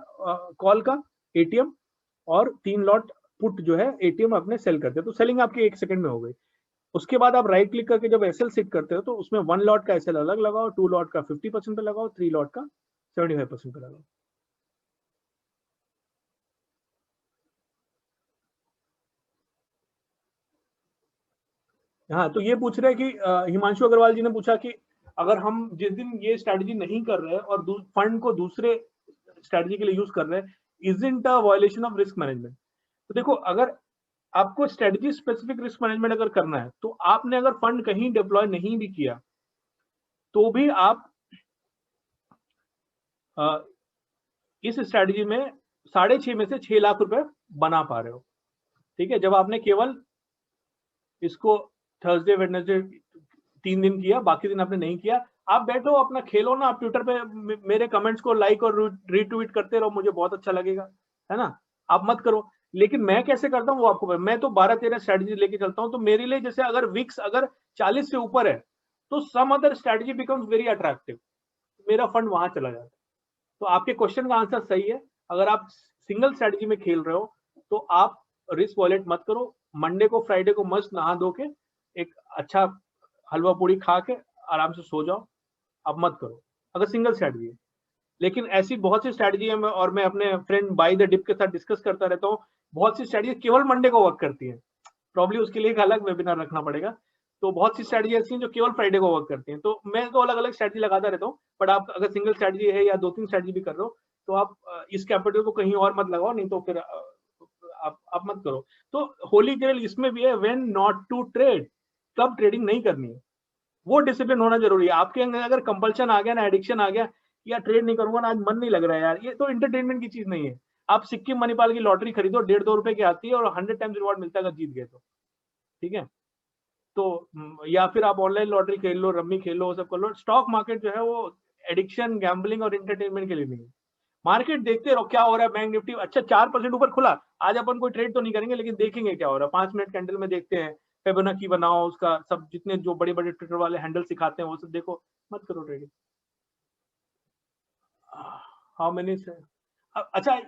कॉल का एटीएम, और 3 लॉट पुट जो है एटीएम अपने सेल करते हैं, तो सेलिंग आपकी 1 सेकंड में हो गई। उसके बाद आप राइट क्लिक करके जब एसएल सेट करते हो तो उसमें 1 लॉट का एसएल अलग लगाओ, 2 लॉट का 50% पे लगाओ, 3 लॉट का 75% पे लगाओ। हाँ, तो ये पूछ रहे हैं कि हिमांशु अग्रवाल जी ने पूछा कि अगर हम जिस दिन ये स्ट्रेटजी नहीं कर रहे हैं और फंड को दूसरे स्ट्रेटजी के लिए यूज कर रहे हैं, is it a violation of risk management? तो देखो, अगर आपको स्ट्रेटजी स्पेसिफिक रिस्क मैनेजमेंट अगर करना है, तो आपने अगर फंड कहीं डिप्लॉय नहीं भी किया तो भी आप इस स्ट्रेटजी में 6.5 में से 6 लाख रुपए बना पा रहे हो। ठीक है, जब आपने केवल इसको थर्सडे वेडनेसडे 3 दिन किया, बाकी दिन आपने नहीं किया। आप बैठो अपना खेलो ना, आप ट्विटर पे मेरे कमेंट्स को लाइक और रीट्वीट करते रहो, मुझे बहुत अच्छा लगेगा, है ना? आप मत करो। लेकिन मैं कैसे करता हूँ वो आपको, मैं तो 12-13 स्ट्रेटजी लेके चलता हूँ, तो मेरे लिए जैसे अगर विक्स अगर 40 से ऊपर है तो some other strategy becomes very attractive, मेरा फंड वहां चला जाता है। तो आपके क्वेश्चन का आंसर सही है, अगर आप सिंगल स्ट्रेटजी में खेल रहे हो तो आप रिस्क वॉलेट मत करो। मंडे को फ्राइडे को मस्त नहा धो के एक अच्छा हलवा पूड़ी खा के आराम से सो जाओ, अब मत करो अगर सिंगल स्ट्रेटजी है। लेकिन ऐसी बहुत सी स्ट्रेटजी है, और मैं अपने फ्रेंड बाई द डिप के साथ डिस्कस करता रहता हूँ, बहुत सी स्ट्रेटजी केवल मंडे को वर्क करती है, प्रॉब्ली उसके लिए एक अलग वेबिनार रखना पड़ेगा। तो बहुत सी स्ट्रेटजी ऐसी हैं जो केवल फ्राइडे को वर्क करती हैं, तो मैं तो अलग अलग स्ट्रेटजी लगाता रहता हूँ। बट आप अगर सिंगल स्ट्रेटजी है या 2-3 स्ट्रेटजी भी कर रहे हो तो आप इस कैपिटल को कहीं और मत लगाओ, नहीं तो फिर आप मत करो। तो होली ग्रेल इसमें भी है, व्हेन नॉट टू ट्रेड, कब ट्रेडिंग नहीं करनी है, वो डिसिप्लिन होना जरूरी है। आपके अंदर अगर कंपल्शन आ गया ना, एडिक्शन आ गया, या ट्रेड नहीं करूंगा ना, आज मन नहीं लग रहा है यार, ये तो एंटरटेनमेंट की चीज नहीं है। आप सिक्किम मणिपाल की लॉटरी खरीदो, 1.5-2 रुपए की आती है और 100 टाइम्स रिवॉर्ड मिलता है अगर जीत गए तो। ठीक है, तो या फिर आप ऑनलाइन लॉटरी खेल लो, रम्मी खेल लो, वो सब कर लो। स्टॉक मार्केट जो है वो एडिक्शन, गैम्बलिंग और एंटरटेनमेंट के लिए नहीं है। मार्केट देखते रहो क्या हो रहा है, बैंक निफ्टी अच्छा 4% ऊपर खुला, आज अपन कोई ट्रेड तो नहीं करेंगे लेकिन देखेंगे क्या हो रहा है, 5 मिनट कैंडल में देखते हैं, फिबोनाची बनाओ उसका, सब जितने जो बड़े बड़े ट्विटर वाले हैंडल सिखाते हैं वो सब देखो, मत करो ट्रेडिंग। हाउ मेनी से अच्छा,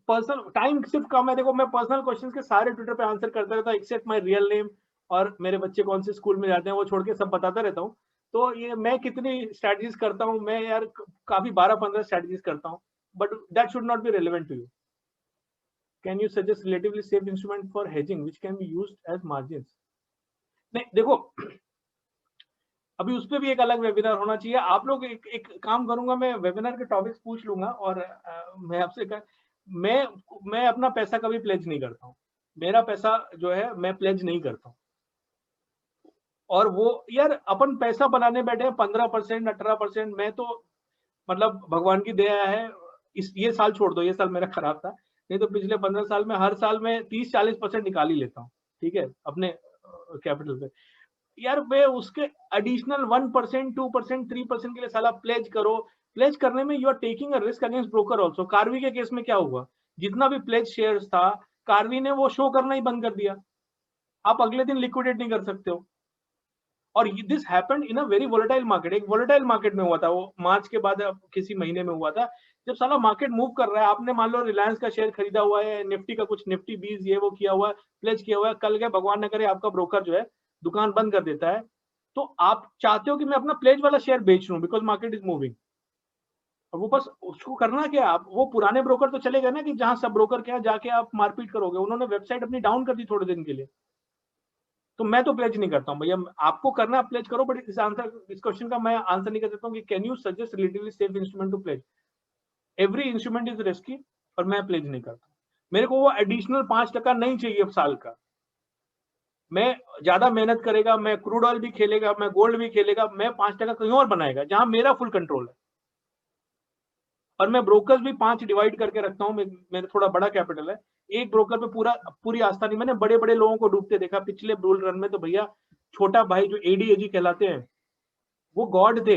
पर्सनल टाइम सिर्फ कम है, देखो मैं पर्सनल क्वेश्चंस के सारे ट्विटर पे आंसर करता रहता हूँ, एक्सेप्ट माय रियल नेम और मेरे बच्चे कौन से स्कूल में जाते हैं वो छोड़ के सब बताता रहता हूँ। तो ये मैं कितनी स्ट्रेटजीज करता हूँ, मैं यार काफी 12-15 स्ट्रेटजीज करता हूँ, but that should not be relevant to you. Can you suggest relatively safe instrument for hedging which can be used as margins? नहीं देखो, अभी उस पर भी एक अलग वेबिनार होना चाहिए। आप लोग एक काम करूंगा, मैं वेबिनार के टॉपिक्स पूछ लूंगा और मैं आपसे मैं मैं अपना पैसा कभी प्लेज नहीं करता हूँ, मेरा पैसा जो है मैं प्लेज नहीं करता हूँ। और वो यार अपन पैसा बनाने बैठे हैं 15%, 18%, मैं तो मतलब भगवान की दया है, इस ये साल छोड़ दो, ये साल मेरा खराब था, नहीं तो पिछले 15 साल में हर साल में 30-40% निकाल ही लेता हूँ। ठीक है, अपने कैपिटल पे। यार मैं उसके एडिशनल 1%, 2%, 3% के लिए साला प्लेज करो। प्लेज करने में you are taking a risk against broker also. Karvy के केस में क्या हुआ, जितना भी प्लेज शेयर्स था, कार्वी ने वो शो करना ही बंद कर दिया, आप अगले दिन लिक्विडेट नहीं कर सकते हो। और this happened in a very volatile market, एक वोलेटाइल मार्केट में हुआ था वो, मार्च के बाद किसी महीने में हुआ था, जब साला मार्केट मूव कर रहा है, आपने मान लो रिलायंस का शेयर खरीदा हुआ है, निफ्टी का कुछ निफ्टी 20 ये वो किया हुआ है, प्लेज किया हुआ है, कल के भगवान न करे आपका ब्रोकर जो है दुकान बंद कर देता है, तो आप चाहते हो कि मैं अपना प्लेज वाला शेयर बेच लूं बिकॉज मार्केट इज मूविंग। और वो बस उसको करना क्या, आप वो पुराने ब्रोकर तो चले गए ना, कि जहां सब ब्रोकर के यहाँ जाके आप मारपीट करोगे, उन्होंने वेबसाइट अपनी डाउन कर दी थोड़े दिन के लिए। तो मैं तो प्लेज नहीं करता हूँ भैया, आपको करना आप प्लेज करो, बट इस क्वेश्चन का मैं आंसर नहीं कर सकता हूँ कि can you suggest relatively safe instrument to pledge. Every instrument is risky और मैं प्लेज नहीं करता। मेरे को वो एडिशनल 5% नहीं चाहिए अब साल का। मैं ज्यादा मेहनत करेगा, मैं क्रूड ऑयल भी खेलेगा, मैं गोल्ड भी खेलेगा, मैं 5% कहीं और बनाएगा जहां मेरा फुल कंट्रोल है। और मैं ब्रोकर्स भी 5 डिवाइड करके रखता हूँ, मेरे थोड़ा बड़ा कैपिटल है, एक ब्रोकर पे पूरी आस्था नहीं। मैंने बड़े बड़े लोगों को डूबते देखा पिछले बुल रन में, तो भैया छोटा भाई जो एडीएजी कहलाते हैं वो गॉड थे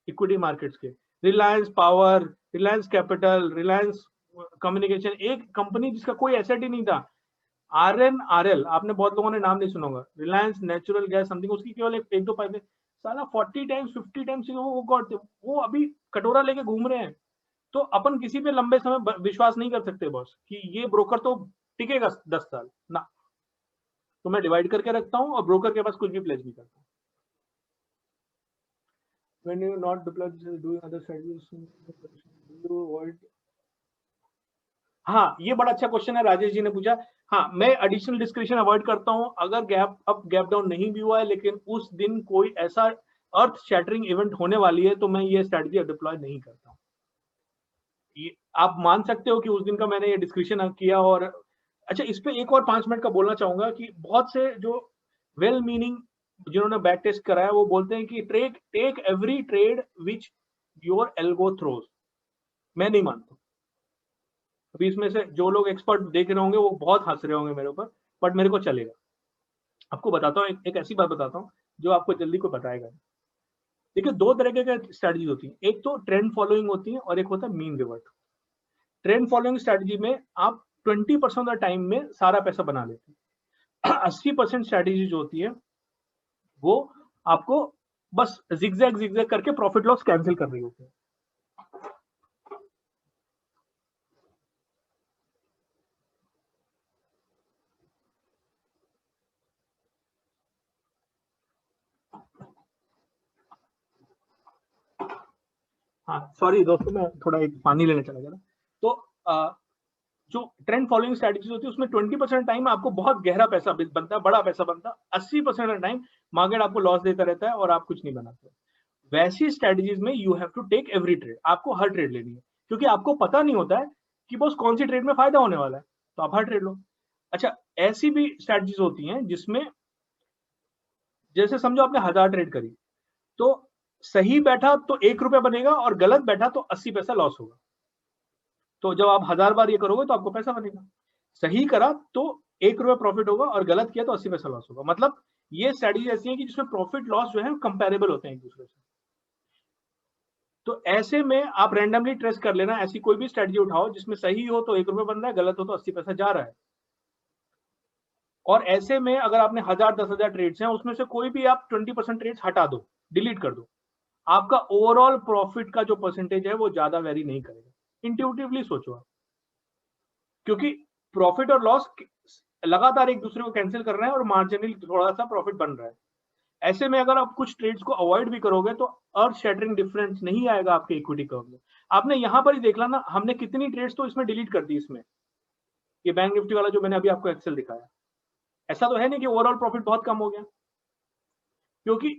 इक्विटी मार्केट्स के। Reliance power, Reliance capital, Reliance communication, एक कंपनी जिसका कोई एसेट ही नहीं था, RNRL, आपने बहुत लोगों ने नाम नहीं सुना होगा, रिलायंस नेचुरल गैस समथिंग, उसकी केवल एक दो पाइप, साला 40 टाइम्स 50 टाइम्स वो अभी कटोरा लेके घूम रहे हैं। तो अपन किसी पे लंबे समय विश्वास नहीं कर सकते बॉस कि ये ब्रोकर तो टिकेगा 10 साल ना। तो मैं डिवाइड करके रखता हूँ और ब्रोकर के पास कुछ भी प्लेस नहीं करता हूँ। When you not deploy doing other strategies, do you avoid? हाँ, ये बड़ा अच्छा क्वेश्चन है, राजेश जी ने पूछा। हाँ, मैं एडिशनल डिस्क्रिप्शन अवॉइड करता हूँ अगर गैप अप गैप डाउन नहीं भी हुआ है, लेकिन उस दिन कोई ऐसा अर्थ शैटरिंग इवेंट होने वाली है तो मैं ये स्ट्रेटजी डिप्लॉय नहीं करता हूँ। ये आप मान सकते हो कि उस दिन का मैंने ये डिस्क्रिप्शन किया। और अच्छा, इस पे एक और 5 मिनट का बोलना चाहूंगा कि बहुत से जो वेल मीनिंग जिन्होंने बैक टेस्ट कराया वो बोलते हैं कि take every trade which your algo throws. मैं नहीं मानता। अभी इसमें से जो लोग एक्सपर्ट देख रहे होंगे वो बहुत हंस रहे होंगे मेरे ऊपर, बट मेरे को चलेगा। आपको बताता हूँ, एक ऐसी बात बताता हूँ जो आपको जल्दी को बताएगा। देखिए, 2 तरह के स्ट्रेटजी होती है, एक तो ट्रेंड फॉलोइंग होती है और एक होता है mean revert. Trend following strategy में आप 20% ऑफ द टाइम में सारा पैसा बना लेते हैं। 80% स्ट्रेटजी जो होती है वो आपको बस जिगजैग करके प्रॉफिट लॉस कैंसिल कर रही होती है। हाँ सॉरी दोस्तों, मैं थोड़ा एक पानी लेने चला गया था। तो जो ट्रेंड फॉलोइंग स्ट्रेटजी होती है उसमें 20% टाइम आपको बहुत गहरा पैसा बनता है, बड़ा पैसा बनता है। 80% टाइम मार्केट आपको लॉस देता रहता है और आप कुछ नहीं बनाते। वैसी स्ट्रेटजीज में you have to take every trade. आपको हर ट्रेड लेनी है, क्योंकि आपको पता नहीं होता है कि बस कौन सी ट्रेड में फायदा होने वाला है, तो आप हर ट्रेड लो। अच्छा, ऐसी भी स्ट्रेटजीज होती हैं जिसमें जैसे समझो आपने 1000 ट्रेड करी, तो सही बैठा तो 1 रुपया बनेगा और गलत बैठा तो 80 पैसा लॉस होगा। तो जब आप 1000 बार ये करोगे तो आपको पैसा बनेगा। सही करा तो 1 रुपया प्रॉफिट होगा और गलत किया तो 80 पैसा लॉस होगा। मतलब ये स्ट्रेटजी ऐसी है कि जिसमें प्रॉफिट लॉस जो है कंपेरेबल होते हैं एक दूसरे से। तो ऐसे में आप रैंडमली ट्रेस कर लेना, ऐसी कोई भी स्ट्रेटजी उठाओ जिसमें सही हो तो 1 रुपया बन रहा है, गलत हो तो 80 पैसा जा रहा है। और ऐसे में अगर आपने 1000 10,000 ट्रेड्स हैं, उसमें से कोई भी आप 20% ट्रेड्स हटा दो, डिलीट कर दो, आपका ओवरऑल प्रॉफिट का जो परसेंटेज है वो ज्यादा वेरी नहीं करेगा। इंट्यूटिवली सोचो आप, क्योंकि प्रॉफिट और लॉस लगातार एक दूसरे को कैंसिल कर रहे हैं और मार्जिनली थोड़ा सा प्रॉफिट बन रहा है। ऐसे में अगर आप कुछ ट्रेड्स को अवॉइड भी करोगे तो अर्थ शैटरिंग डिफरेंस नहीं आएगा आपके इक्विटी कर्व में। आपने यहां पर ही देख ला ना, हमने कितनी ट्रेड्स तो इसमें डिलीट कर दी। इसमें ये बैंक निफ्टी वाला जो मैंने अभी आपको एक्सेल दिखाया, ऐसा तो है नहीं कि ओवरऑल प्रॉफिट बहुत कम हो गया, क्योंकि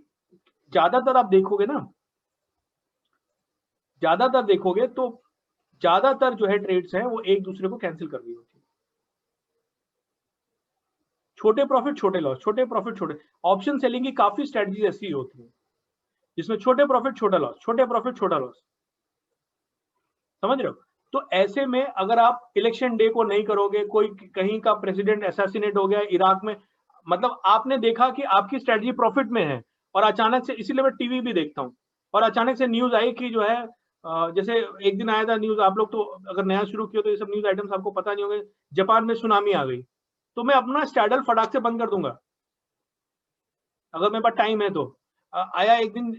ज्यादातर आप देखोगे ना, ज्यादातर देखोगे तो ज्यादातर जो है ट्रेड्स हैं वो एक दूसरे को कैंसिल कर रही होती है। छोटे प्रॉफिट छोटे लॉस, छोटे प्रॉफिट छोटे। ऑप्शन सेलिंग की काफी स्ट्रेटजी ऐसी होती है जिसमें छोटे प्रॉफिट छोटा लॉस, छोटे प्रॉफिट छोटा लॉस। समझ रहे हो? तो ऐसे में अगर आप इलेक्शन डे को नहीं करोगे, कोई कहीं का प्रेसिडेंट असैसिनेट हो गया इराक में, मतलब आपने देखा कि आपकी स्ट्रेटजी प्रॉफिट में है और अचानक से, इसीलिए मैं टीवी भी देखता हूँ, और अचानक से न्यूज आई कि जो है जैसे एक दिन आया था न्यूज, आप लोग तो अगर नया शुरू किया तो ये सब न्यूज आइटम्स आपको पता नहीं होंगे, जापान में सुनामी आ गई, तो मैं अपना स्टैडल फटाक से बंद कर दूंगा अगर मेरे पास टाइम है तो। आया एक दिन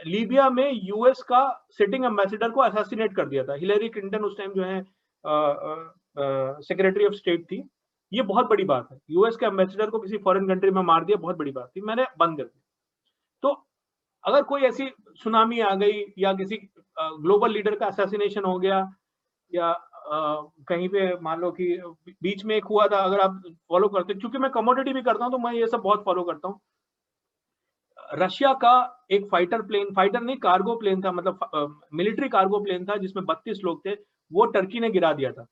लीबिया में यूएस का सिटिंग एम्बेसडर को असैसिनेट कर दिया था, हिलेरी क्लिंटन उस टाइम जो है सेक्रेटरी ऑफ स्टेट थी। ये बहुत बड़ी बात है, यूएस के एम्बेसडर को किसी फॉरेन कंट्री में मार दिया, बहुत बड़ी बात थी, मैंने बंद कर दिया। तो अगर कोई ऐसी सुनामी आ गई या किसी ग्लोबल लीडर का असैसिनेशन हो गया, या कहीं पे मान लो कि बीच में एक हुआ था, अगर आप फॉलो करते, क्योंकि मैं कमोडिटी भी करता हूं तो मैं ये सब बहुत फॉलो करता हूं। रशिया का एक फाइटर प्लेन, फाइटर नहीं कार्गो प्लेन था, मतलब मिलिट्री कार्गो प्लेन था जिसमें 32 लोग थे, वो टर्की ने गिरा दिया था।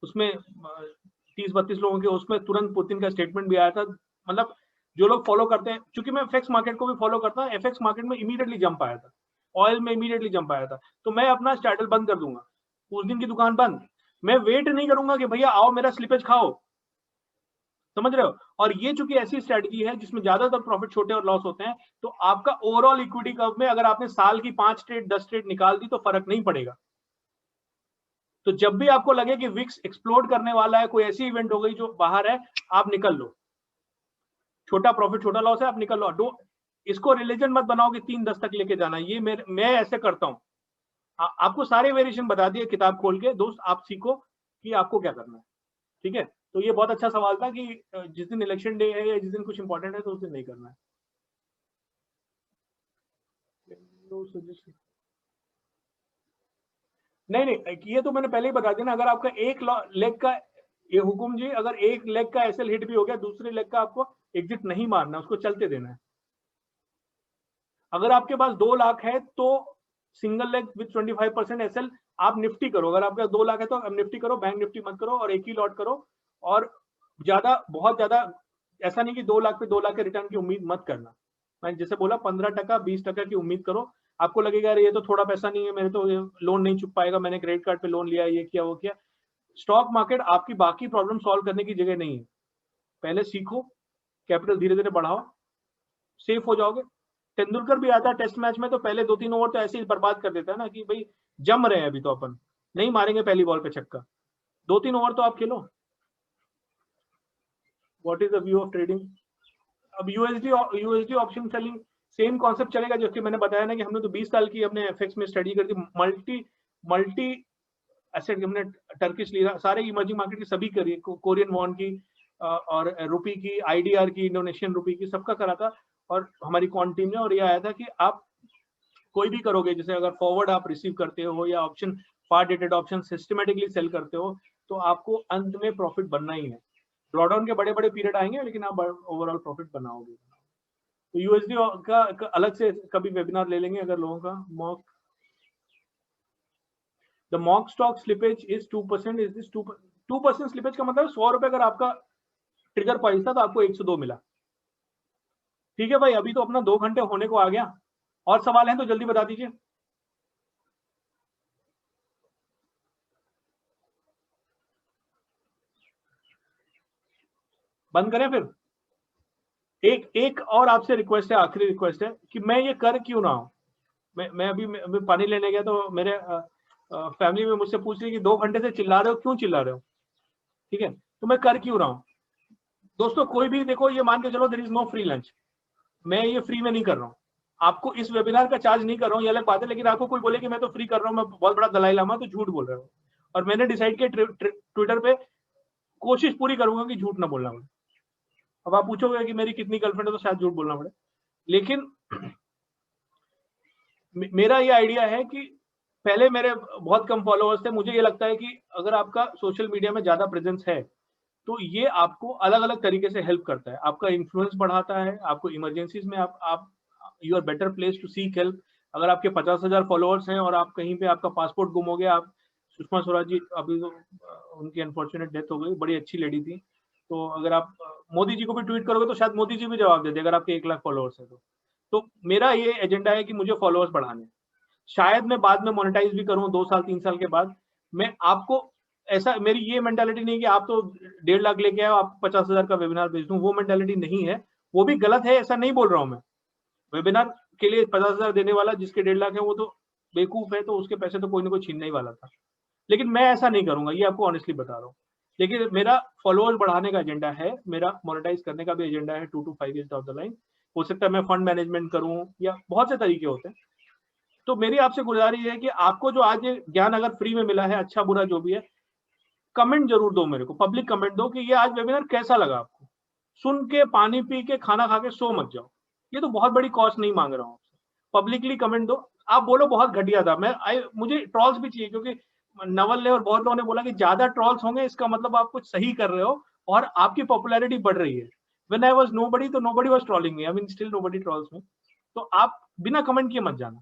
उसमें 30-32 लोगों के, उसमें तुरंत पुतिन का स्टेटमेंट भी आया था। मतलब जो लोग फॉलो करते हैं, क्योंकि मैं एफएक्स मार्केट को भी फॉलो करता हूँ, एफएक्स मार्केट में इमीडिएटली जंप आया था, ऑयल में इमीडिएटली जंप आया था, तो मैं अपना स्टार्टल बंद कर दूंगा, उस दिन की दुकान बंद। मैं वेट नहीं करूंगा कि भैया आओ मेरा स्लिपेज खाओ। समझ रहे हो? और ये चूंकि ऐसी स्ट्रेटजी है जिसमें ज्यादातर प्रॉफिट छोटे और लॉस होते हैं, तो आपका ओवरऑल इक्विटी कर्व में अगर आपने साल की 5 ट्रेड 10 ट्रेड निकाल दी तो फर्क नहीं पड़ेगा। तो जब भी आपको लगे कि विक्स एक्सप्लोड करने वाला है, कोई ऐसी इवेंट हो गई जो बाहर है, आप निकल लो। छोटा प्रॉफिट छोटा लॉस है, आप निकल लो। इसको रिलीजन मत बनाओ कि 3-10 तक लेके जाना, ये मैं ऐसे करता हूँ। आपको सारे वेरिएशन बता दिए किताब खोल के, दोस्त आप सीखो कि आपको क्या करना है। ठीक है, तो ये बहुत अच्छा सवाल था कि जिस दिन इलेक्शन डे है या जिस दिन कुछ इंपॉर्टेंट है तो उस दिन नहीं करना है। नहीं नहीं, ये तो मैंने पहले ही बता दिया ना, अगर आपका एक लेग का, ये हुकुम जी, अगर एक लेग का एसएल हिट भी हो गया, दूसरे लेग का आपको एग्जिट नहीं मारना, उसको चलते देना है। अगर आपके पास 2 लाख है तो सिंगल लेग विद 25% एसएल आप निफ्टी करो। अगर आपके पास 2 लाख है तो निफ्टी करो, बैंक निफ्टी मत करो, और एक ही लॉट करो। और ज्यादा, बहुत ज्यादा ऐसा नहीं कि 2 लाख पे 2 लाख के रिटर्न की उम्मीद मत करना। मैं जैसे बोला 15%, 20% की उम्मीद करो। आपको लगेगा अरे ये तो थोड़ा पैसा नहीं है, मेरे तो लोन नहीं चुक पाएगा, मैंने क्रेडिट कार्ड पे लोन लिया, ये किया वो किया। स्टॉक मार्केट आपकी बाकी प्रॉब्लम सॉल्व करने की जगह नहीं है। पहले सीखो, कैपिटल धीरे धीरे बढ़ाओ, सेफ हो जाओगे। तेंदुलकर भी आता है टेस्ट मैच में तो पहले 2-3 ओवर तो ऐसे ही बर्बाद कर देता है ना, कि भाई जम रहे हैं अभी तो अपन नहीं मारेंगे पहली बॉल पे छक्का, 2-3 ओवर तो आप खेलो। What is the view of trading? अब USD option selling same concept चलेगा, जबकि मैंने बताया ना कि हमने तो 20 साल की हमने एफएक्स में स्टडी कर दी, मल्टी एसेट हमने, टर्किश लीरा, सारे इमर्जिंग मार्केट की सभी करी, कोरियन वॉन की और रुपी की, आईडीआर की, इंडोनेशियन रुपी की, सबका करा था। और हमारी कॉन टीम ने, और ये आया था कि आप कोई भी करोगे, जैसे अगर फॉरवर्ड आप रिसीव करते हो या ऑप्शन, फार डेटेड ऑप्शन सिस्टमेटिकली सेल करते हो, तो आपको अंत में प्रॉफिट बनना ही है। ड्रॉडाउन के बड़े बड़े पीरियड आएंगे लेकिन आप ओवरऑल प्रॉफिट बनाओगे। तो यूएसडी का अलग से कभी वेबिनार ले लेंगे अगर लोगों का। Mock, the mock stock slippage is 2%। Is this 2% slippage का मतलब 100 रुपए अगर आपका ट्रिगर प्राइस था तो आपको 102 मिला। ठीक है भाई, अभी तो अपना 2 घंटे होने को आ गया। और सवाल है तो जल्दी बता दीजिए। बंद करें फिर? एक और आपसे रिक्वेस्ट है, आखिरी रिक्वेस्ट है कि मैं ये कर क्यों ना हूं। मैं अभी पानी लेने गया तो मेरे फैमिली में मुझसे पूछ रही कि 2 घंटे से चिल्ला रहे हो, क्यों चिल्ला रहे हो? ठीक है, तो मैं कर क्यों रहा हूं? दोस्तों कोई भी देखो, ये मान के चलो there is no free lunch, मैं ये फ्री में नहीं कर रहा हूँ। आपको इस वेबिनार का चार्ज नहीं कर रहा हूँ, ये अलग बात है, लेकिन आपको कोई बोले कि मैं तो फ्री कर रहा हूँ, मैं बहुत बड़ा दलाई लामा, तो झूठ बोल रहा हूँ। और मैंने डिसाइड किया ट्विटर पे कोशिश पूरी करूंगा कि झूठ ना बोलना पड़े। अब आप पूछोगे कि मेरी कितनी गर्लफ्रेंड है तो शायद झूठ बोलना पड़े, लेकिन मेरा ये आइडिया है कि पहले मेरे बहुत कम फॉलोअर्स थे। मुझे ये लगता है कि अगर आपका सोशल मीडिया में ज्यादा प्रेजेंस है तो ये आपको अलग अलग तरीके से हेल्प करता है, आपका इन्फ्लुएंस बढ़ाता है, आपको इमरजेंसीज में आप you are better place to seek help. अगर आपके 50,000 फॉलोअर्स हैं और आप कहीं पे आपका पासपोर्ट गुम हो गया, आप, सुषमा स्वराज जी अभी तो उनकी अनफॉर्चुनेट डेथ हो गई, बड़ी अच्छी लेडी थी, तो अगर आप मोदी जी को भी ट्वीट करोगे तो शायद मोदी जी भी जवाब दे दे अगर आपके 1 लाख फॉलोअर्स है तो मेरा ये एजेंडा है कि मुझे फॉलोअर्स बढ़ाने, शायद मैं बाद में मोनेटाइज भी करूं 2 साल 3 साल के बाद। मैं आपको ऐसा, मेरी ये मेंटालिटी नहीं कि आप तो 1.5 लाख लेके आओ, आप 50,000 का वेबिनार भेज दूं, वो मेंटालिटी नहीं है, वो भी गलत है, ऐसा नहीं बोल रहा हूं मैं। वेबिनार के लिए 50,000 देने वाला जिसके 1.5 लाख है वो तो बेवकूफ है, तो उसके पैसे तो कोई ना कोई छीनने ही वाला था। लेकिन मैं ऐसा नहीं करूंगा, ये आपको ऑनेस्टली बता रहा हूँ। लेकिन मेरा फॉलोअर्स बढ़ाने का एजेंडा है, मेरा मोनेटाइज करने का भी एजेंडा है 2 to 5 years down the line. हो सकता है मैं फंड मैनेजमेंट करूं, या बहुत से तरीके होते हैं। तो मेरी आपसे गुजारिश है कि आपको जो आज ज्ञान अगर फ्री में मिला है, अच्छा बुरा जो भी है, कमेंट जरूर दो मेरे को, पब्लिक कमेंट दो कि ये आज वेबिनार कैसा लगा आपको। सुन के, पानी पी के, खाना खा के सो मत जाओ, ये तो बहुत बड़ी कॉस्ट नहीं मांग रहा हूँ। पब्लिकली कमेंट दो, आप बोलो बहुत घटिया था, मुझे ट्रॉल्स भी चाहिए, क्योंकि नवल ने और बहुत लोगों ने बोला कि ज्यादा ट्रॉल्स होंगे इसका मतलब आप कुछ सही कर रहे हो और आपकी पॉपुलैरिटी बढ़ रही है। व्हेन आई वाज नोबडी तो nobody was trolling me, I mean still nobody trolls me. तो आप बिना कमेंट किए मत जाना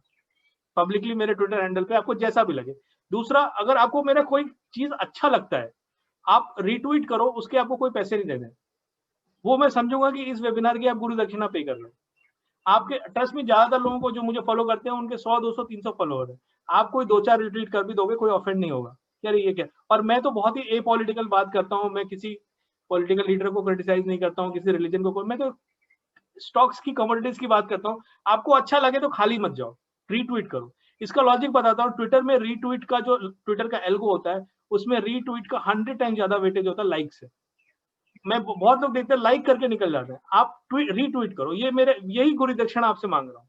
पब्लिकली मेरे ट्विटर हैंडल पे, आपको जैसा भी लगे। दूसरा, अगर आपको मेरा कोई चीज अच्छा लगता है, आप रीट्वीट करो, उसके आपको कोई पैसे नहीं देने, वो मैं समझूंगा कि इस वेबिनार की आप गुरु दक्षिणा पे कर रहे हो। आपके ट्रस्ट में ज्यादातर लोगों को जो मुझे फॉलो करते हैं उनके 100, 200, 300 फॉलोअर है। आप कोई 2-4 रिट्वीट कर भी दोगे, कोई ऑफेंड नहीं होगा। यार ये क्या, और मैं तो बहुत ही ए पॉलिटिकल बात करता हूँ, मैं किसी पॉलिटिकल लीडर को क्रिटिसाइज नहीं करता हूँ, किसी रिलीजन को, मैं तो स्टॉक्स की, कमोडिटीज की बात करता हूँ। आपको अच्छा लगे तो खाली मत जाओ, रीट्वीट करो। इसका लॉजिक बताता हूँ, ट्विटर में रीट्वीट का जो ट्विटर का एल्गो होता है, उसमें रीट्वीट का 100 टाइम ज्यादा वेटेज होता है लाइक से। मैं बहुत लोग देखते हैं लाइक करके निकल जाते हैं, आप रीट्वीट करो। ये मेरे यही गुरु दक्षिणा आपसे मांग रहा हूँ।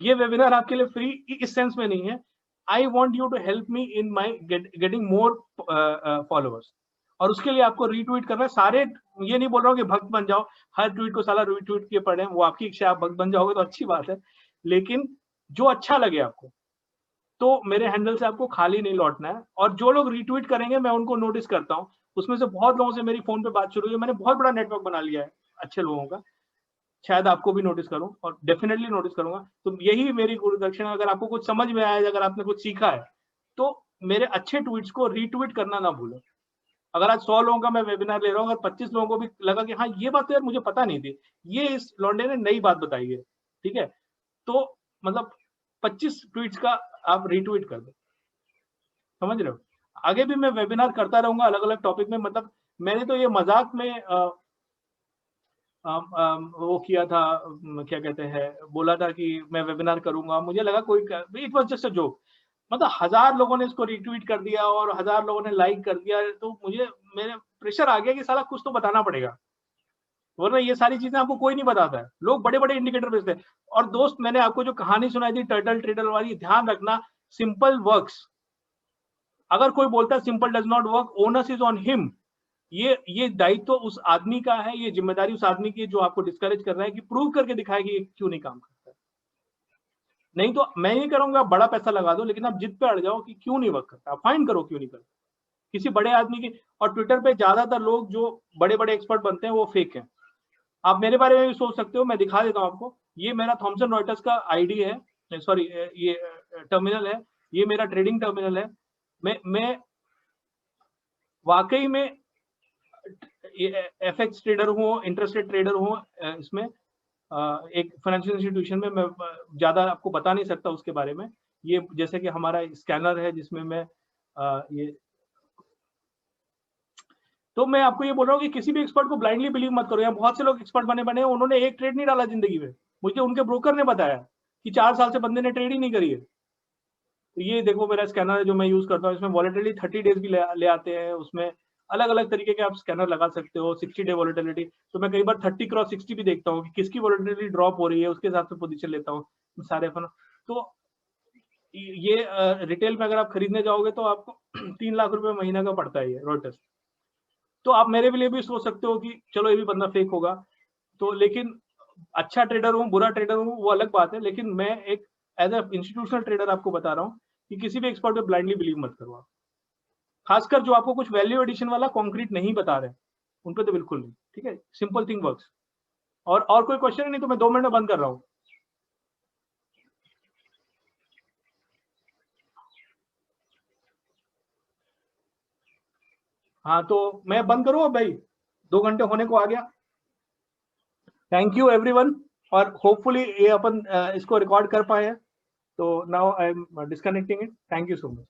ये वेबिनार आपके लिए फ्री इस सेंस में नहीं है, I want you to help me in my getting more followers, और उसके लिए आपको रीट्वीट करना है। सारे ये नहीं बोल रहा हूँ कि भक्त बन जाओ, हर ट्वीट को साला रीट्वीट किए पड़े, वो आपकी इच्छा, आप भक्त बन जाओगे तो अच्छी बात है, लेकिन जो अच्छा लगे आपको, तो मेरे हैंडल से आपको खाली नहीं लौटना है। और जो लोग रीट्वीट करेंगे मैं उनको नोटिस करता हूँ, उसमें से बहुत लोगों से मेरी फोन पे बात शुरू हुई है, मैंने बहुत बड़ा नेटवर्क बना लिया है अच्छे लोगों का, शायद आपको भी नोटिस करूं और डेफिनेटली नोटिस करूंगा। तो यही मेरी गुरु दक्षिणा, अगर आपको कुछ समझ में आया, अगर आपने कुछ सीखा है, तो मेरे अच्छे ट्वीट्स को रीट्वीट करना ना भूलें। अगर आज 100 लोगों का मैं वेबिनार ले रहा हूँ, अगर 25 लोगों को भी लगा कि हाँ ये बात तो यार मुझे पता नहीं थी, ये इस लौंडे ने नई बात बताई है, ठीक है, तो मतलब 25 ट्वीट्स का आप रीट्वीट कर दो, समझ रहे हो। आगे भी मैं वेबिनार करता रहूंगा अलग अलग टॉपिक में। मतलब मैंने तो ये मजाक में वो किया था, क्या कहते हैं, बोला था कि मैं वेबिनार करूंगा, मुझे लगा कोई, it was just a joke. मतलब 1000 लोगों ने इसको रीट्वीट कर दिया और 1000 लोगों ने लाइक कर दिया, तो मुझे, मेरे प्रेशर आ गया कि साला कुछ तो बताना पड़ेगा, वरना ये सारी चीजें आपको कोई नहीं बताता है। लोग बड़े बड़े इंडिकेटर भेजते हैं। और दोस्त, मैंने आपको जो कहानी सुनाई थी टर्टल ट्रेडर वाली, ध्यान रखना, सिंपल वर्क्स। अगर कोई बोलता है simple does not work, onus is on him. ये दायित्व तो उस आदमी का है, ये जिम्मेदारी उस आदमी की है जो आपको डिस्करेज कर रहा है, कि प्रूव करके दिखाए कि ये क्यों नहीं काम करता है। नहीं तो मैं नहीं करूंगा, बड़ा पैसा लगा दो, लेकिन आप जिद पे अड़ जाओ कि क्यों नहीं वर्क करता, फाइंड करो क्यों नहीं करता किसी बड़े आदमी की। और ट्विटर पे ज्यादातर लोग जो बड़े बड़े एक्सपर्ट बनते हैं वो फेक है। आप मेरे बारे में भी सोच सकते हो, मैं दिखा देता हूँ आपको। ये मेरा थॉमसन रॉयटर्स का आईडी है, सॉरी ये टर्मिनल है, ये मेरा ट्रेडिंग टर्मिनल है। मैं वाकई में एफएक्स ट्रेडर हूँ, इंटरेस्ट रेट ट्रेडर हूँ। इसमें एक फाइनेंशियल इंस्टीट्यूशन में, मैं ज्यादा आपको बता नहीं सकता उसके बारे में। ये जैसे कि हमारा स्कैनर है जिसमें मैं ये, तो मैं आपको ये बोल रहा हूँ कि किसी भी एक्सपर्ट को ब्लाइंडली बिलीव मत करो। यहाँ बहुत से लोग एक्सपर्ट बने उन्होंने एक ट्रेड नहीं डाला जिंदगी में, मुझे उनके ब्रोकर ने बताया कि 4 साल से बंदे ने ट्रेड ही नहीं करी है। तो ये देखो मेरा स्कैनर है जो मैं यूज करता हूँ, इसमें वॉलेटिलिटी 30 डेज भी ले आते हैं, उसमें अलग अलग तरीके के आप स्कैनर लगा सकते हो। 60 डे वॉलेटिलिटी, तो मैं कई बार 30 क्रॉस 60 भी देखता हूँ कि किसकी वॉलेटिलिटी ड्रॉप हो रही है, उसके हिसाब से पोजीशन लेता हूँ सारे फन। तो ये रिटेल में अगर आप खरीदने जाओगे तो आपको 3 लाख रुपए महीना का पड़ता है ये रॉयटर्स। तो आप मेरे लिए भी सोच सकते हो कि चलो ये भी बंदा फेक होगा, तो लेकिन अच्छा ट्रेडर हूँ, बुरा ट्रेडर हूँ, वो अलग बात है, लेकिन मैं एक एज ए इंस्टीट्यूशनल ट्रेडर आपको बता रहा हूँ कि किसी भी एक्सपर्ट पे ब्लाइंडली बिलीव मत करो आप। खासकर जो आपको कुछ वैल्यू एडिशन वाला कॉन्क्रीट नहीं बता रहे, उन पे तो बिल्कुल नहीं, ठीक है। Simple thing works. और कोई क्वेश्चन नहीं तो मैं 2 मिनट में बंद कर रहा हूँ। हाँ तो मैं बंद करूँ अब भाई, 2 घंटे होने को आ गया। थैंक यू एवरीवन, और होपफुली ये अपन इसको रिकॉर्ड कर पाए। तो now I am disconnecting it. Thank you so much.